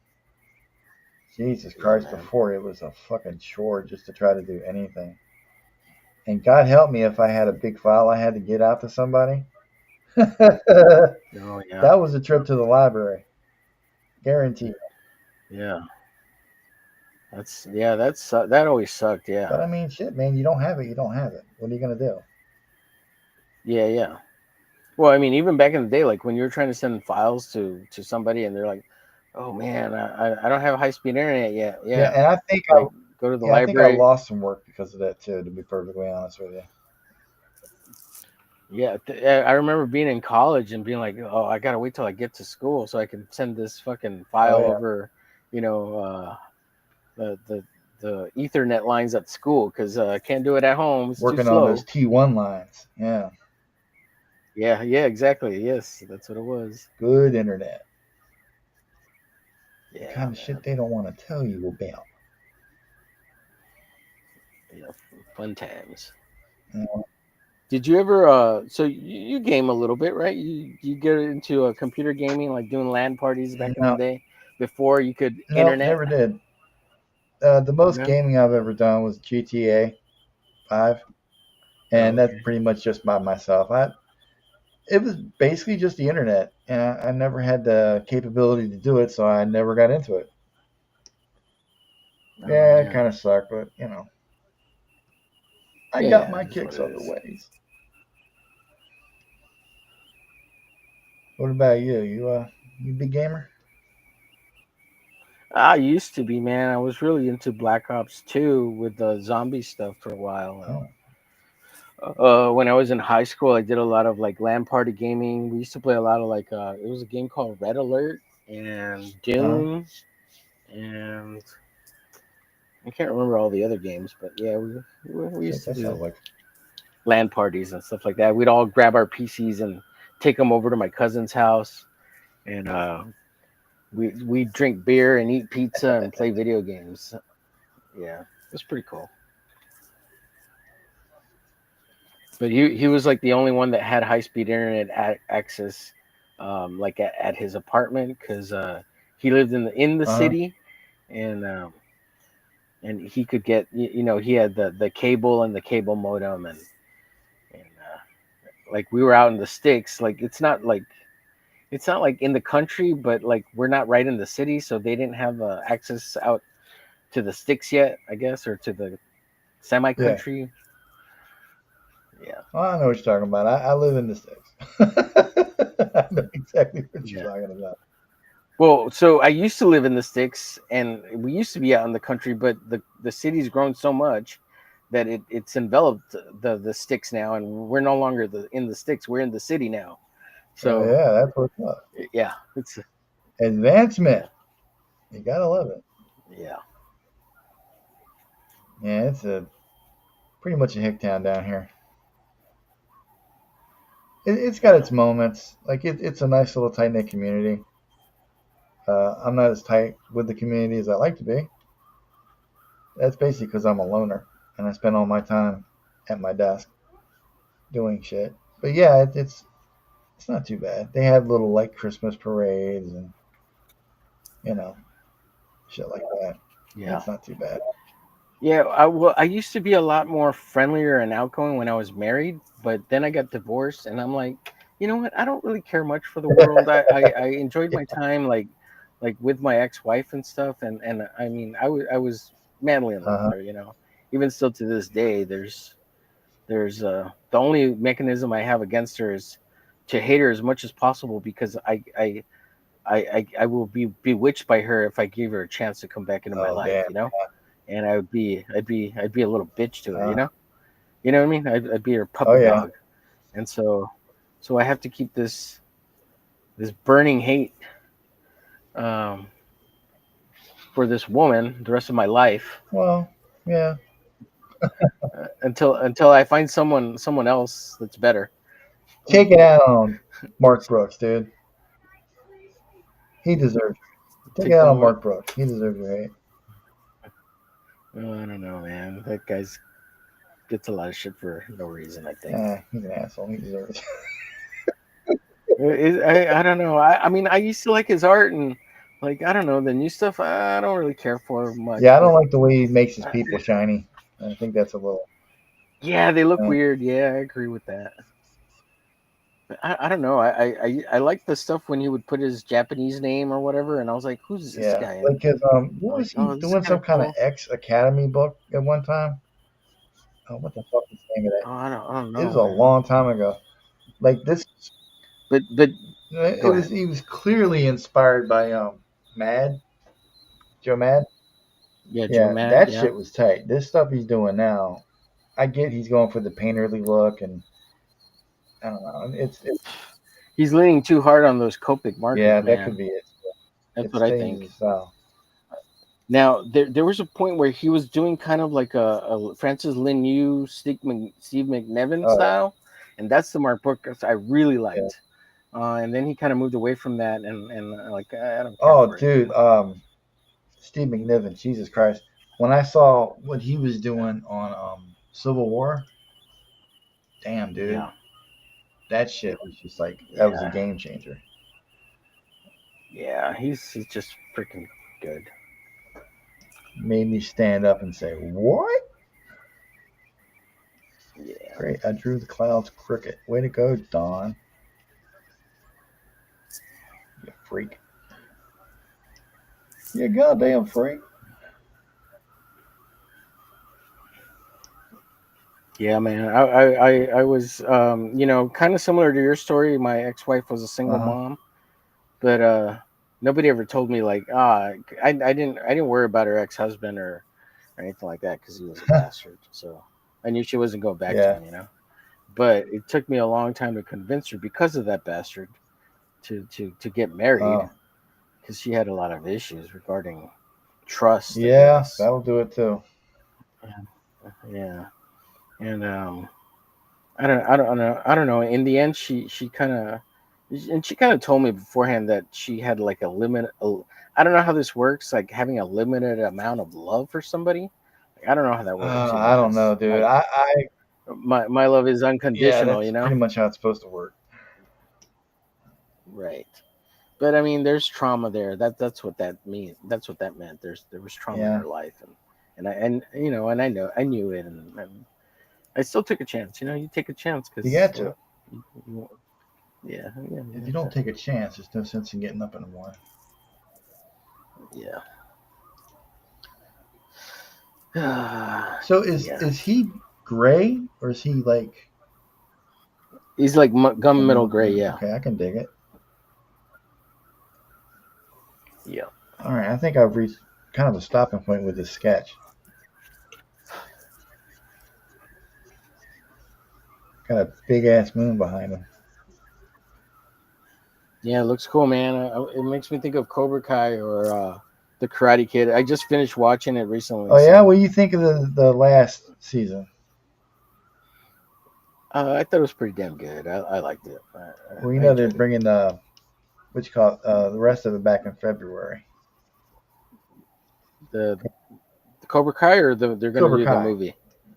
Jesus yeah, Christ, man. before it was a fucking chore just to try to do anything. And God help me if I had a big file I had to get out to somebody. That Oh yeah, was a trip to the library. Guaranteed. yeah. That always sucked. But Yeah, I mean, shit, man, you don't have it, you don't have it. What are you going to do? yeah, yeah. Well, I mean, even back in the day, like when you were trying to send files to somebody, and they're like, "Oh man, I don't have high speed internet yet." Yeah, Yeah, and like go to the I think I library. lost some work because of that too, to be perfectly honest with you. Yeah, I remember being in college and being like, "Oh, I gotta wait till I get to school so I can send this fucking Oh file yeah. over, you know, the Ethernet lines at school because I can't do it at home. It's too Working on those slow." T1 lines. Yeah. Yeah, yeah, exactly. Yes, that's what it was. Good internet. The Yeah, kind of shit man. they don't want to tell you about. Yeah, fun times. You know? Did you ever? So you game a little bit, right? You get into computer gaming, like doing LAN parties back in the No, day, before you could nope, internet. never did. The most No. gaming I've ever done was GTA 5, Oh, and that's okay. pretty much just by myself. It was basically just the internet, and I never had the capability to do it, so I never got into it. Oh Yeah, it yeah. kind of sucked, but I Yeah, got yeah. my It is what kicks it other is. ways. What about you? You big gamer? I used to be, man. I was really into Black Ops 2 with the zombie stuff for a while, and Oh, when I was in high school, I did a lot of like LAN party gaming. We used to play a lot of like it was a game called Red Alert and huh? Doom, and I can't remember all the other games, but yeah, we Shit, used to that do sounds like LAN parties and stuff like that. We'd all grab our PCs and take them over to my cousin's house, and we drink beer and eat pizza and play video games. Yeah, it was pretty cool. But he was like the only one that had high speed internet access, like at his apartment because he lived in the uh city, and he could get he had the cable and the cable modem, and like we were out in the sticks. Like it's not like in the country, but like we're not right in the city, so they didn't have access out to the sticks yet, I guess, or to the semi yeah. country. Yeah, Well, I know what you're talking about. I live in the sticks. I know exactly what you're yeah. talking about. Well, so I used to live in the sticks, and we used to be out in the country, but the city's grown so much that it's enveloped the sticks now, and we're no longer in the sticks. We're in the city now. Oh So yeah, that's what's up. yeah, it's Advancement. yeah, You gotta love it. yeah, Yeah, it's a pretty much a hick town down here. It's got yeah, its moments. Like it's a nice little tight knit community. I'm not as tight with the community as I like to be. That's basically because I'm a loner and I spend all my time at my desk doing shit. But yeah, it's not too bad. They have little like Christmas parades and you know shit like that. yeah. It's not too bad. Yeah, I used to be a lot more friendlier and outgoing when I was married, but then I got divorced, and I'm like, you know what? I don't really care much for the world. I enjoyed my time like with my ex-wife and stuff, and I mean, I was madly in love with Uh-huh. her. Even still to this day, there's the only mechanism I have against her is to hate her as much as possible because I will be bewitched by her if I give her a chance to come back into my Oh, life. damn. And I'd be a little bitch to her. Uh, You know what I mean? I'd be her oh, puppy yeah. dog, and so I have to keep this burning hate um, for this woman the rest of my life Well, yeah. until I find someone else that's better. Take it out on Mark Brooks, dude. He deserves it. Take it Take out them on over. Mark Brooks. He deserves your hate. Oh, I don't know, man. That guy's gets a lot of shit for no reason. I think. He's an asshole. He deserves it. I don't know. I mean, I used to like his art and like I don't know the new stuff. I don't really care for much, Yeah, I don't but like the way he makes his uh, people shiny. I think that's a little. yeah, they look Uh, weird. Yeah, I agree with that. But I don't know. I like the stuff when he would put his Japanese name or whatever, and I was like, who's this yeah, guy? And like his I'm what like, was he oh, this is doing? kind Some of kind of cool. X Academy book at one time. Oh, what the fuck is the name of that? Oh, I don't It was know, a man. long time ago. Like this, But it go was. ahead. He was clearly inspired by Mad Joe Mad. Yeah, Joe Yeah, Mad. that Yeah, shit was tight. This stuff he's doing now, I get he's going for the painterly look, and I don't know. It's he's leaning too hard on those Copic yeah, markers, that could man. be it. That's It what I stains think. his style. Now there was a point where he was doing kind of like a Francis Lin Yu, Steve McNevin Oh style, and that's the Mark Brooks I really yeah. liked. And then he kind of moved away from that, and like I don't care Oh for it dude, anymore. Steve McNiven, Jesus Christ. When I saw what he was doing on Civil War, damn dude, Yeah, that shit was just like that was a yeah, game changer. yeah. He's just freaking good. Made me stand up and say, "What?" Yeah, Great, I drew the clouds crooked. Way to go, Don. You freak. You goddamn freak. yeah, man. I was kind of similar to your story. My ex-wife was a Uh single huh. mom, but nobody ever told me like I didn't worry about her ex-husband or anything like that because he was a bastard. So I knew she wasn't going back to Yeah. him. But it took me a long time to convince her because of that bastard to get married Oh. because she had a lot of issues regarding trust, I Yeah, guess. that'll do it too. Yeah, and I don't know. In the end, she kind of and she kind of told me beforehand that she had like a limit. I don't know how this works, like having a limited amount of love for somebody. Like, I don't know how that works, I don't know, because dude. I my love is yeah, unconditional. that's pretty much how it's supposed to work. Right. But I mean, there's trauma there. That's what that means. That's what that meant. There was trauma in Yeah, her life, and I knew it, and I still took a chance. You take a chance you because got to. yeah, yeah, If you don't take a chance, there's no sense in getting up in the morning. yeah. So Yeah. is he gray or is he like He's like a gum middle middle gray. gray? Yeah, Okay, I can dig it. yeah, All right, I think I've reached kind of a stopping point with this sketch. Got a big ass moon behind him. yeah. It looks cool, man. It makes me think of Cobra Kai or the Karate Kid. I just finished watching it recently, Oh yeah, so what do you think of the last season? I thought it was pretty damn good. I liked it. Well, you I know they're enjoyed it. bringing what you call it, the rest of it back in February. The Cobra Kai, or they're gonna Cobra do the Kai. movie.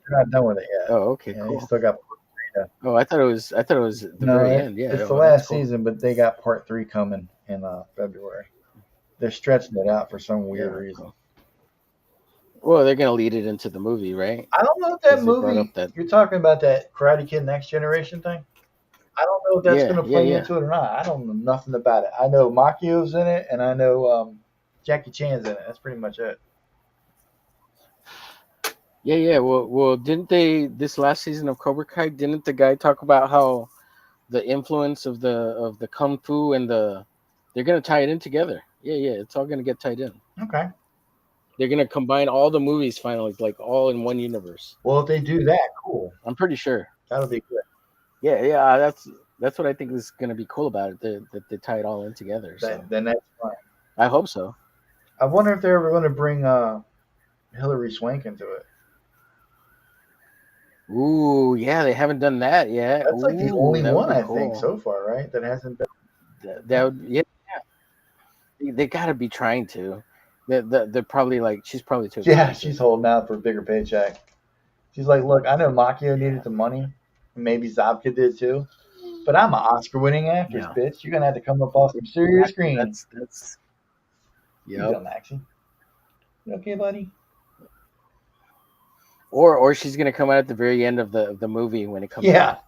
They're not done with it yet. Oh, okay, Yeah, you cool. still got. Oh, I thought it was at the No, very end. Yeah. it's the Oh, that's last cool. season, but they got part three coming in February. They're stretching it out for some weird Yeah, reason. cool. Well, they're gonna lead it into the movie, right? I don't know if that Because they brought up movie that. you're talking about, that Karate Kid Next Generation thing. I don't know if that's Yeah, going to yeah, play yeah, into it or not. I don't know nothing about it. I know Makio's in it, and I know Jackie Chan's in it. That's pretty much it. yeah, yeah. Well, didn't they this last season of Cobra Kai? Didn't the guy talk about how the influence of the kung fu and they're gonna tie it in together? Yeah, yeah. It's all gonna get tied in. Okay. They're gonna combine all the movies finally, like all in one universe. Well, if they do that, cool. I'm pretty sure. That'll be good. Yeah, yeah. That's what I think is gonna be cool about it. That they tie it all in together. So Then that's fine. I hope so. I wonder if they're ever going to bring Hillary Swank into it. Ooh, yeah. They haven't done that yet. That's like the Ooh, only that would one be I think cool. so far, right? That hasn't been. That would, yeah. They got to be trying to. They're probably like she's probably too Yeah, expensive. she's holding out for a bigger paycheck. She's like, look, I know Makio Yeah. needed the money, and maybe Zabka did too. But I'm an Oscar-winning actress, Yeah. bitch. You're gonna have to come up off some serious green. That's. You Yep. go, Maxie. You okay, buddy? Or she's gonna come out at the very end of the movie when it comes Yeah. out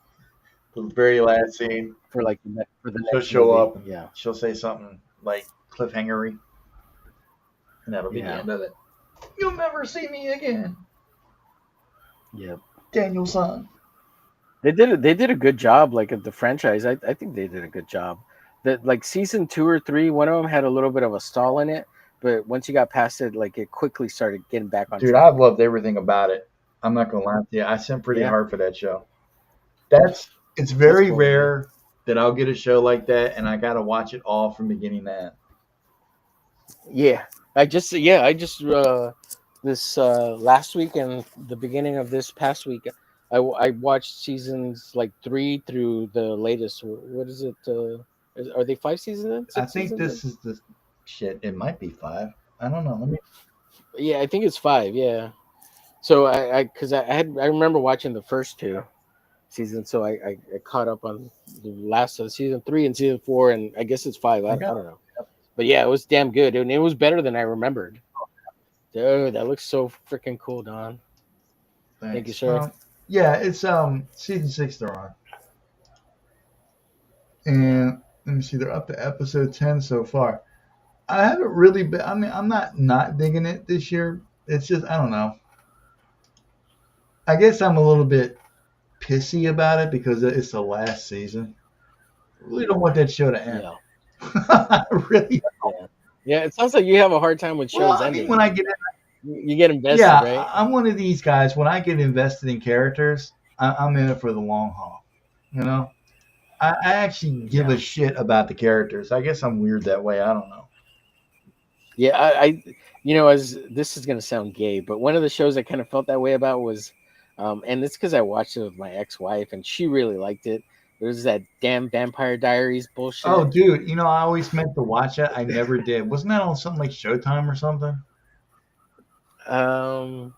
The very last scene, for like for the she'll next show movie. up and Yeah. she'll say something like cliffhangery, and that'll be the Yeah. end of it. You'll never see me again, Yep. Daniel-san. They did a good job like at the franchise. I think they did a good job. That like season 2 or 3, one of them had a little bit of a stall in it, but once you got past it, like it quickly started getting back on Dude, track. I've loved everything about it. I'm not gonna lie to you. I sent pretty Yeah. hard for that show. It's very rare that I'll get a show like that, and I gotta watch it all from beginning to end. Yeah, I just this last week and the beginning of this past week, I watched seasons like 3 through the latest. What is it? Are they 5 seasons in? I 6 think seasons this in? is the shit. It might be 5. I don't know. Let me. Yeah, I think it's 5. Yeah. So I remember watching the first 2 seasons, so I caught up on the last of season 3 and season 4, and I guess it's 5. I don't know. But yeah, it was damn good, and it was better than I remembered. Dude, that looks so freaking cool, Don. Thanks. Thank you, sir. Yeah, it's season 6 they're on, and let me see, they're up to episode 10 so far. I haven't really been. I mean, I'm not digging it this year. It's just I don't know. I guess I'm a little bit pissy about it because it's the last season. I really don't want that show to end. Yeah. I really. Yeah, it sounds like you have a hard time with shows Well, I ending. mean, when I get You get invested, yeah, right? I'm one of these guys. When I get invested in characters, I'm in it for the long haul. You know, I actually give a shit about the characters. I guess I'm weird that way. I don't know. Yeah, I as this is gonna sound gay, but one of the shows I kind of felt that way about was, and it's because I watched it with my ex-wife and she really liked it. There's that damn Vampire Diaries bullshit. Oh, dude, I always meant to watch it. I never did. Wasn't that on something like Showtime or something? I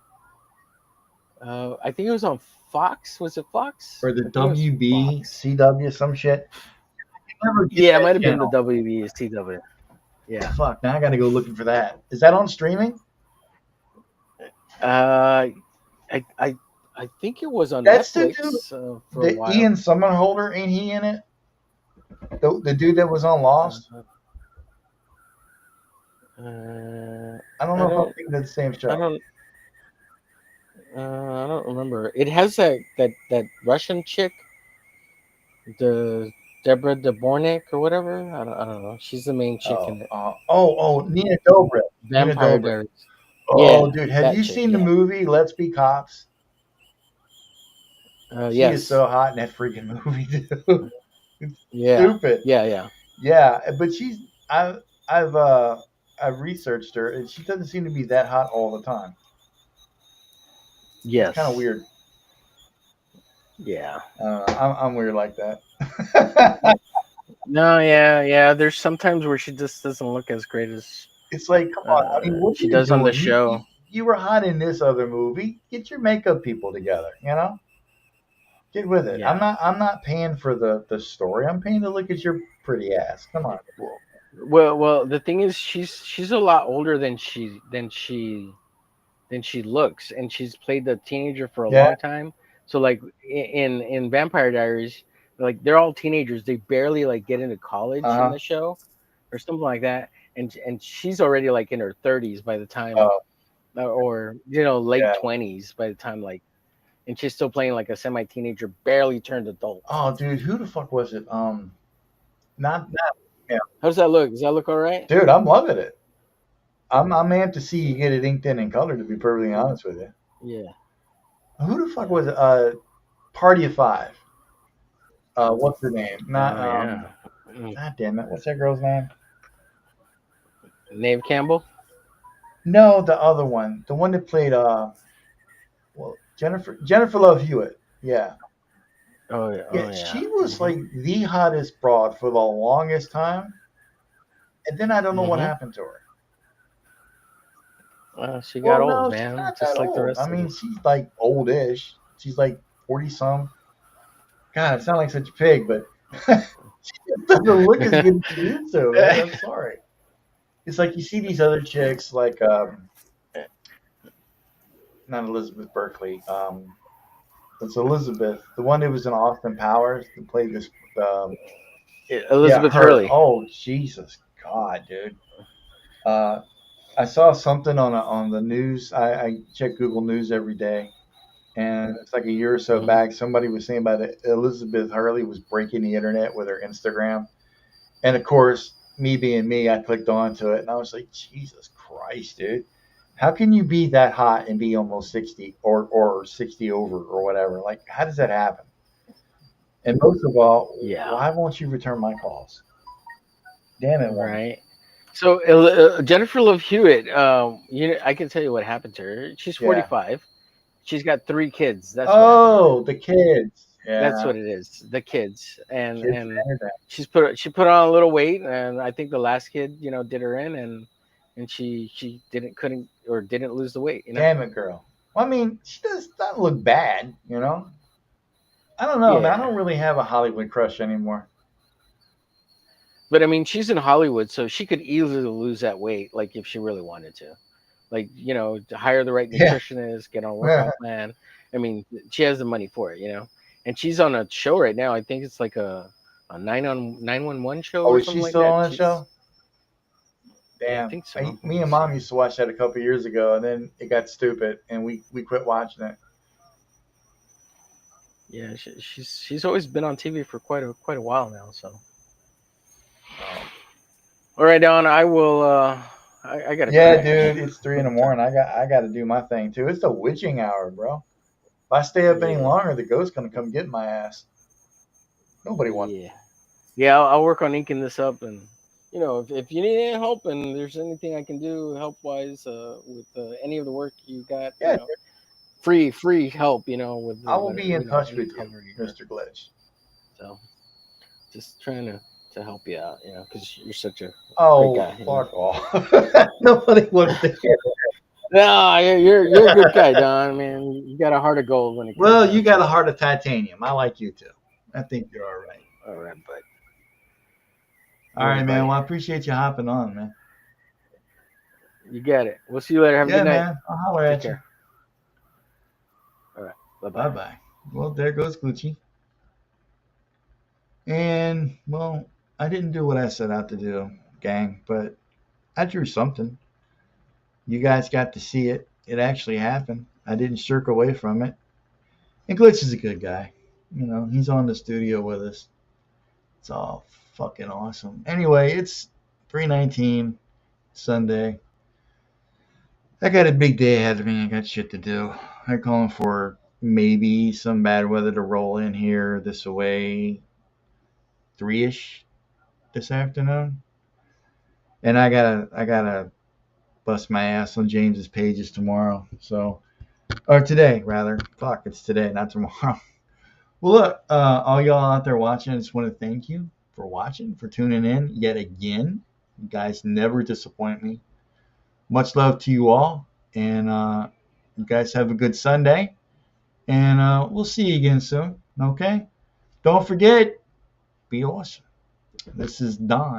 think it was on Fox. Was it Fox? Or the WB, CW, some shit. Yeah, it might have been the WB, CW. Yeah. Fuck, now I gotta go looking for that. Is that on streaming? I think it was on That's Netflix for a while. Ian Somerhalder, ain't he in it? The dude that was on Lost? I don't know if I'm thinking of the same show. I don't remember. It has that Russian chick, the Deborah Debornik or whatever. I don't know. She's the main chick in it. Nina Dobrev. Vampire Diaries. Oh, Yeah, dude, have you seen the movie Let's Be Cops? She is so hot in that freaking movie, dude. It's stupid. Yeah, but I've researched her, and she doesn't seem to be that hot all the time. Yes. It's kind of weird. Yeah. I'm weird like that. No, yeah. There's sometimes where she just doesn't look as great as. It's like, come on. I mean, what she does on the show. You were hot in this other movie. Get your makeup people together. Get with it. Yeah. I'm not paying for the story. I'm paying to look at your pretty ass. Come on. Well, the thing is, she's a lot older than she than she looks, and she's played the teenager for a Yeah. long time. So like in Vampire Diaries, like they're all teenagers. They barely like get into college in Uh-huh. the show or something like that, and she's already like in her 30s by the time, Oh, or late yeah. 20s by the time, like, and she's still playing like a semi teenager, barely turned adult. Oh, dude, who the fuck was it? Not. Yeah. How does that look? Does that look all right? Dude, I'm loving it. I'm amped to see you get it inked in color. To be perfectly honest with you, Yeah, who the fuck yeah. was it? Party of Five. What's her name? Not Oh yeah. God damn it, what's that girl's name? Nave Campbell. No, the other one, the one that played well, Jennifer Love Hewitt. Yeah, Oh yeah. yeah, Oh yeah. she was like the hottest broad for the longest time, and then I don't know what Mm-hmm. happened to her. Well, she got Well, old, no, she's man, not that just like the old. I rest of mean, us. she's like oldish. She's like 40 some. God, I sound like such a pig, but she just doesn't look as good as she used to, man. I'm sorry. It's like you see these other chicks, like not Elizabeth Berkley. It's Elizabeth, the one that was in Austin Powers, that played this. Yeah, Elizabeth her. Hurley. Oh Jesus, God, dude. Uh, I saw something on the news. I check Google News every day, and it's like a year or so Hmm. back. Somebody was saying about it. Elizabeth Hurley was breaking the internet with her Instagram, and of course, me being me, I clicked onto it, and I was like, Jesus Christ, dude. How can you be that hot and be almost 60 or 60 over or whatever? Like, how does that happen? And most of all, Yeah. why won't you return my calls? Damn it, woman. Right. So Jennifer Love Hewitt, I can tell you what happened to her. She's Yeah. 45. She's got 3 kids. That's what happened to her. Oh, the kids. That's Yeah. what it is. The kids, and Kids and and that. she put on a little weight, and I think the last kid, did her in, and she didn't lose the weight. Damn it, girl. Well, I mean, she does not look bad, you know? I don't know, man. I Yeah. don't really have a Hollywood crush anymore. But I mean, she's in Hollywood, so she could easily lose that weight, like if she really wanted to. Like, to hire the right Yeah. nutritionist, get on a workout plan. I mean, she has the money for it. And she's on a show right now. I think it's like a 911 show Oh, or is she something like still that. on that She's show? Yeah, I Damn. think so. Let Me me and see. mom used to watch that a couple years ago, and then it got stupid, and we quit watching it. Yeah, she's always been on TV for quite a while now. So, all right, Don, I will. I gotta Yeah, crash. dude, it's 3 in the morning. I got to do my thing too. It's the witching hour, bro. If I stay up any Yeah, longer, the ghost's gonna come get my ass. Nobody wants. yeah, yeah. I'll work on inking this up, and if you need any help and there's anything I can do help wise with any of the work you got, Yeah, free help, with I will be in touch any with you, color you got. Mr. Glitch. So just trying to help you out, because you're such a great Oh, guy. fuck off. Nobody wants to hear. No, you're a good guy, Don. Man, you got a heart of gold when it comes Well, you down got to a it. heart of titanium. I like you too. I think you're all right. All right, bud. All All right, right, man. buddy. Well, I appreciate you hopping on, man. You got it. We'll see you later. Have a Yeah, good night. man. I'll holler Take at you. care. All right. Bye Bye bye. bye. Well, there goes Glitchy. And, well, I didn't do what I set out to do, gang, but I drew something. You guys got to see it. It actually happened. I didn't shirk away from it. And Glitch is a good guy. He's on the studio with us. It's all fucking awesome. Anyway, it's 3:19 Sunday. I got a big day ahead of me. I got shit to do. I'm calling for maybe some bad weather to roll in here this way 3ish this afternoon. And I gotta bust my ass on James's pages tomorrow. So, or today rather. Fuck, it's today, not tomorrow. Well, look, all y'all out there watching, I just want to thank you for watching, for tuning in yet again. You guys never disappoint me. Much love to you all, and you guys have a good Sunday, and we'll see you again soon. Okay? Don't forget, be awesome. This is Don.